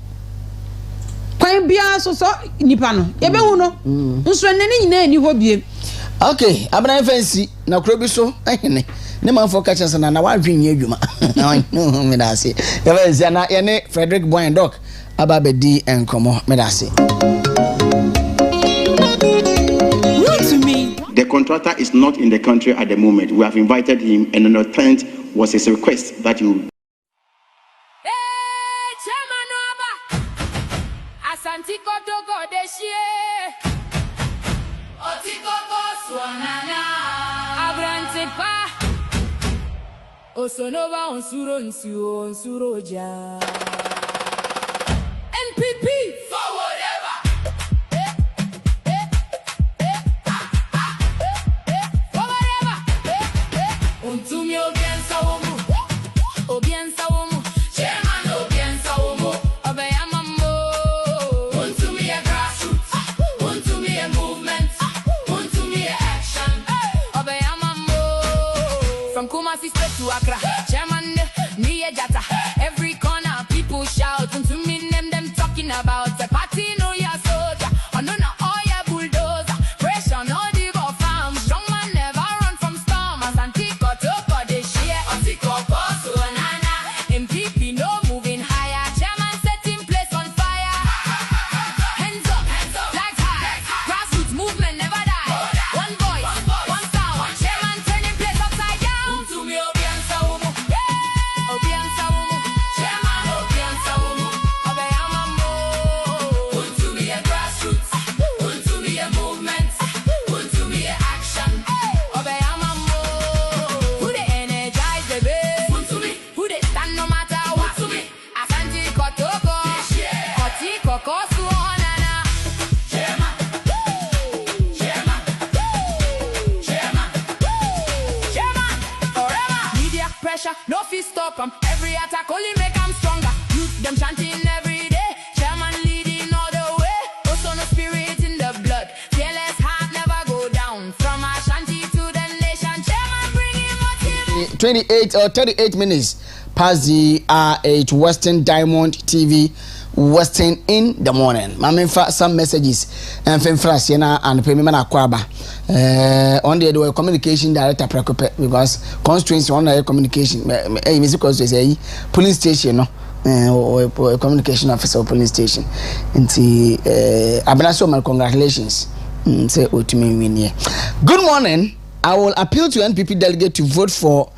kwan bia so nipa no ye be hu no nso ene nyina ni ho bie. Okay, abana fancy na kro bi so ehene ne man for catch na na wa dwen ye adwuma no me da se ya ba zia na ye ne Frederick Boy Doc aba be di enkomo me da se. The contractor is not in the country at the moment. We have invited him, and an attempt was his request that you. NPP forward ever. From Kumasi straight to Accra, Chairman, Nia Jata. Every corner, people shout. And to me, them talking about the party, no ya soldier. Oh, no, oh, ya bulldozer. Pressure, no diva farm. Strong man never run from storm. As Antico Toko, they share. Antico Poso, Nana. MPP, no moving higher. Chairman setting place on fire. Hands up, flags high. Grassroots movement never die. One voice, one sound. Chairman turning place upside down. No fee stop them. Every attack only make them stronger. Youth them chanting every day. Chairman leading all the way. Also no spirit in the blood. Fearless heart never go down. From Ashanti to the nation. Chairman bringing motivation. 28 or 38 minutes past the RH Western Diamond TV Western in the morning. Mamenfa some messages and femfra siena and payment akwaba. On the communication director preoccupy because constituency on the communication music constituency police station no or communication officer police station. Nti abanaso my congratulations. Say ultimate win here. Good morning. I will appeal to NPP delegate to vote for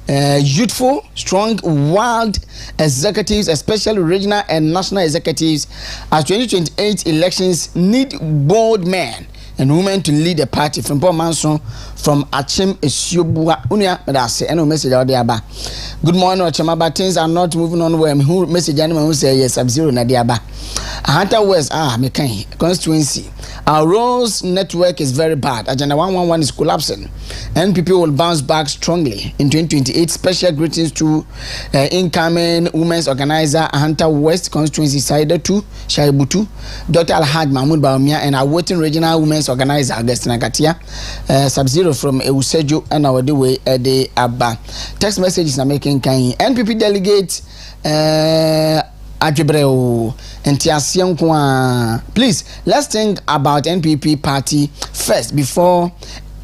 youthful, strong, wild executives, especially regional and national executives, as 2028 elections need bold men and women to lead the party. From Paul Manson, from Achim Esiobua, Unia, Medase, and no message out there. Good morning, Ochama, things are not moving on well. Who message anyone who say yes, Sub-Zero Nadiaba. Hunter West, Mekan, constituency. Our roads network is very bad. Agenda 111 is collapsing. NPP will bounce back strongly in 2028. Special greetings to incoming women's organizer Hunter West constituency side 2, Shaibutu, Dr. Alhaj Mahmoud Baumia, and our waiting regional women's organizer Augustina Katia, Sub-Zero from Eusejo and our way de Abba. Text messages are making kind. NPP delegate Adjibreo and Tiasian Kwa. Please, let's think about NPP party first before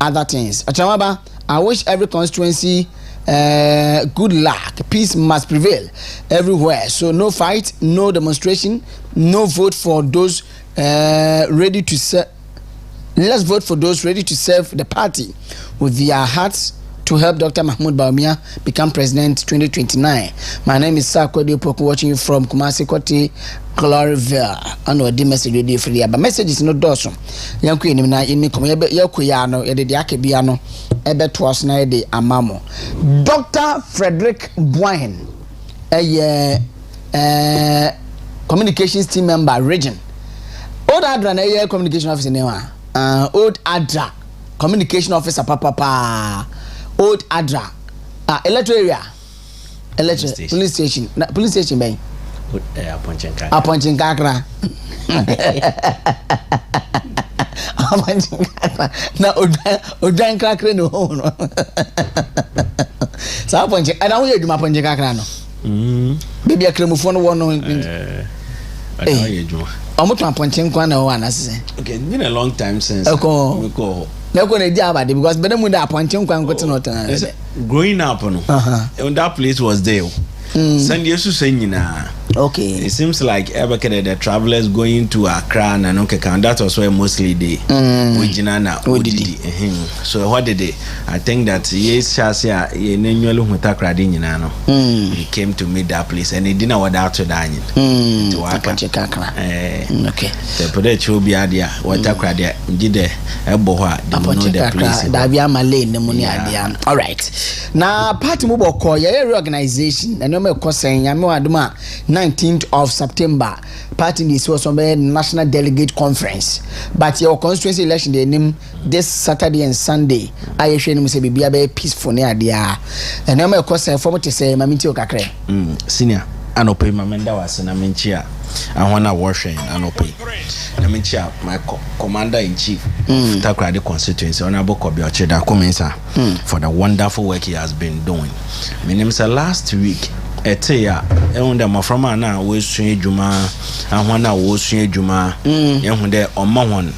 other things. Achamaba, I wish every constituency good luck. Peace must prevail everywhere. So no fight, no demonstration, no vote for those ready to serve. Let's vote for those ready to serve the party with their hearts to help Dr. Mahmoud Baumia become president 2029. My name is Takoradi Poku, watching you from Kumasi Kote, Gloryville. I know the message you did for the but message is not dorsum. Young queen, in me come Yakuyano, Edi Akebiano, Ebe Twas Nade Amamo. Dr. Frederick Boyne, a communications team member, region. Old Adra, a communication officer, Old Adra, communication officer, Papa. Old Adra, electoral area, police station, police station, bay. Appointing Accra. Now, Odan Cracker no home. So, appointing, and I will do my appointing Accra. Maybe a cremophone one. I'm not appointing one. Okay, it's been a long time since we go. na ko na di abade because benem da appointing kwan ko tin otan growing up no and that place was there send yesu sayina. Okay. It seems like the travelers going to Accra and that was where mostly they so what did they? I think that yes, Takoradi, he came to meet that place and he didn't know what that to dine. Okay. The product will be idea what Takoradi did the place. All right. Now party mobile call your organization and no me saying aduma 19th of September, party is also a national delegate conference. But your constituency election they name this Saturday and Sunday. I share say be a peaceful near there. And I'm of course former to say Mamiti Okakre. Senior, Anope Mamenda was an Aminchia. I want to wash and Anope. Aminchia, my commander in chief of Takoradi constituency, Honorable Kobiocheda Kumensa, for the wonderful work he has been doing. My name is last week. Eteya ehunde maframa na wo sua adwuma ahwana wo sua adwuma ehunde omahon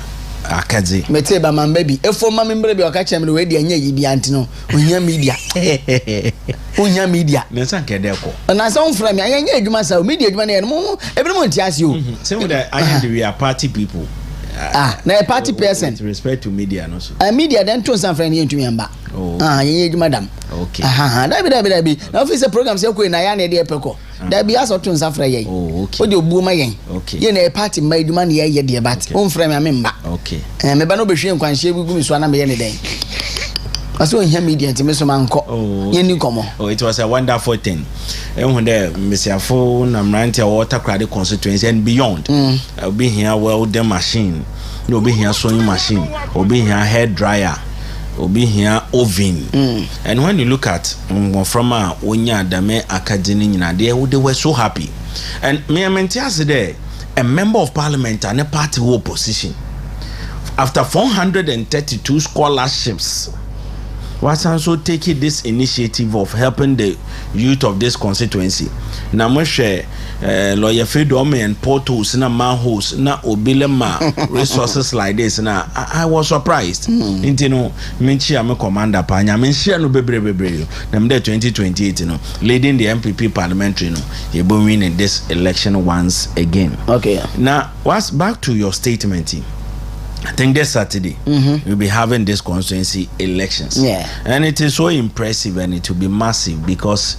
akazi mete ba man baby efo ma membre bi oka chem we di anya yidi anti no onya media nsa nkede ko na sa unfra me anya adwuma sa media adwuma na mo ebere mo ntiase o say we are party people. Na a party person with respect to media no so media then to some friend ntumi amba ye madam okay da bi na office program say ko na ya na de epeko da bi aso to nsa fra ye o de obu ma yen ye na a party ma eduma na ye de but on fra me amemba okay me ba no be hwe nkwanhye bi gumi so na me ye ne den aso hia media ntime so manko ye ni komo. It was a wonderful thing. When the Messiafo na mrantia Takoradi constituency and beyond be here welding machine, you'll be here sewing machine, will be here hair dryer, will be here oven. And when you look at from Onya Dame Academy, they were so happy. And me Mentias there, a member of parliament and a party opposition, after 432 scholarships, was also taking this initiative of helping the youth of this constituency. Na mo share lawyer freedom and portals na manholes na obilema resources like this na I was surprised. Intino menchi am commander pa nya menchi no bebre na mde 2028 no leading the MPP parliamentary no you be winning this election once again. Okay. Now what's back to your statement? I think this Saturday we'll be having this constituency elections. Yeah. And it is so impressive and it will be massive because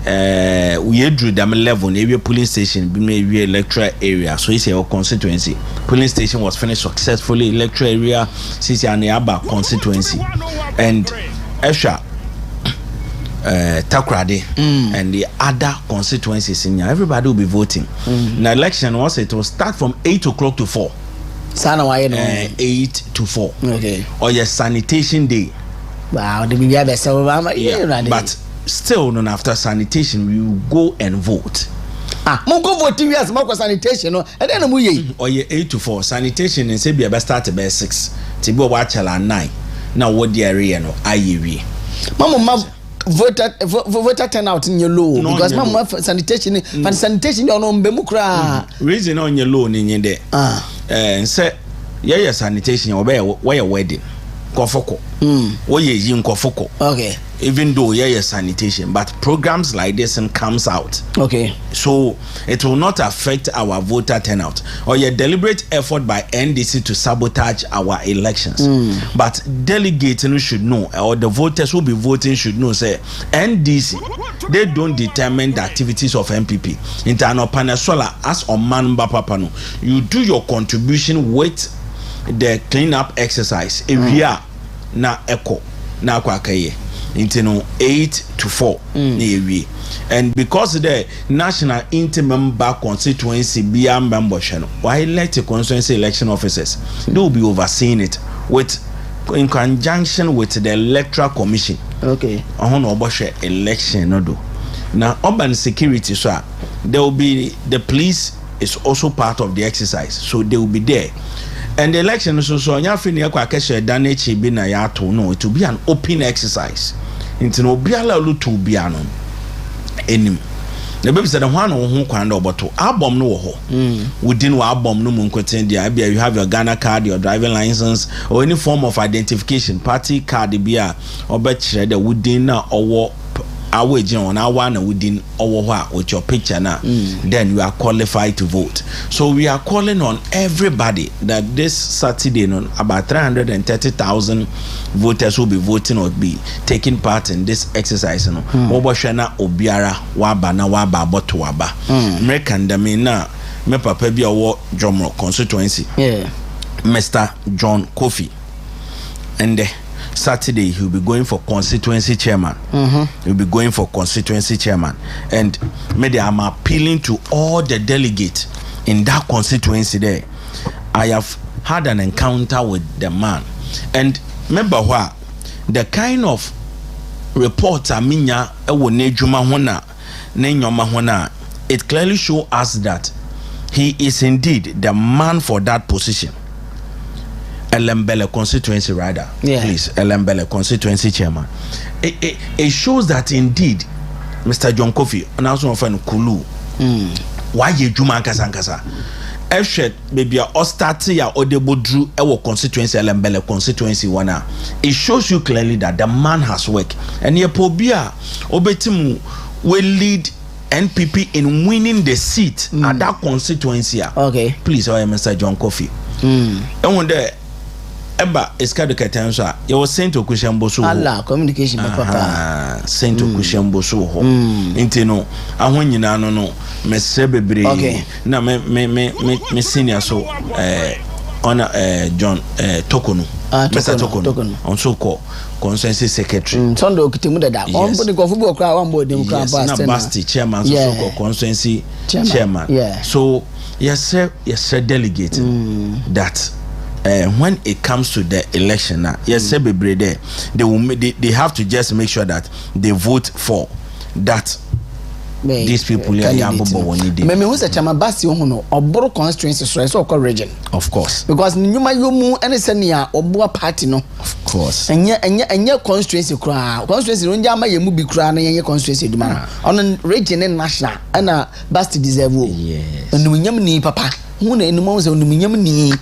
we drew them 11 area polling station be electoral area. So it's our constituency. Polling station was finished successfully, electoral area since Aba constituency. And Esha Takoradi and the other constituencies in here, everybody will be voting. The election was it will start from 8 o'clock to 4. 8 to 4. Okay. Or your sanitation day. Wow, the media best but still, no, after sanitation, we will go and vote. Mo go vote years more sanitation, no, and then we or your 8 to 4 sanitation and say be about start about 6. Tibo watch at 9. Now what the area no IEV. Mama voter turnout in your low because mama sanitation you know mbemukra reason on your low in there and say yeah sanitation obey where your wedding kofoko where you kofoko okay even though yeah sanitation but programs like this and comes out okay so it will not affect our voter turnout or your deliberate effort by NDC to sabotage our elections but delegates should know or the voters who be voting should know say NDC they don't determine the activities of MPP internal panasola as on man papano you do your contribution with the cleanup exercise area na echo na kwakaye into 8 to 4 and because the national inter-member constituency be a membership why elect constituency election officers they will be overseeing it with in conjunction with the electoral commission okay on election no do now urban security so there will be the police is also part of the exercise so they will be there. And the election so nya fi ne kwa keshe dan echi bi na ya to no it will be an open exercise into no biala lu to bia no enim the baby said one who kwanda oboto album no ho within wa album no mun kweten dia bia you have your Ghana card, your driving license or any form of identification party card bia obekire the within na owo awaji on our na within owo with your picture now then you are qualified to vote. So we are calling on everybody that this Saturday about 330,000 voters will be voting or be taking part in this exercise obohwena obiara waba na waba boto waba American da me na me papa bi owo Jomro constituency Mr. John Kofi and Saturday he'll be going for constituency chairman. He'll be going for constituency chairman. And maybe I'm appealing to all the delegates in that constituency there. I have had an encounter with the man. And remember what? The kind of reports it clearly shows us that he is indeed the man for that position. Elembele constituency rider, please. Elembele constituency chairman. It shows that indeed, Mr. John Kofi, announcement of Kulu. Why you Juma Kasankasa? Efshet maybe or start ya or the Bodru Ewo constituency Elembele constituency wana. It shows you clearly that the man has work. And ye pobia obetimu will lead NPP in winning the seat at that constituency. Okay. Please, Mr. John Kofi. And when there Eba iskadu ketenso you was sent to Kushembosu Allah communication papa sent to Kushembosu ho intino ahon nyina no mese bebre na me senior so on John Tokonu Mr. Tokonu on so called consensus secretary Sunday okitemu dada on body go football crowd one boy dem crowd pass na Basti chairman so called consensus chairman so yes delegate that when it comes to the election yes they have to just make sure that they vote for that these people here me who say chama Basti ohuno oboro constituency so region of course because nyuma yomu ene senia oboa party no of course enye constituency no njama yemu bi kra na yenye constituency duma on region and national na Basti deserve yes onumunyam ni papa hu na enuma say onumunyam ni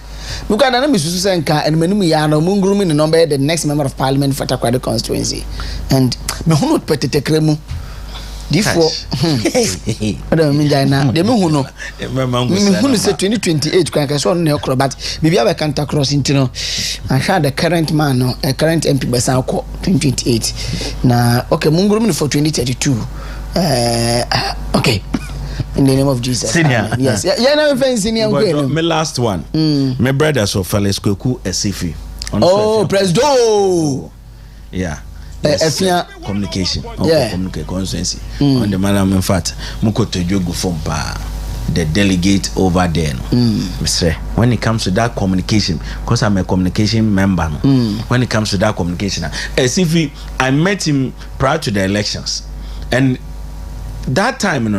because na me susu senka and menum ya na mungurumi the number the next member of parliament for Takoradi constituency and me hu no petete kremu Therefore, I don't mean that. The moon, no, me say 2028. Can so on the but maybe I can't cross into no. I had the current man, no, a current MP by 2028. Now, okay, Mungrum for 2032. Okay. In the name of Jesus. Senior. Yes. Yeah, no offense, senior. My last one. My brother so fellas Kweku Esifi. Oh, Presdo. Yeah. Yes, communication. Communicate constituency. On the madam, in fact, Mukoto Jogu Fompa, the delegate over there. Mr. When it comes to that communication, because I'm a communication member, when it comes to that communication, as if I met him prior to the elections, and that time,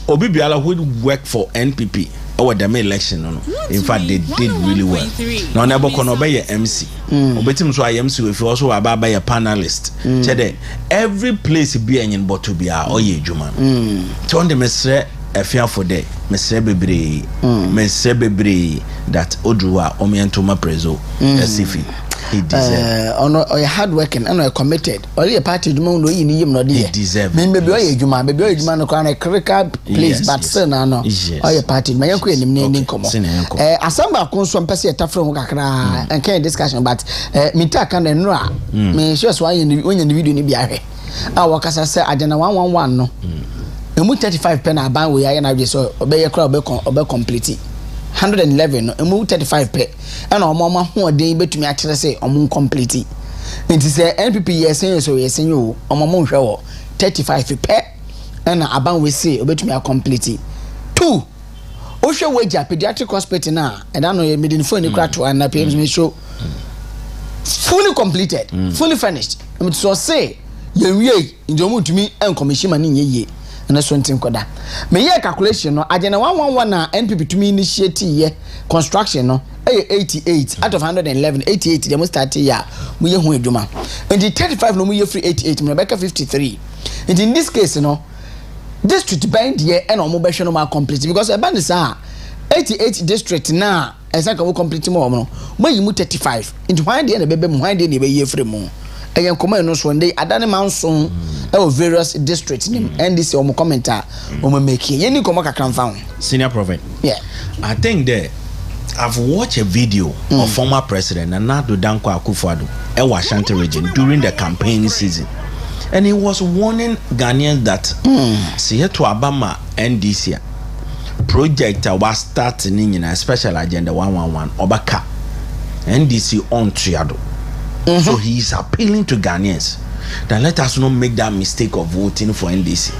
Obi Biala would work for NPP. Our demo election, in fact, they did really well. Now, never can obey a MC. Obetim so I MC if you also about by a panelist. Every place being in Botubia or ye Juman. Turn the mesre a fear for day. Mesre bebre that Odrua Omiantoma Prezo, Sifi. He deserves. Or hard working and committed. Only a party do no in him no dear. He deserves. Maybe you man, maybe you man can a critical place, but still no. Or your party, my uncle in name come. Asamba consume pesi a from Accra and can discussion, but Mita can and ra. Me just why in the video in the our casa say I don't know 111 no. You 35 pen a ban we are and I just obey a crowd be complete. 111 no 35 pe and omama ho den betumi a kire say omon complete nti say NPP yesen so yesen yo omama hwe wo 35 pe and aban we say obetumi a complete 2 ohwe wager pediatric hospital na and no ye medin phone kra to na PMS me show fully completed fully finished I so say ye wie njomo tumi en commission man ye na so ntin koda me ye calculation no agena 111 na NPP to me initiate ye construction no 88 out of 111 88 dem start ya mu ye hu adwuma and the 35 no mu ye free 88 me back 53 and in this case no district band here and omo be hwe no ma complete because e ba ne sa 88 district na esa ka wo complete mo no mo yi mu 35 into why dey na bebe mu why dey na be ye free mu eyen koma no so ndey adane manson e various districts nim and this omo commenter omo make ye ni koma kakran fa ho senior prophet. Yeah, I think that I've watched a video of former president Konadu Akufo-Addo in Ashanti region during the campaign season, and he was warning Ghanaians that see to Abama NDC project was starting in a special agenda 111 Obaka NDC on Triado. So he is appealing to Ghanaians that let us not make that mistake of voting for NDC.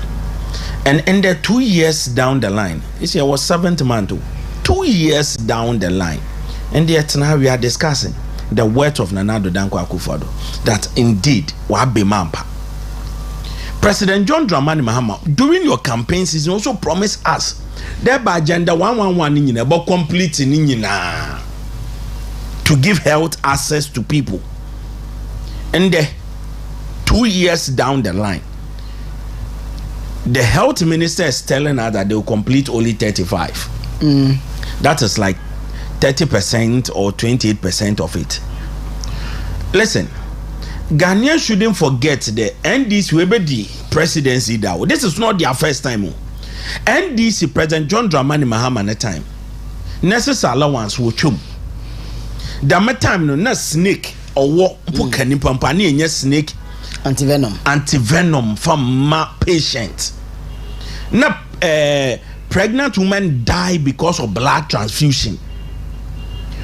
And in the 2 years down the line, this year was 7th month, 2 years down the line, and yet now we are discussing the words of Konadu Akufo-Addo that indeed wabe mampa. President John Dramani Mahama during your campaign season also promised us that by agenda 111 in about completing to give health access to people. And the 2 years down the line, the health minister is telling us that they will complete only 35. That is like 30% or 28% of it. Listen, Ghanaians shouldn't forget the NDC Webedi presidency now. This is not their first time. NDC President John Dramani Mahama at time. Necessary allowance will chum. The time no na snake or walk pukani pampani and yes snake antivenom from my patient. Na pregnant women die because of blood transfusion.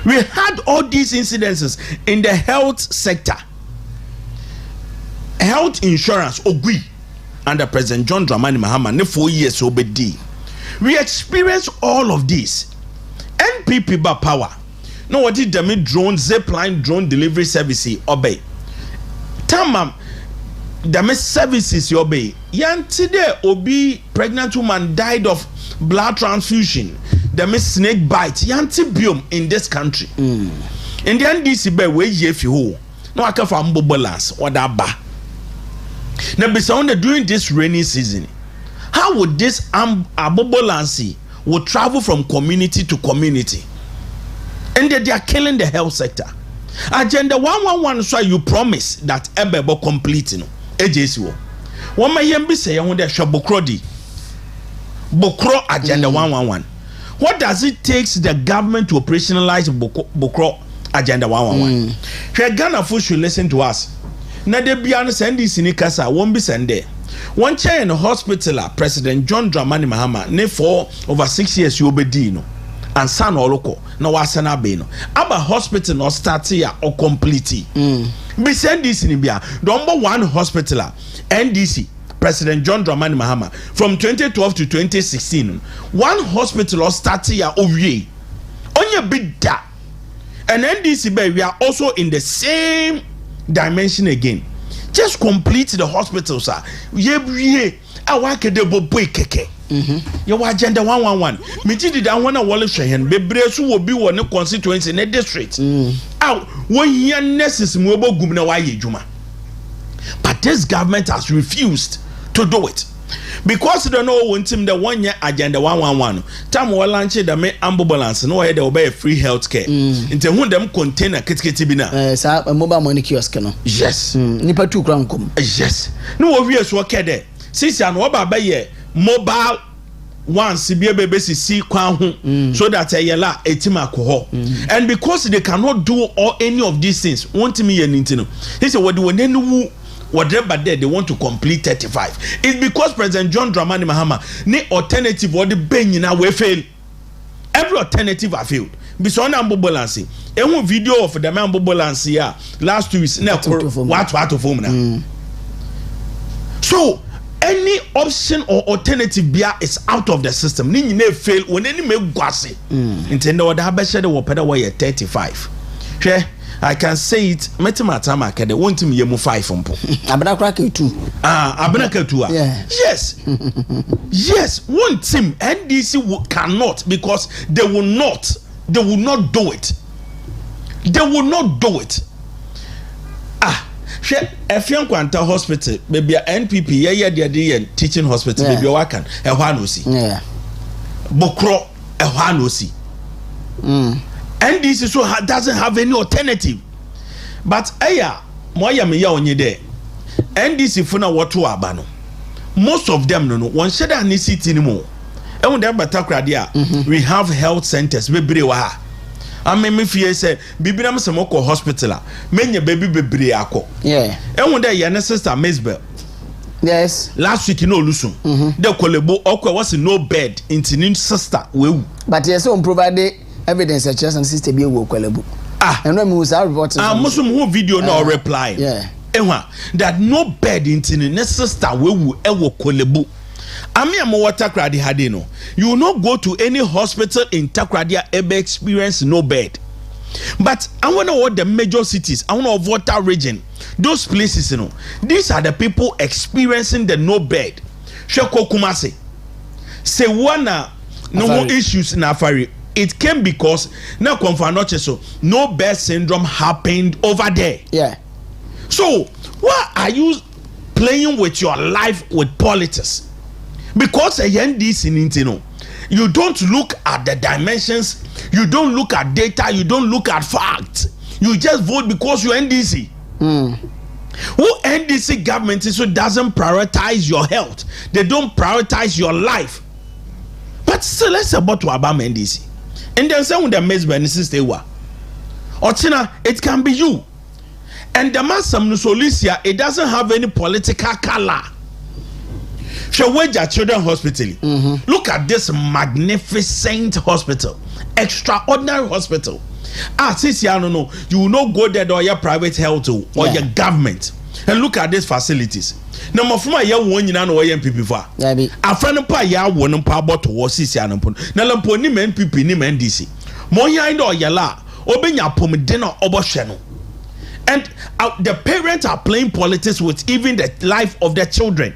We had all these incidences in the health sector. Health insurance ogui under President John Dramani Mahama ne 4 years obedi. We experienced all of this. NPP ba power. No what did the drone zipline drone delivery service obey. Tamam the services obey. Yanti de obi pregnant woman died of blood transfusion. The snake bite yanti biome in this country. In the NDC be we ye fi ho. No aka fa mbobolance or that ba. Now during this rainy season, how would this abobolancy would travel from community to community? And they are killing the health sector. Agenda 111 so you promise that ebebo complete no. AJCO. One may be say on the Shabokrodi. Bokro agenda 111. What does it take the government to operationalize Bokro agenda 111? Ghana folks should listen to us. Na de biano send this in Kasa won't be send there. One chair in the hospital, President John Dramani Mahama, ne for over 6 years you obedi no. And son or local, no wasana beno. Aba hospital no start here or complete. Be send this in Ibia. Number one hospital, NDC, President John Dramani Mahama, from 2012 to 2016. One hospital or start here over ye. On your big da. And NDC, we are also in the same dimension again. Just complete the hospital, sir. Ye I work at the boy keke. Your agenda 111. Me did that one. I want to show him. Bebresu will be one constituency in a district. Out 1 year necessary mobile gumna waye juma. But this government has refused to do it. Because they don't know when team the 1 year agenda 111. Time we launch the me ambulance no way there will be free health care. Into whom them container kitkiti bina. Sir, mobile money kiosk no. Yes. Nipa 2 crown kum. Yes. No obvious work there. Since I know about ye mobile once see kwan so that yela etima ko. And because they cannot do all any of these things, want me yenintino. He said what do whatever there they want to complete 35. It's because President John Dramani Mahama ne alternative or the benyina we fail. Every alternative have failed. Bison ambulance. A video of the ambulance here last 2 weeks. What of home now. So any option or alternative beer is out of the system. Ni ne fail when any make guasi. Intendo what have said the peda way 35. I can say it. Metimatama kede want me yemu 5 mpo. Abena krake 2. Abena ke 2. Yes. Yes, one team NDC cannot because they will not do it. They will not do it. She Efian Kwanta Hospital, maybe a NPP, yeah, teaching hospital, maybe a wakan, a wanosi. Yeah. Bokro, a wanosi. NDC so doesn't have any alternative. But moya me ya onye there. NDC funa watu abano. Most of them no one sheda ni city anymore. And when they Takoradi, we have health centers. Bebre wa. I mean, me fear say, bibi na mse moko hospital. Menye baby bebre ako. Yeah. And when they yana sister Mesbel. Yes. Last week you know Lusun. They kolebo okwe was no bed into new sister. But yes, on provide evidence that just and sister be wo kolebo. And when we was our report. Muslim who video no reply. Yeah. That no bed into the sister ewo kolebo. Ami amowa Takoradi hadino. You will not go to any hospital in Takoradi ever experience no bed. But I want to know what the major cities, I want to know water region, those places, these are the people experiencing the no bed. Sheko Kumasi. Say one no more issues in Afari. It came because now no bed syndrome happened over there. Yeah. So why are you playing with your life with politics? Because you don't look at the dimensions, you don't look at data, you don't look at facts. You just vote because you're NDC. Who NDC government is who doesn't prioritize your health? They don't prioritize your life. But still, let's about to Obama NDC. And then say when the mess benefits they were. Otina, it can be you. And the mass Solicia, it doesn't have any political color. Shaweja Children's Hospital. Look at this magnificent hospital, extraordinary hospital. Since you know, you will not go there or your private health or your government. And look at these facilities. Number four, you won you know MPP for. A friend pa ya won pa bottle was sisi anampon. Na lampo ni men MPP ni men DC. Monya indo yala obenya pomedena obosheno. And the parents are playing politics with even the life of their children.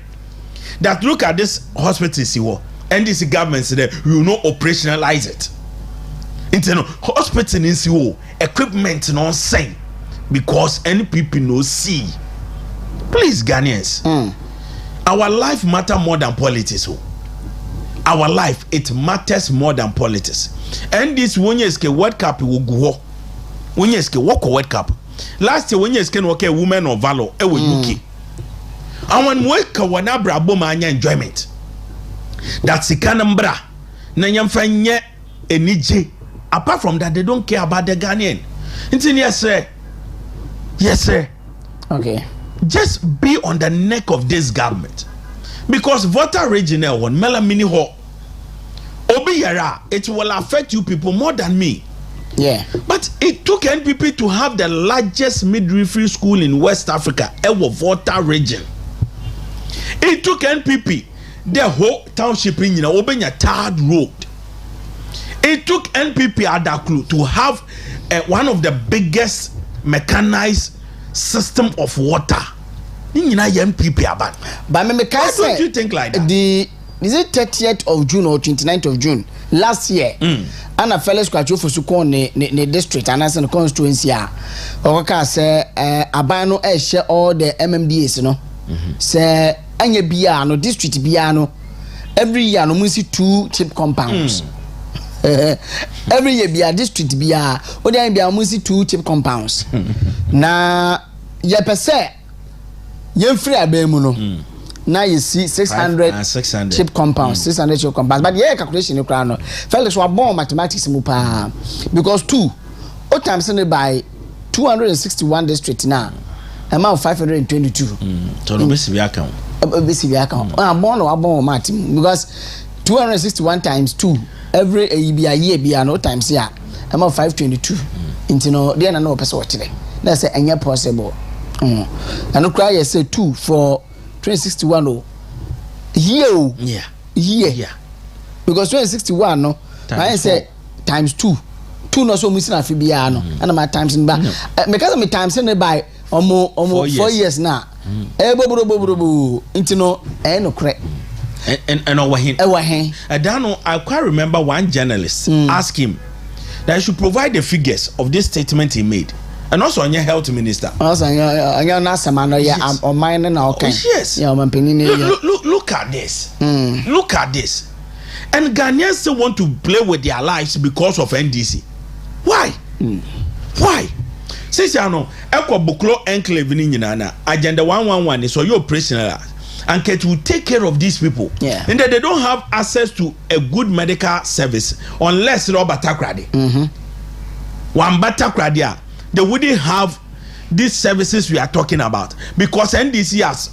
That look at this hospital, and this government there, you know, operationalize it. Into hospital in CO, equipment no same because NPP no see. Please, Ghanaians, our life matter more than politics. Our life, it matters more than politics. And this when you ske World Cup will go. When you ske walk World Cup. Last year when you ske walk a woman of valor, it was UK. And when we kawana brabo manya enjoyment, that's the canambra. Na yamfanye enije. Apart from that, they don't care about the Ghanaian. Yes, sir. Yes, sir. Okay. Just be on the neck of this government, because voter regional one melamini ho obi yara, it will affect you people more than me. Yeah. But it took NPP to have the largest midwifery school in West Africa, ever voter region. It took NPP the whole township in Obenya Third Road. It took NPP Adaklu to have one of the biggest mechanized system of water. But why don't you think like that? Is it 30th of June or 29th of June last year? And a fellow scratch for Sukon ne district and as a constituency. Oka say Abano share all the MMDAs, say Anya Biano district Biano every year no munsi 2 chip compounds. Every year be a district be a or there be a munsi 2 chip compounds. Na ye per se ye free abemuno. Now you see 600 chip compounds, 600 chip compounds. But yeah, calculation you can. Felix were born mathematics mupa because 2 all times by 261 districts now. Amount 522. So no basic account. Basic account. Born math because 261 times 2 every year be no times here. Amount 522. Into no then no person what today. That's a any possible. And no cry say 2 for 2061 year because 2061 no I say times 2 no so missing afi bia no and my times in back because me times in by almost 4 years now bobo into no no correct and over him I don't know. I quite remember one journalist asked him that he should provide the figures of this statement he made and also on your health minister. Also, you're not some man, or mine and okay. Yes. Look at this. Look at this. And Ghanaians still want to play with their lives because of NDC. Why? Why? Since you know, Eko Buklo Enclave in Yinana, Agenda 111 is so your operational. And will take care of these people. Yeah. And that they don't have access to a good medical service unless Robert Takoradi. One Takoradi, they wouldn't have these services we are talking about because NDC has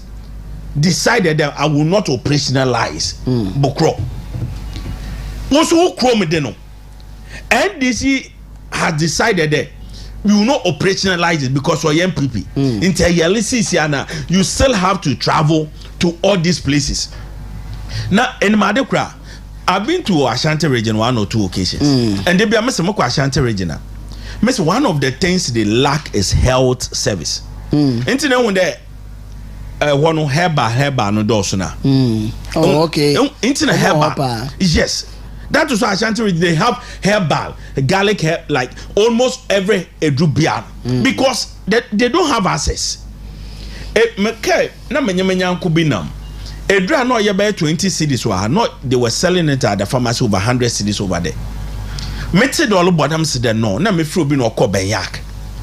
decided that I will not operationalize Bukro. Also, NDC has decided that we will not operationalize it because for MPP. You still have to travel to all these places. Now, in Madekra, I've been to Ashanti region 1 or 2 occasions. And they be a Ashanti region. One of the things they lack is health service. Internet when they one herba no dosuna. Oh, okay. Internet herba. Yes. That is why Ashanti region they have herbal, garlic herb, like almost every edrubian because they don't have access. Na menyamenya kubinam. Edra no ye be 20 cedis wa no they were selling it at the pharmacy over 100 cedis over there. Mete do all bodam se there no na me fro bi no ko benyak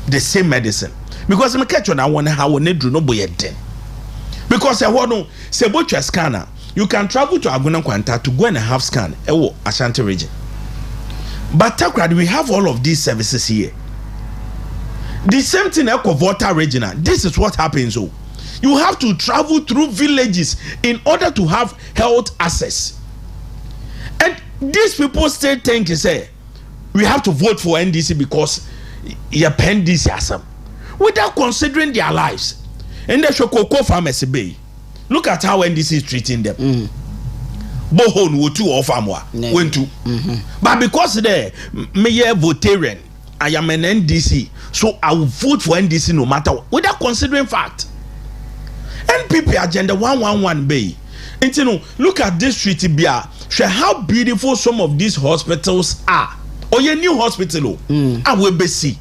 the same medicine because me catch on I want how we need no boy den because I want no se bo twa scanner you can travel to Aguna Kwanta to go and have scan ewo Ashanti region but Takoradi we have all of these services here. The same thing Eko Volta regional. This is what happens. So you have to travel through villages in order to have health access. And these people still think say we have to vote for NDC because you pen this asam without considering their lives. And they should go farmers bay. Look at how NDC is treating them. Bohon wo two of amwa went to. But because they may votarian, I am an NDC, so I will vote for NDC no matter what, without considering fact. NPP agenda 111 bay. And you know, look at this treaty bia. Show how beautiful some of these hospitals are. Or your new hospital, I will be see.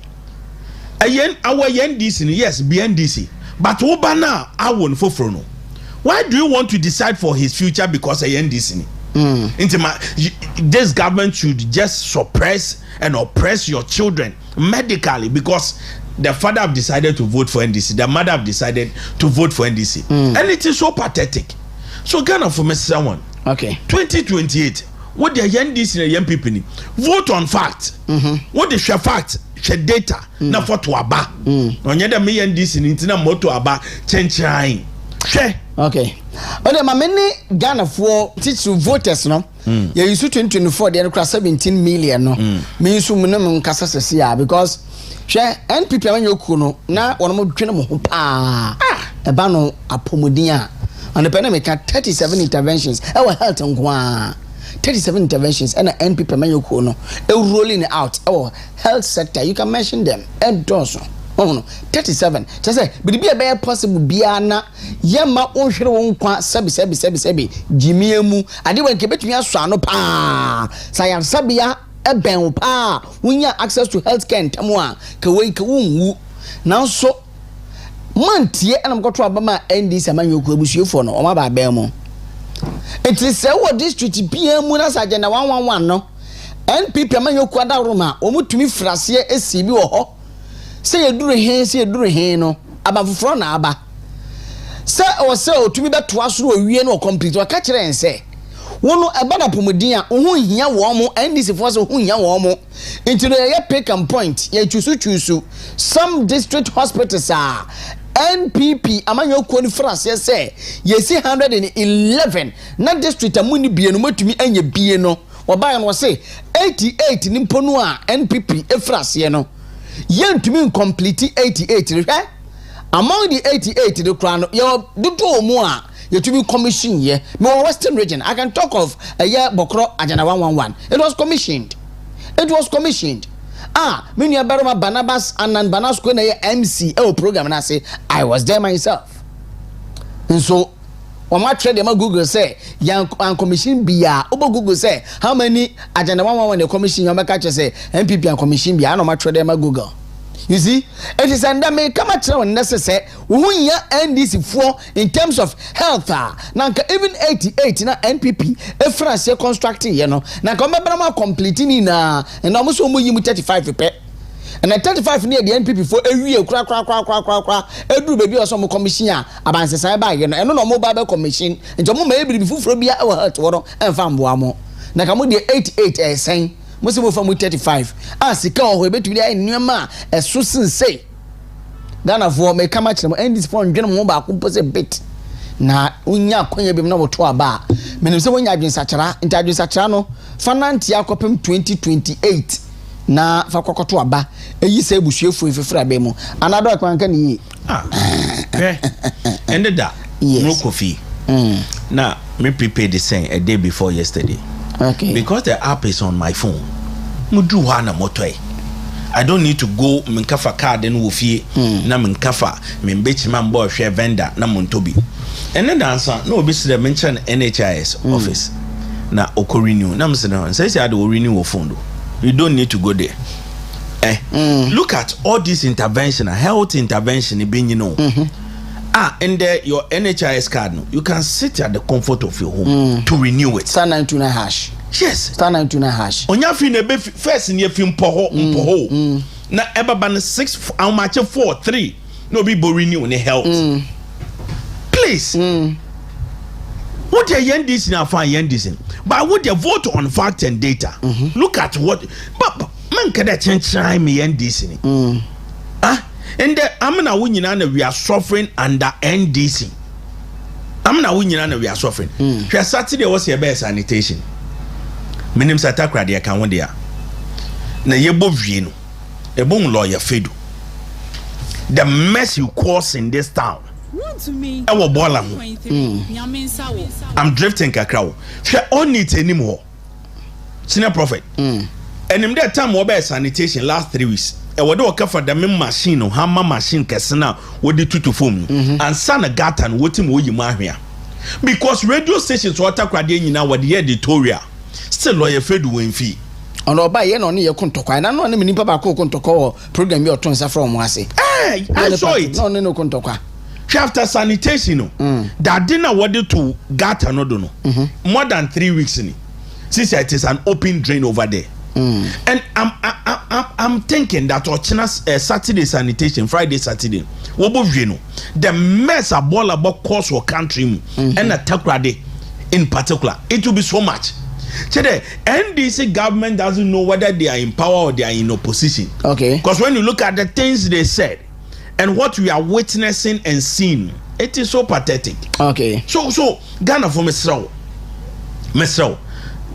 Our NDC, yes, be NDC. But Obana, I won't for Frono. Why do you want to decide for his future because a NDC? This government should just suppress and oppress your children medically because the father have decided to vote for NDC, the mother have decided to vote for NDC, and it is so pathetic. So Ghana for Mr. One, okay, 2028. What the NDC and young people vote on fact. What the share fact, share data, na for to aba. On yada me NDC intina moto aba chenchain. Share. Okay. Ode ma many Ghana for teach voters no. You use 2024 they cross 17 million no. Me use mu no nkasa sese because share NPP when you kuno na wono mo twene mo ho pa. Eba no apomodin a. On the pandemic 37 interventions. Our health nkwa. 37 interventions and NPP man you kuno. Rolling out our health sector. You can mention them. And also. Oh no, 37. Just say, but be a better possible biana. Yama on share one kwa sebi. Jimmy emu. I did when kebet me a swano pa. Sayan sabia a ben pa. When you access to healthcare and tamwa. Kawe kawungu. Now so month ye and I'm got to abama NDC man you could be for no. Oma ba bemo. It is a what district PM as agenda 111 no. NPP man you kwada roma. Omu to me frasie esibi ho. Say you do he no abafufro na aba say o say o tumi beto asoro owie no complete o ka kire en say wono eba na pomodin a ho hia wo mo NDC for so ho hia wo mo into the pick and point ye chusu some district hospitals are NPP amanyo kwoni France say ye see 111 na district amuni bie no matumi anya bie no oba no say 88 nimpo no a NPP efrase no yen to me complete 88 among the 88 the crown you do more you to be commission here me western region I can talk of a year Bokro Agenda 111 it was commissioned me near Baroma Barnabas and Banasco na MC program and I say I was there myself and so on my trade them Google say young commission bia obo Google say how many Agenda 111 the commission you make say MPP and commission bia no my trade them Google You see, it is under me come at you necessary. We ya NDC for in terms of health. Now even 88 na NPP. A France constructing, you know. Now come back completing na and almost you 35 repair. And at 35 near the NPP for a year, crack. Every baby or some commission about the cyber, and no mobile commission. And Jomo may be before Frobia or hurt water and farm Wamo. Now come with the 88 saying. Most of from 35. Sika o be to dey nneema esusin say. Ghana for me come at them and this phone dwen mo ba ko pose bit. Na unya akonya bi na woto aba. Menim se wonya adwen sachara, intadwen sachara no fananti akopem 2028 na fa kokoto aba. Eyi se busuefo efefra be mu. Anado akwanka ni yi. Ended that. Yes. No coffee. Now me prepared the same a day before yesterday. Okay. Because the app is on my phone. Mudu wana motoi. I don't need to go minkafa card and wufie na minkafa minbechi mambo share vendor na montobi. And then answer no be the mention NHIS office. Na oko renew. Na msena say say I do renew phone. You don't need to go there. Look at all this intervention, health intervention being, you know. And your NHIS card, no, you can sit at the comfort of your home to renew it. Star 929 hash. Yes. Star 929 hash. Onya fi ne be first in your film poho. Na eba ban 6 how much 4-3. No be bo renew ne health. Please. What your yendis na fan yendis. But what you vote on fact and data. Look at what but man kada change me yendis ni. And I'm not winning and we are suffering under NDC. I'm not winning and we are suffering. Saturday was your best sanitation. My name is Takoradi. I can't there. Na yebo vino. Ebo lawyer fedu. The mess you cause in this town. I'm drifting Accra. She don't need anymore. Senior prophet. And in that time we best sanitation last 3 weeks. E wode o kafa da machine no hammer machine kesena wodi tutu form and sana gata no wotim wo yima ahwea because radio stations water kwade nyina wode editorial still lawyer fedu wenfi ono oba ye no ne ye kontokwa na no ne nipa ba ko kontokwa program bi otonsa from ase I saw it no kontokwa after sanitation no that dinner wode to gata no do no more than 3 weeks ni since it is an open drain over there. And I'm thinking that Saturday sanitation, Friday, Saturday, the mess about cost for country and a Takoradi in particular, it will be so much. Today, NDC government doesn't know whether they are in power or they are in opposition. Okay. Because when you look at the things they said and what we are witnessing and seeing, it is so pathetic. Okay. So Ghana for Mesrao.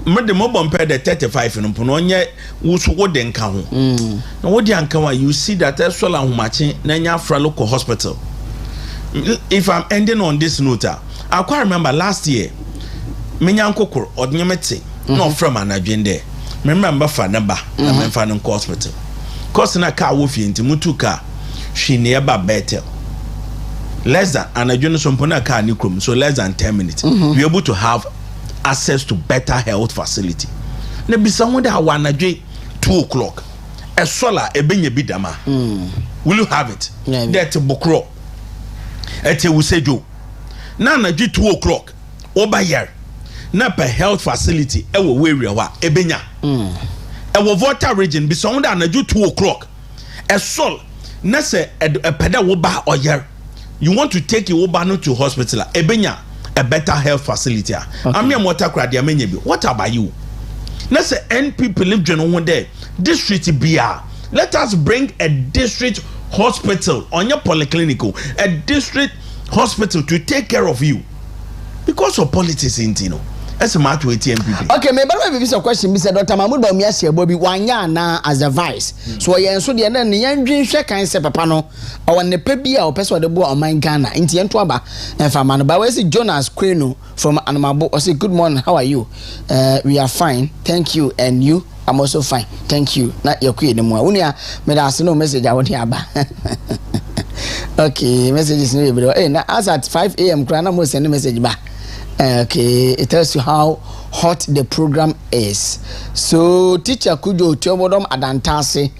Mede mo bompe the 35 no pono onye wusu wode nka ho na wode anka wa you see that esol ahomache na nya fra local hospital. If I'm ending on this note, I quite remember last year menya nkokoro odnyemete no from anadwen there remember fa namba na memfa no hospital cost na car wo fi nti mutu car hwe ne eba betel less than anadwen so mpona car ni krom so less than 10 minutes we able to have access to better health facility. Na bisa wonde awanadwe 2 o'clock. A solar ebenye bidama. Will you have it? That bokro. Ete wusejo. Na anadwe 2 o'clock. Oba yer. Na per health facility ewo area wa ebenya. Ewo Volta region bisa wonde anadwe 2 o'clock. A sol na se a peda wo ba oyer. You want to take your oba no to hospital ebenya. A better health facility. I'm your Takoradi amenye bi. What about you? Let's say NP live general one day. District BR. Let us bring a district hospital on your polyclinic. A district hospital to take care of you. Because of politics in Tino. That's a matter with NPP. Okay, maybe we have a question. Mr. Dr. Mahmoud Bamiasi Bobby Wanya na as a vice. So I answer the end and the engine share kind of papano or the pebia or person the boy on my Ghana in Tientuaba and Famano. But where's Jonas Queno from Anamabo? I say, good morning, how are you? We are fine, thank you, and you? I'm also fine, thank you. Not your queen anymore. Unia made us no message I want here. Okay, message is no. Hey, now as at 5 a.m. Krana must send a message back. Okay, it tells you how hot the program is. So, teacher Kujo Teobodom Adantase,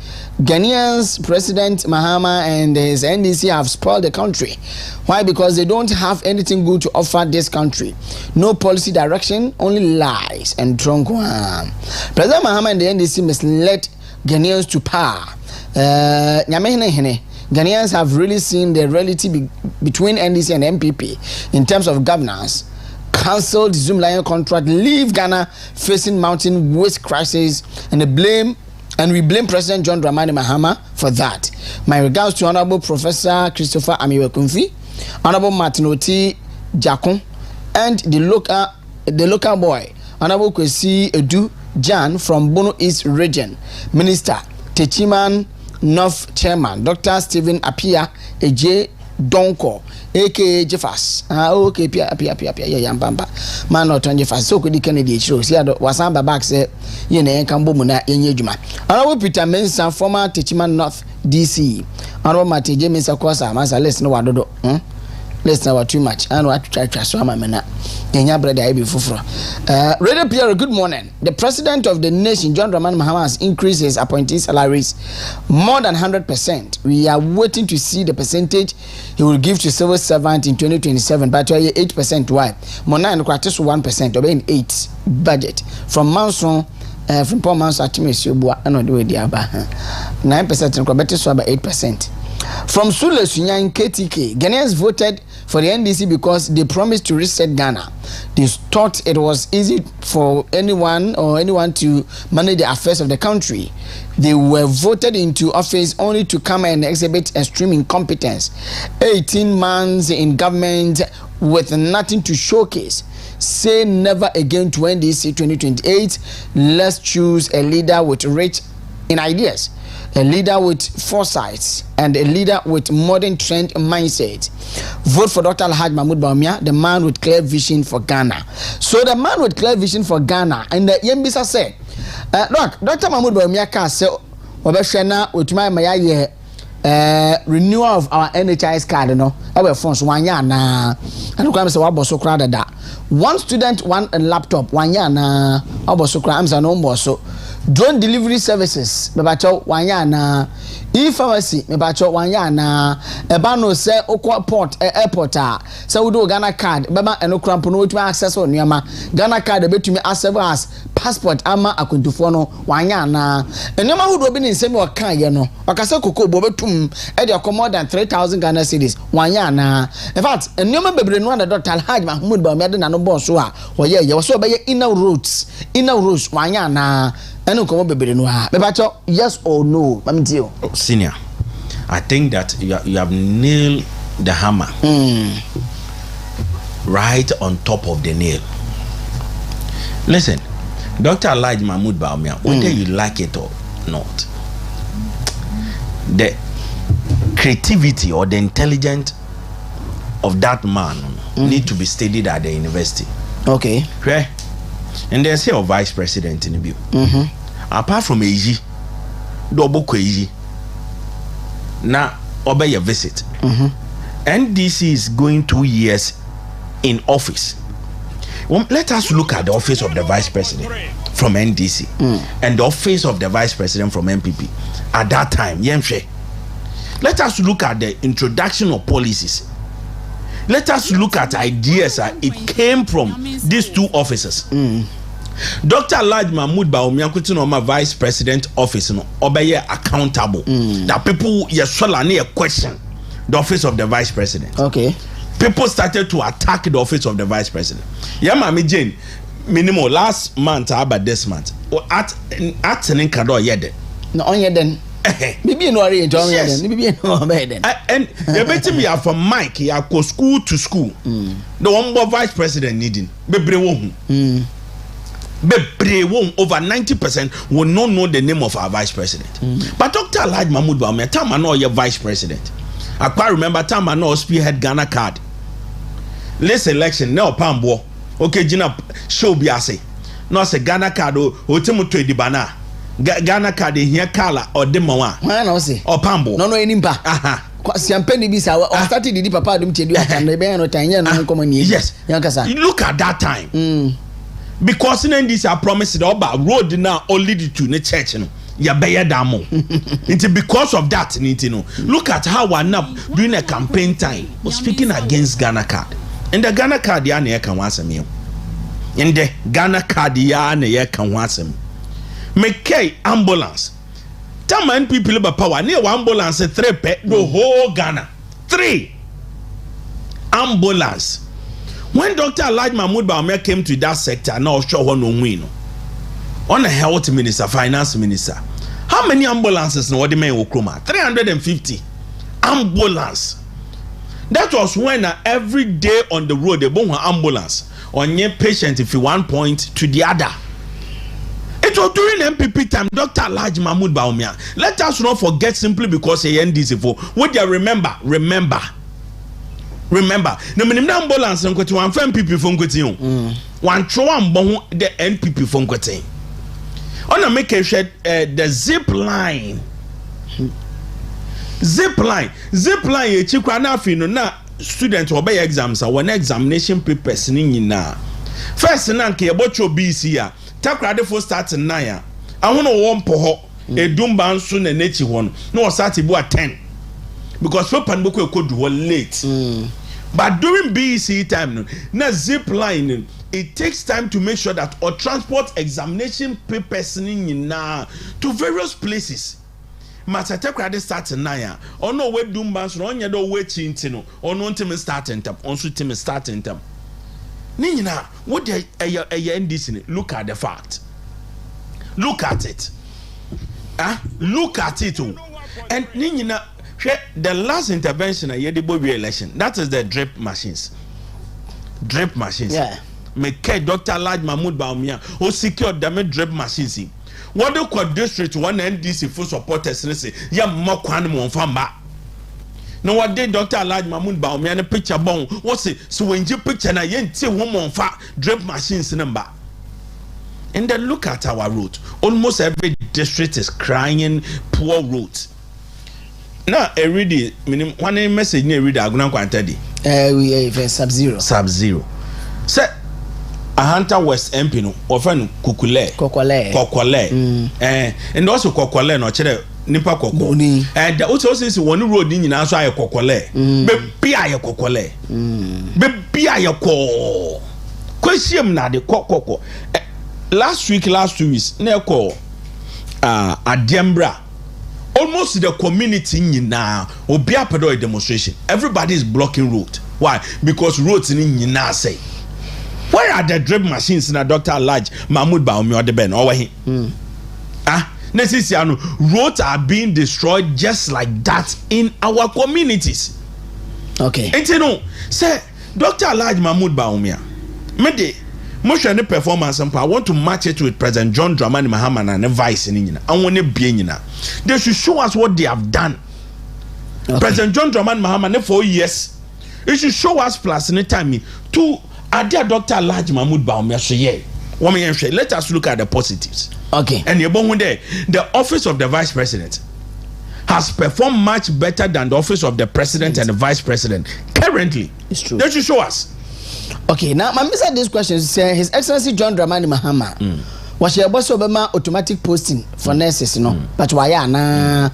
Ghanaians, President Mahama and his NDC have spoiled the country. Why? Because they don't have anything good to offer this country. No policy direction, only lies and drunk one. President Mahama and the NDC misled Ghanaians to power. Ghanaians have really seen the reality between NDC and MPP in terms of governance. Cancelled Zoom Lion contract, leave Ghana facing mountain waste crisis, and we blame President John Dramani Mahama for that. My regards to Honorable Professor Christopher Amiwekunfi, Honorable Martin Oti Jakon, and the local boy, Honorable Kwesi Edu Jan from Bono East Region, Minister Techiman North Chairman Dr. Stephen Apia Eje Donko aka Jeffas okay pia ya mbamba man not on Jeffas so kudi Kennedy shows here wasamba back say ye na enkambo mu na enye adwuma Honorable Peter Mensah former Techiman North DC Honorable Martin James Akosa masa listen wa dodo listen wa too much and what try so amamena enya brother I be fufuro Radio Pierre, good morning. The president of the nation John Dramani Mahama has increased his appointee salaries more than 100%. We are waiting to see the percentage he will give to civil servant in 2027, but 8%. Why? Mona and Quartus 1%, obeying 8 budget from Manson. From Paul Manson at Timesubua, and not do it 9% and Quebec so about 8%. From Sule Sunyan KTK, Ghanaians voted for the NDC because they promised to reset Ghana. They thought it was easy for anyone to manage the affairs of the country. They were voted into office only to come and exhibit extreme incompetence. 18 months in government with nothing to showcase. Say never again to NDC 2028. Let's choose a leader with rich in ideas, a leader with foresight, and a leader with modern trend mindset. Vote for Dr. Alhaji Mahmoud Bawumia, the man with clear vision for Ghana. So the man with clear vision for Ghana, and the Yembisa said, look, Dr. Mahmoud Bawumia can say, Obeshana with my renewal of our NHIS card, our phones 1 year na. And look, I'm saying what crowded that. One student, one laptop, 1 year na. I'm saying no more so. Drone delivery services, mebacho 1 year na. E-pharmacy, mebacho 1 year na. Ebano say okwa port airport say we do Ghana card. Beba eno cramp no to access on nyama. Ghana card betumi accept as passport ama akontufo no 1 year na. Enyama hu do bi ni nsemi o kan ye no. Wakase kokko bo betum e dey more than 3,000 Ghana cedis 1 year na. In fact, enyama bebre no na Dr. Alhaji Mahmoud Bawumia de na no boss so a wo ye so be inner roads 1 year na. Yes or no? Senior, I think that you have nailed the hammer right on top of the nail. Listen, Dr. Alhaji Mahmoud Bawumia, whether you like it or not, the creativity or the intelligence of that man need to be studied at the university. Okay. Okay. And there's a vice president in the bill. Apart from AG, double AG, now obey your visit. NDC is going 2 years in office. Well, let us look at the office of the vice president from NDC and the office of the vice president from MPP. At that time, let us look at the introduction of policies. Let us look at ideas. It came from these two offices. Dr. Alhaji Mahmoud Bawumia kuti no vice president office no obeye accountable. That people question the office of the vice president. Okay. People started to attack the office of the vice president. Yeah, Mami Jane, minimum last month about this month. At Kado yede. No on yeden. Bibi no are enjoy yeden. Bibi no yeden. And you better be from Mike ya go school to school. The one more vice president needing. Bebre wo over 90% will not know the name of our vice president. But Dr. Alhaji Mahmoud Bawumia, time I know your vice president. I quite remember time I know spearhead Ghana card. Last election, now Pambo. Okay, Gina show biase. No say Ghana card o timu to di bana. Ghana card here kala or demawa. Why no say? Or Pambo. No enimba. Aha. Siampeni bisa o started di papa dum chedu atan be no tanya no komo ni. Yes. Yankasa. Look at that time. Because in this I promised the Oba road now only lead to the church no. Ya beya damo. It's because of that you know. Look at how one up during a campaign time was speaking against Ghana card. And the Ghana card ya na kan wasem you. In the Ghana card ya na kan wasem. Make ambulance. Tell man people about power. Near ambulance 3 pe the whole Ghana. 3 ambulance. When Dr. Elijah Mahmoud Bawumia came to that sector, now sure one no win. On the health minister, finance minister. How many ambulances no what the men will come 350 ambulance. That was when every day on the road they bring an ambulance on your patient if you one point to the other. It was during MPP time, Dr. Elijah Mahmoud Bawumia. Let us not forget simply because he NDC for what you remember. The minimum ambulance and one MPP from Quetin. One throw and bon the NPP from Quetin. On a make a shed the zip line. Zip line, a chikwana fino na student obey exams or one examination papers in na. First, nanke about your BC ya. Takoradi for start 9. I want to warm poho. A dumban soon and nature one. No, start at 10. Because Papa and Boko could do late. But during BEC time, na zip line, it takes time to make sure that or transport examination papers na to various places. Master Takoradi start 9. Or no way dumban so on your do wait chintino. Or no team starting time. On so team starting time. Nina, what the NDC? Look at the fact. Look at it. Look at it. And Nina, the last intervention at Yedibo re-election, that is the drip machines. Drip machines. Yeah. Make Dr. Elijah Mahmoud Bawumia who secured them drip machines. What do call district one NDC full supporters and say, yeah, more quantum from back. No, what did Dr. Elijah Mahmoud Bawumia and a picture bone? What's it? So when you picture na yenti woman fa drip machines number. And then look at our route. Almost every district is crying poor route. Now, I read it. One message near read Aguna Kwantadi. We have sub-zero. Sub-zero. Say, a hunter West MP no, often Kokole. And also Kokole no chere. Nipa koko and the also says one road in so aye kokole be aye kokole be aye ko question na de kokoko last 2 weeks na ko Adembra almost the community nyina obi apedo a demonstration everybody is blocking road. Why? Because roads nyina say where are the drip machines na Dr. Elijah Mahmoud Bawumia de ben over here necessarily roads are being destroyed just like that in our communities. Okay. And you know, say Dr. Elijah Mahmoud Bawumia, me motion the performance and I want to match it with President John Dramani Mahama and the vice in I want to be in. They should show us what they have done. Okay. President John Dramani Mahama 4 years. It should show us plus in the time to add Dr. Elijah Mahmoud Bawumia so yeah. Let us look at the positives. Okay. And the office of the vice president has performed much better than the office of the president and the vice president currently. It's true. They should show us. Okay, now my mister this question is His Excellency John Dramani Mahama was your boss Obama automatic posting for nurses, you know. But why na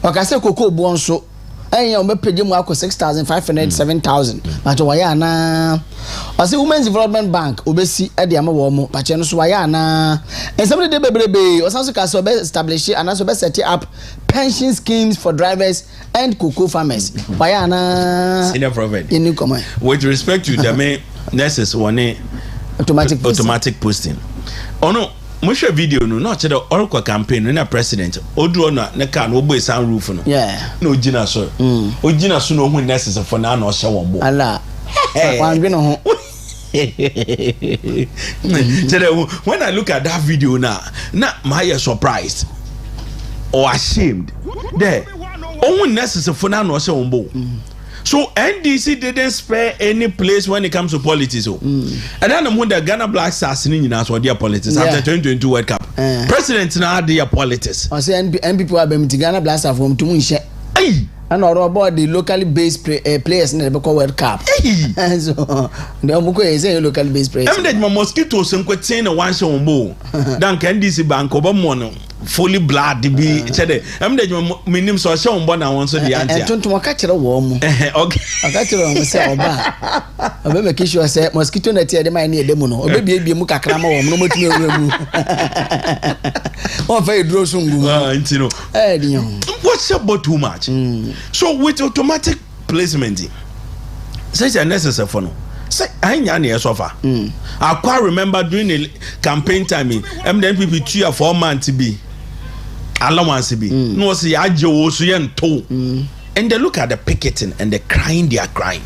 okay, say Koko Bonso. And you may pay them 6,500, 7,000. But why na? I say Women's Development Bank, Obesi, Ediama Womo, but you know, why na? And somebody de baby, or something can establish and also set up pension schemes for drivers and cocoa farmers. Why na? Senior Prophet. In Newcomer. With respect to the main nurses, one automatic posting. Oh no. Musha video no not the Oracle campaign na president odro na ka no boy san roof no yeah no gina so ogina so no hu necessary for na no hye won bo ala wan gbe no ho when I look at that video na my surprised or ashamed there oh necessary for na no hye won bo. So NDC didn't spare any place when it comes to politics. And then when the Ghana Black Stars in their politics after 2022 World Cup. President now their politics. I say NPP have been Ghana Black Stars from Tumunche. Hey, and or about the locally based players in the World Cup. So the Omuko is a locally based players. I'm that my mosquitoes and quite saying a one show more. Dan can this bank over mono. Fully blood be said. I'm that your minimum so show on one once the answer. I don't want to catch a warm. Okay. I got to myself. I remember Kishu said mosquito net the man near Demono, or maybe a muka cramo or no much. Or very drosung. What's about too much? So with automatic placement, such a necessary for no. Say I ain't so far. I quite remember during the campaign time, and then people 3 or 4 months to be allowance to be. No, see, I just and they look at the picketing and they are crying.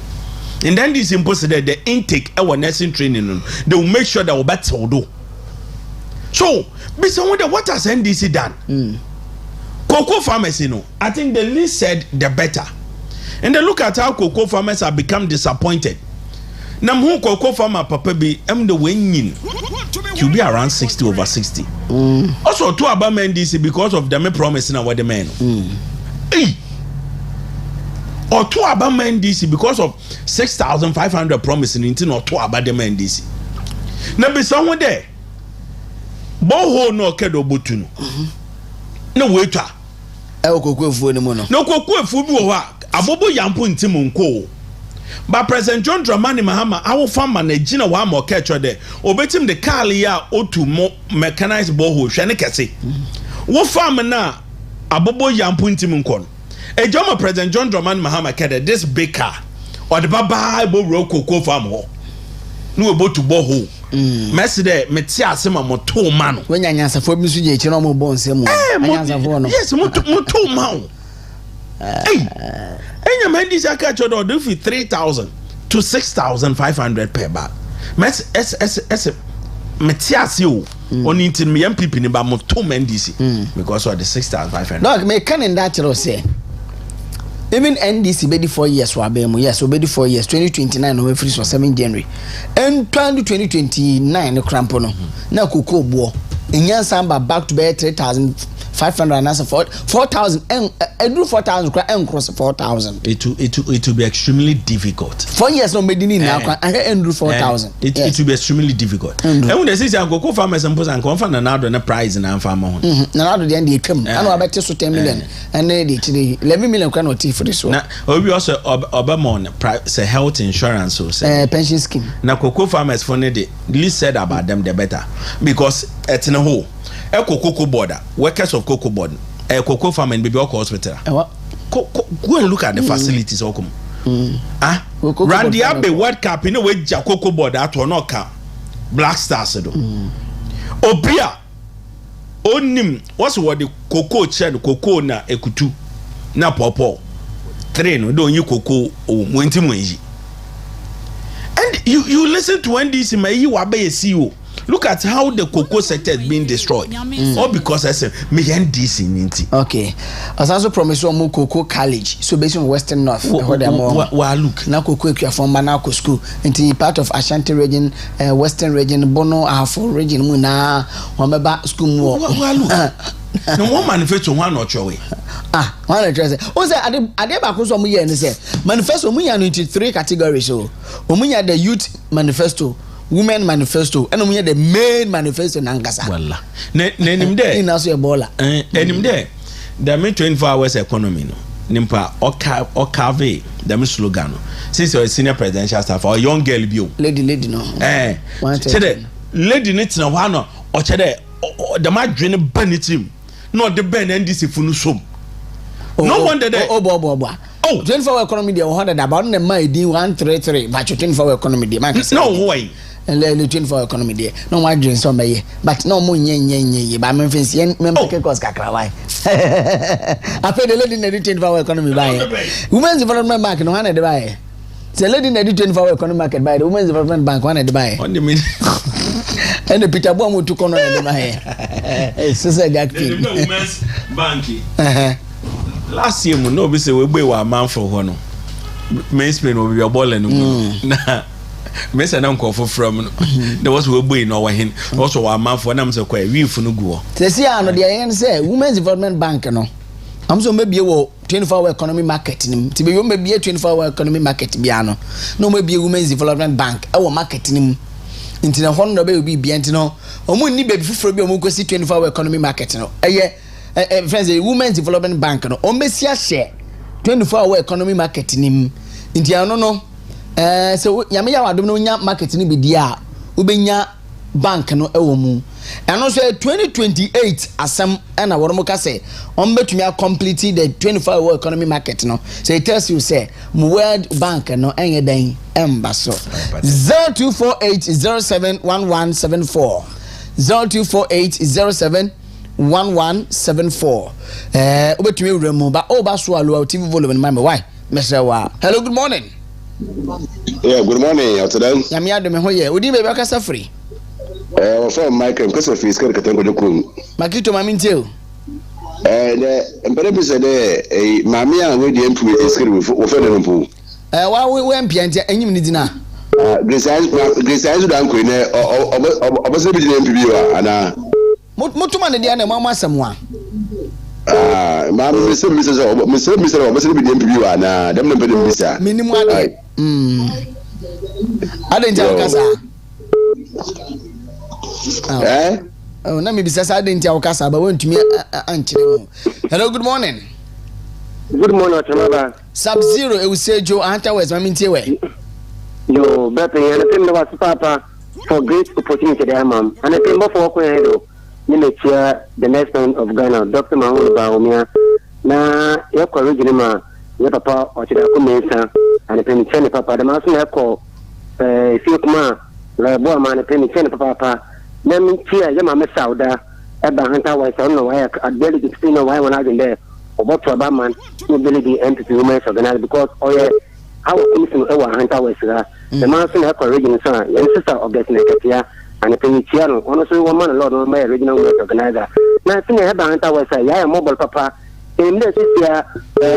And then this impossible that the intake our nursing training, they will make sure that we better do. So, based on what has NDC done? Cocoa farmers, I think the least said the better. And they look at how cocoa farmers have become disappointed. Now, who cocoa farmer papa be the winning to be around 60/60. Also, 2 about NDC because of them promising our demand. Or 2 about NDC because of 6,500 promising into or 2 about the NDC. Now, be someone there. Boho no kedo butunu. No waiter. No cocoa food wa. Abobo yampu ntimu nko. But President John Dramani Mahama, our farmer na jina wa mo catcher there. Obetim the car ya otu mo mechanized boho shane kese. Wo farmer na abobo yampu ntimu nko. E joma President John Dramani Mahama kede this big car or the baba bo ro cocoa farm ho. No ebo to boho. Messi de metia asema moto mano. When nyansa fo bi so je chi no mo bon se mo. Nyansa fo no. Yes, moto mano. Hey. Enya mendi saka chodo do fi 3,000 to 6,500 per bag. Messi metia se o. Oni tin me MPP ni ba moto mendisi because of the 6,500. No, me can in that say. Even NDC be 4 years wa be mo yes obedi 4 years 2029 no free for 7 January and 2029 no crampo no na koko bo enyansa back to be 3,500 and answer 4,000 and do 4,000 cross 4,000 it will be extremely difficult 4 years no medini na and do 4,000 it will be extremely difficult and when they say koko farmers and post and confirm na do na price na farmer na do the end come and we bet so 10 million and the 11 million can not for this one na obi also obamon say health insurance so say pension scheme na koko farmers for the least said about them the better because at in a whole cocoa border workers of cocoa board cocoa farm and baby hospital go and look at the facilities okum Randy Abe World Cup in a way cocoa board at one ka Black Stars do obia onim what's what the cocoa chen cocoa na ekutu na popo train do you cocoa wenti monji and you listen to NDC may you abe CEO. Look at how the cocoa sector is being destroyed. All because I said me NDC ninti. Okay. As also promised one cocoa college. So based on Western North. Look. Now cocoa from Manako school into part of Ashanti region, Western region, Bono Afro region, Muna, Wameba school more. No one manifesto one or two way. One address. Oh, say Adebaku so muya and say manifesto muya into 3 categories. So muya the youth manifesto. Women manifesto and we had the main manifesto in Angasa. Walla. Nenim there. In Asia Bola. Enim there. The main 24 hours economy no. Nimpa Okave, the slogan. Since you're a senior presidential staff or young girl bio. Lady no. Chede lady nits na wano or chede the mad drain banitim. Not the ben NDC funusum. No wonder there. Oh 24 economy they 100 about the my D 133 but 24 economy they no way. And let 24 economy there. No one drink some by but no more nye but me fancy member cause kakra why. I pay the lady in the 24 economy buy. Women's development bank no one buy. The lady in the 24 economy market buy the women's development bank one buy. On the minute. And the Peter Bomo took on the buy. It's a gag thing. Women's banky. Last year no be say we wa man for hono. Me explain we be ball no. Na me say na nkofo from there was we boy no wa hin. Also wa man for na me say kwa we fu no guo. Say no dey say women's development bank no. I'm so maybe wo 24-hour economy market nim ti be yo me bie 24-hour economy market bia no no me bie women's development bank e wo market nim nti na hon no be obi bia nti no omo ni baby fufuro bi omo kwesi 24-hour economy market no eye friends women's development bank no ombesi a share 24-hour economy market nim nti ano no so yame ya wadom no nya market ni bi dia ubenya bank no ewo mu eno so 2028 asem na woro ka say on betumi a complete the 24-hour economy market no so it tells you say World Bank no enye dan emba so 0248071174 0248071174 ubetumi wuremu ba oba so alo TV volume my why mesrewa hello good morning. Yeah, good morning. Afternoon. Yami adome ho ye. Odi be be kasa free. From Michael kasa free skar katango jokum. Makito mami nteo. Mpere bi se de mami a we di mpu e skar wo fe na mpu. Wa we mpia ntia enyim ni dina. Grace do danko ne obose bi di mpu bi wa ana. Mutuma ne dia na mama asamwa. Mami obose bi di mpu bi wa na dem na mpede bi sa. Minimu ade. Ade ntia okasa. Oh, na me bisasa ade ntia okasa ba wontumi ankyere mu. Hello, good morning. Good morning, Otamaba. Sub-Zero Eusejo Anta West mami ntie we. Yo, better and tell was papa for great opportunity there, ma'am. And I came for Konadu. You chair the next man of Ghana, Dr. Mahmoud Baumia. Na yako original ya papa ochida kumesa anapeni chene papa da masu yako sio kuma la boa ma anapeni chene papa na mintia ya mama sauda eba hanta wa sa no wa adeli kitino wa wana agende oboto ba man no believe entity women organize because oye how commission e wa hanta wa sira the masu yako region sa ya sister of this nekatia anapeni chiano ono so woman lord no my regional women organizer na sinye eba hanta wa sa ya mobile papa in this is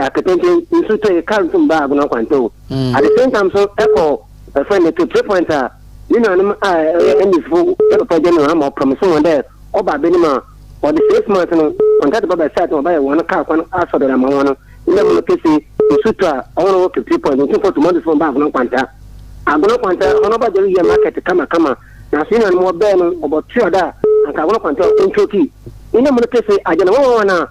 academic institute a current bag no kwanto at the same time so echo a friend to 3 pointer you know and this for project no am promise one there oba benima or the 6 months no on that baba site no buy one car one aso da ma one ile mo kesi institute ono work 3 points no for tomorrow from bag no kwanta agono kwanta ono ba jeri market kama na sina mo be no about 3 da aka agono kwanta introki ile mo kesi ajana wana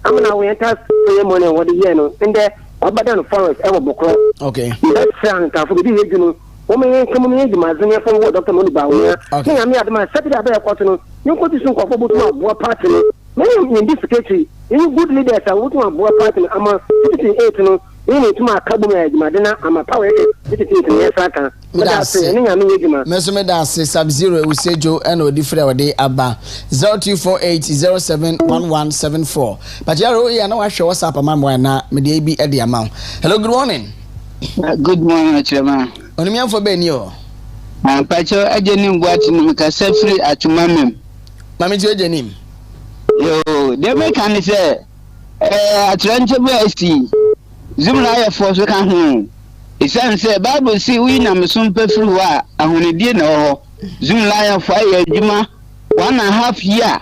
amana we enter ceremony what the year no and there obadan forest e wo bokro okay that sound ka for be hedunu o me come me di mazanya from what Dr. Moni Bawo ni ami adama sabi abe kwatu no nko ti sun kwafo botu abo party no me in this case any good leaders are wotu abo party ama 58 no ni tuma akabu me adima ama power 58 no yesaka ni ami yedima me so me da se Sub-Zero Eusejo and odifre wode aba 0248071174 but yaro ya na wa hwe WhatsApp amamwa na me de bi e de amount. Hello, good morning. Good morning, Chema. Onimi amfo be ni o. Pacho ajenim buati no ka safri atumamem. Mami ti ajenim. Yo, de me kan say atrante be esti. Zumla ya force kan hu. Isan say Bible see we na mesum pefri wa ahonedie na ho. Zumla ya fa ya adwuma 1.5 year.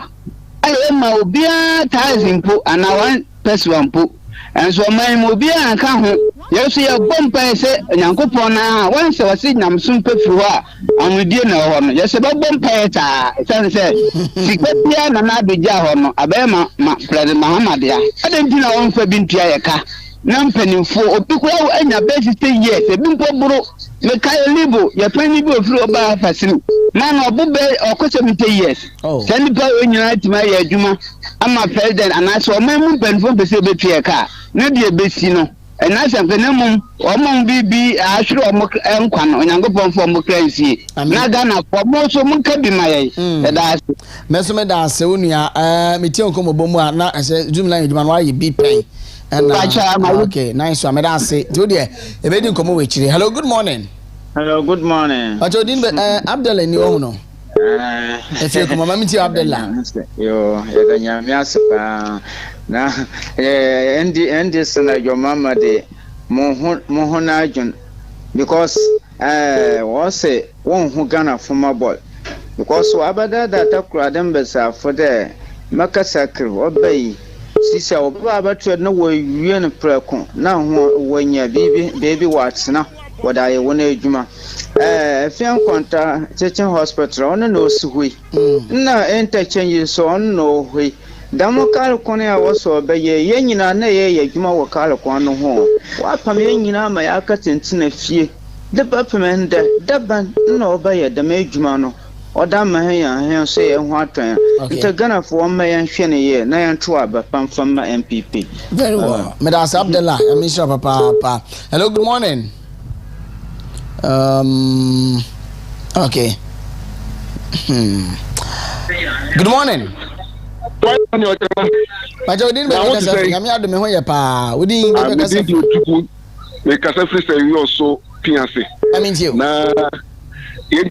Aye ma obia 1000 po ana 1 person po. And so my mobile kan ho. Yes, you bompa say Yankopon na once was in am soon pay for ahonedie na ho no. Yes, bompa ta. Isan say sikopia na beja ho no. Abema President Muhammad ya. Adenti na won fa bintua ye ka. Na mpanimfo opikura anya base 10 years ebimpo buru me kai libo ya pani bi ofiri oba fasiru na na obube okoche 10 years send pa onyina tima ya adwuma ama president anaso omamu mpanimfo pese betue ka na de besi no na sanfenemu omon bibi ahwere omo enkwa no onyankopon fo omo kransie na Ghana fo mo so mo ka bi maye da meso me da se onua metie nkomo bomu a na ase Zoom line adwuma no aye bi pen. Okay, nice one. I say, today, a wedding come over. Hello, good morning. Hello, good morning. But you didn't Abdullah ni ono. If you come, Mammy Abdullah. Yo, na endi sana your mama de mohonajun because was say one who Ghana former boy because abada that Takoradi besa for the makasakri obey sisi a oba abatwa na wo wie no preko na ho wonya baby wats na wada ye wona adwuma fian kwanta chechen hospital ono no suhui na interchange so ono hui damokal kone a woso be ye nyina na ye adwuma wo kal kon no ho wa pam ye nyina ma ya ka tentina fie de bapemende daban na oba ye da ma adwuma no oda ma he so ye ho atwan ite Ghana for ma ye hwe ne ye na ye nto aba pamfam ma MPP. Very well. Medas Abdullah, I'm Mr. Papa. Hello, good morning. Okay. Good morning. But you didn't make a I'm out of me pa. We didn't make a free say you also fiancé. I mean you. Na in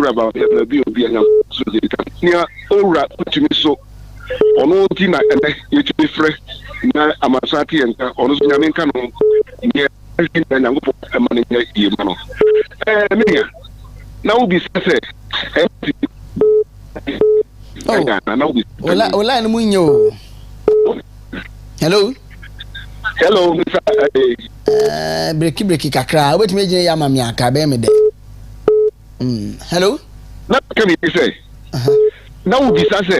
about the bill so near ora to me so ono tina ene ye fresh na amasati enka ono so nyame nka no ye nyango amane ye mano media na ubi se Ola no munyo. Hello Mr. Breaky kakra wait me je ya mami aka be me de. Hello na can you say na ubi se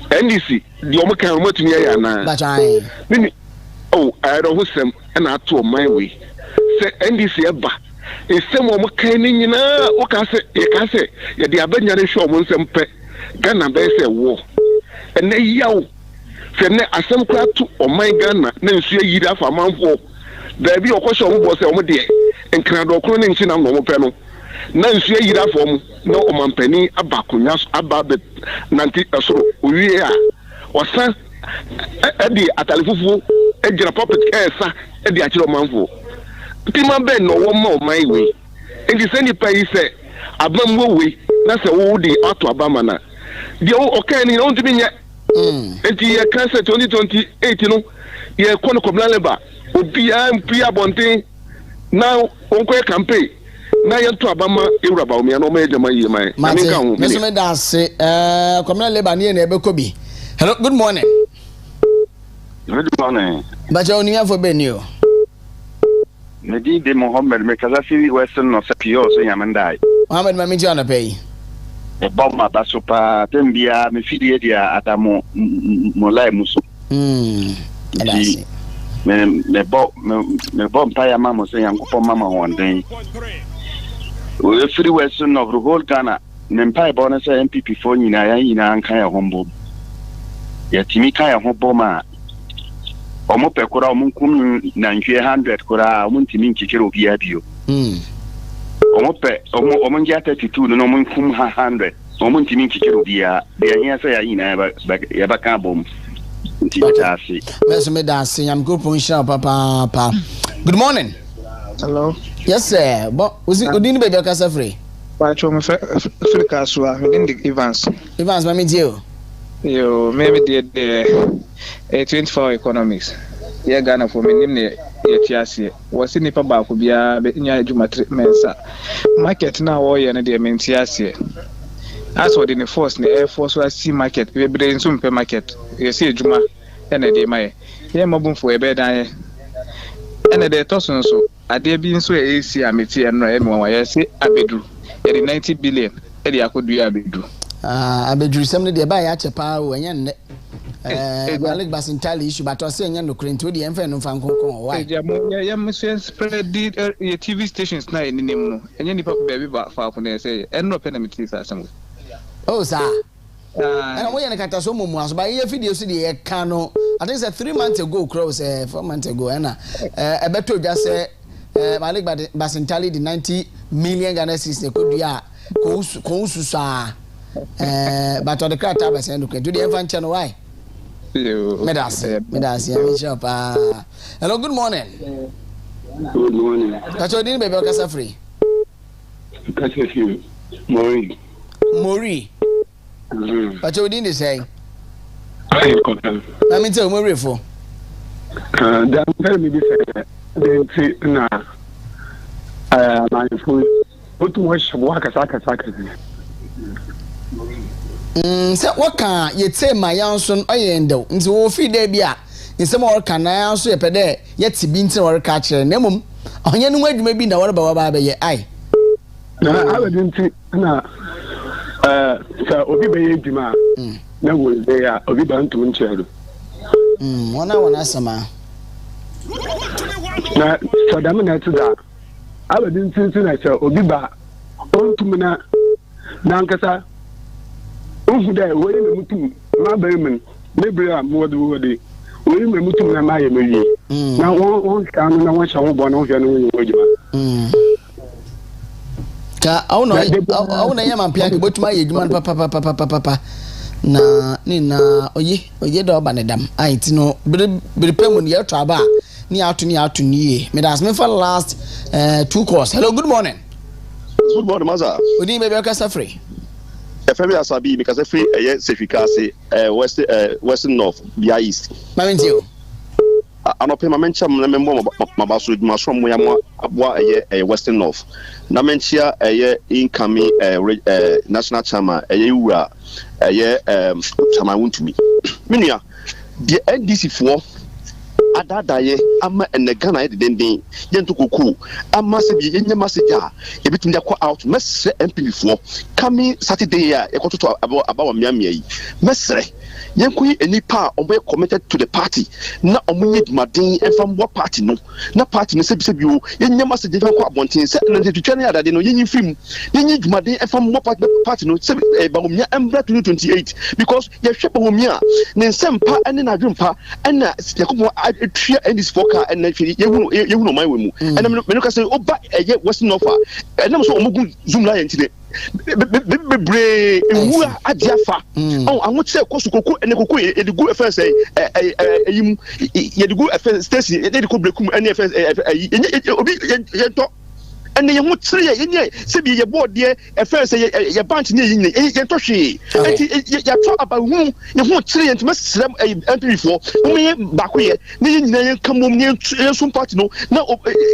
NDC the omo kan omo tumi ya na nini I don't husem na ato my way say NDC eba esem omo kan ni nyina o ka se ye de abanya ne hwe omo nsem pe Ghana be say wo ene yawo fe ne asem kra to oman Ghana na nsu yiri afa manfo da bi okosho omo bo say omo de enkran do kro ne nchi na omo pe no na nsu yiri afa omo na omampani abakonya ababe nanti asoro owie a osa edi atalifufu ejira puppet esa edi akiro manfo tima ben no wo ma oman we enti se ni pa yi se abamwo we na se wo di ato abama na de o kan ni on timi nya enti ye kan se 2028 no ye kono komlaleba obi ampi abonten na onko campaign na yanto abama ewuraba o me na o ma ejama yi mai na me kan ho me da se communal labor ne na ebe kobi. Hello, good morning. Good morning. Bacha oni afo be ni o. Medi de Mohammed me kaza fi western no sapio so yamandai. Mohammed ma mi jana pay. E bomba basopa tembia me fidie dia adamo molai muso. Elasi. Me bom pa ya mama so yankopo mama wonden. We free western of the whole Ghana. Nempa bona say MPP for nyina ya nyina anka ya hombo. Ya timika ya hombo ma. Omo pe kura omo kum na nhwe 100 kura omo ntimi nkikere obi abio. Omo ngia 32 no omo kum 100. Omo ntimi nkikere obi ya. Ya nya say ya nyina ya baka bom. Ntimi me da se yam go pon papa. Good morning. Hello. Yes sir. But odin be be kasa free. Pacho me free kasua within the Evans mami dio. Yo maybe the 24 economics. Yeah Ghana for me nim ne ye tiase. Wasi nipa ba ko bia be nya adwuma mensa. Market na wo ye ne de mentiase. As for the force ne air force was see market we be nso mpe market. You see adwuma ene de mai. Ye mabun fo e be dan ene de tosun so ade bi nso e AC ameti eno e me wa ye se abedu. 90 billion edi akodu abedu abedu semne de ba ya chepa o enya nne Malik Basintali issue but o se enya no krento de emfa no fan konkon why ya mso spread the TV stations na eninim no enya nipa baby ba fa ko na say enno pe na meti sa asem oh sa and we na kata so mumu aso ba ye video so de ye ka no I think say 3 months ago cross 4 months ago na ebeto dwa say Malik Basintali the 90 million Ghana cedis ne kodua ko ususa but on the crowd tab say no do the infant channel why medas ya shop hello good morning. Good morning. That's your name, baby. Okasa free. That's you. Mori. But your name is saying. I mean tell Mori for. That tell me this they say na my food. What was waka saka. Say what can you say my young son oyendo nti wo fi da bia nsem or kan na so yepede yeti bi nti or ka kire nemum onye no adwuma bi na wor ba be ye ai na abedinti na sa obi be ye adwuma na wo de ya obi ba ntu nchero wana sama na so da me na tu da abedinti na cha obi ba ontum na nkasa ohu da we na mutum ma ba men lebra mo de we me mutum na ma ye meyi na won kan na won sha won bo na won hwe no wo adwuma ka awuna yama pia ke botuma ye adwuma papa na ni na oye da oba ne dam ai ti no bere pemu ne yeto aba ni atu ni me das me for last 2 calls. Hello, good morning. Good morning, maza. Odi me be ka safre FM asabi because free certificate western north via east mamentio anope mamencha membo mabaso dwumaso mo ya aboa western north na menchia incoming national chairman wura chairman wontumi menua the NDC for adadaye ama enegana edenden yento koku ama se bi yenye message a ebitumi akọ out mesre MPP for coming Saturday ya ekototo abawa miamia yi mesre yenkoyi enipa ombe committed to the party na omunye dmaden enfambo party no na party no se bi o yenye message enfambo abonten se na tetutwa na adade no yenye film yenye dmaden enfambo party no se bawumia embra 2028 because ye hwe bawumia ne nsempa ene na dwumpa ena yakobo tria and this foka and you know my way and I'm not say oba western offer and I'm so omugu zoom line today bebre ewu adiafa oh I want say kosukoku and koku e de go first say yim ye de go first station e de ko brekum and first obi ye to and ye ho tire ye se bi ye board ye first say ye bunch ni ye to hwe and ya to about who ye ho tire ent mesrem MP for me bako ye ni nyina ye kamom ni so party no na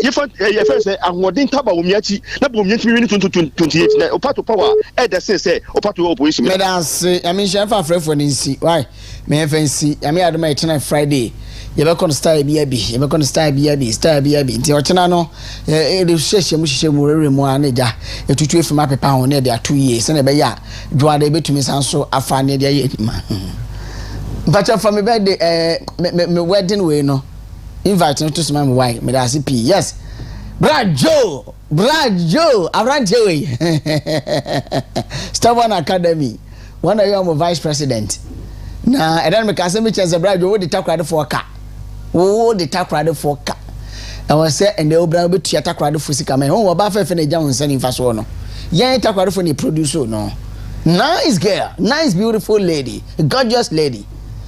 ye first say ahwodin taba wo miachi na bo miachi mi 2028 na part of power e dey say part of opposition me dance I mean chef afrefo ni nsi why me fancy I mean adoma e Friday you be kon style bi nti o chena no e de hyehyem mu reremu anaja etutu efima pepa ho na de 2 years na be ya dwada betumi sanso afa na de aye ma but for me birthday me wedding we no invite to smile me why me da CP yes Brad Joe around Joey Stubborn Academy one of your vice president na edan me ka se me chance Brad Joe the Takoradi for ka the Takoradi for ka I was say and the obra be tia Takoradi for sika me won ba fefe na ja won sani fa so no yen Takoradi for ni producer no nice girl nice beautiful lady gorgeous lady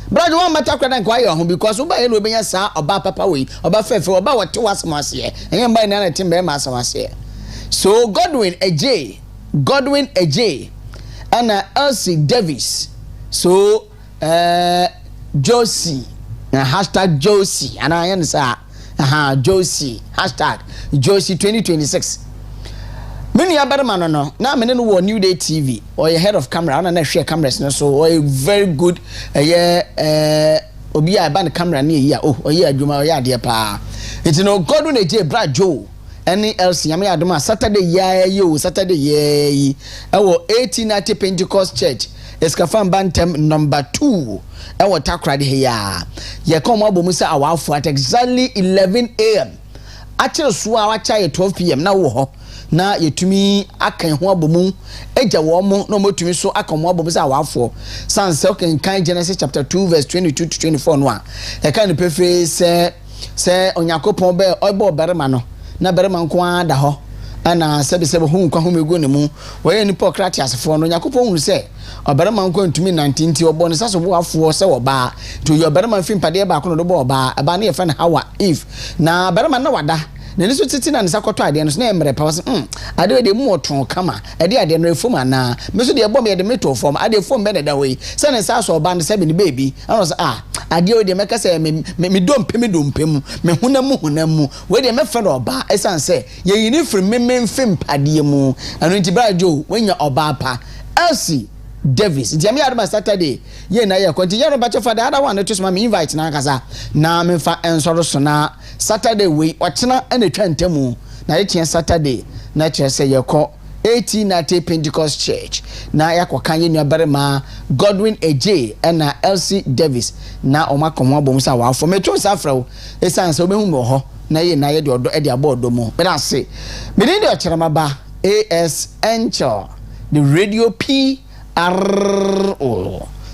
Brad one matter Takoradi kwa yo ho because oba ye no obenya sa oba papa we oba fefe oba wote wasmase en ba na timbe ma asmase so Godwin AJ and Elsie Davis so Josie hashtag Josie and I answer Josie hashtag Josie 2026 many other man no na me no wo New Day TV or your head of camera na share cameras no so or a very good obi a ban camera na here oh yeah adwuma ya de pa it no Godwin AJ Brad Joe any else yame adoma Saturday Saturday ye ewo 1890 Pentecost Church Escafam Bantam number 2 ewo Takoradi here ye come abomu say awafo at exactly 11 am actually so awacha 12 pm na wo ho na yetumi akan ho abomu eja wo mo no motumi so akan mo abomu say awafo sanse kan Genesis chapter 2 verse 22 to 24 no a e kan pefe say onyakopon be obo berema no na berema nko ada ho ana sebe hu nkwa hu megu ne mu woye ni Pokratias fo no nyakopon hu se oberema nko ntumi 19 ti obo ne saso bo afo se oba to yo berema mfim pade ba ko no do bo oba aba na ye fa na Hawa if na berema na wada na niso titi na nisa kwoto ade no so na emre pa was ade we de mu oton kama ade ade no efom ana me so de bom ye de meto form ade form be na da we se ne saso oba ne se be ni baby ana so ade we de meka se me dompem me hunamu we de me fa na oba esan se ye yini firi me mfim pade mu anu nti Brad Joe wenya oba pa Elsie Davis. Jami Adama Saturday. Ye na ye konti ye no bacho for the other one to my invite na kasa. Na me fa ensoro so na Saturday we ochena ene twantemu. Na ye tia Saturday na che se ye ko 1890 Pentecost Church. Na ya kwa kanye nuabarema Godwin AJ na LC Davis. Na oma komo abom sa wa for metro safra esan se obehu mo ho na ye de odo e de abodo mo. Be na se. Me ni de ochera ba AS Encho the radio PRO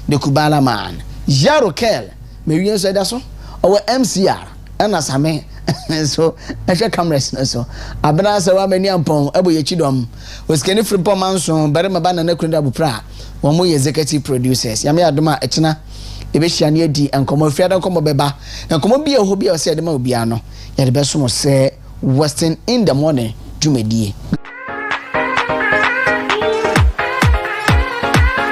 the Kubala man Jarokel me wi so da so o MCR na same so I shall cameras so abena se wa mani ampon ebo ye chidom o skeni fripom manso bare mabana na Konadu Prah wo mo executive producers ya me adoma echina ebe hia ne adi enkomo fiada enkomo beba enkomo bia ho bia o se de ma obia no ya de beso mo se Western in the morning jumedie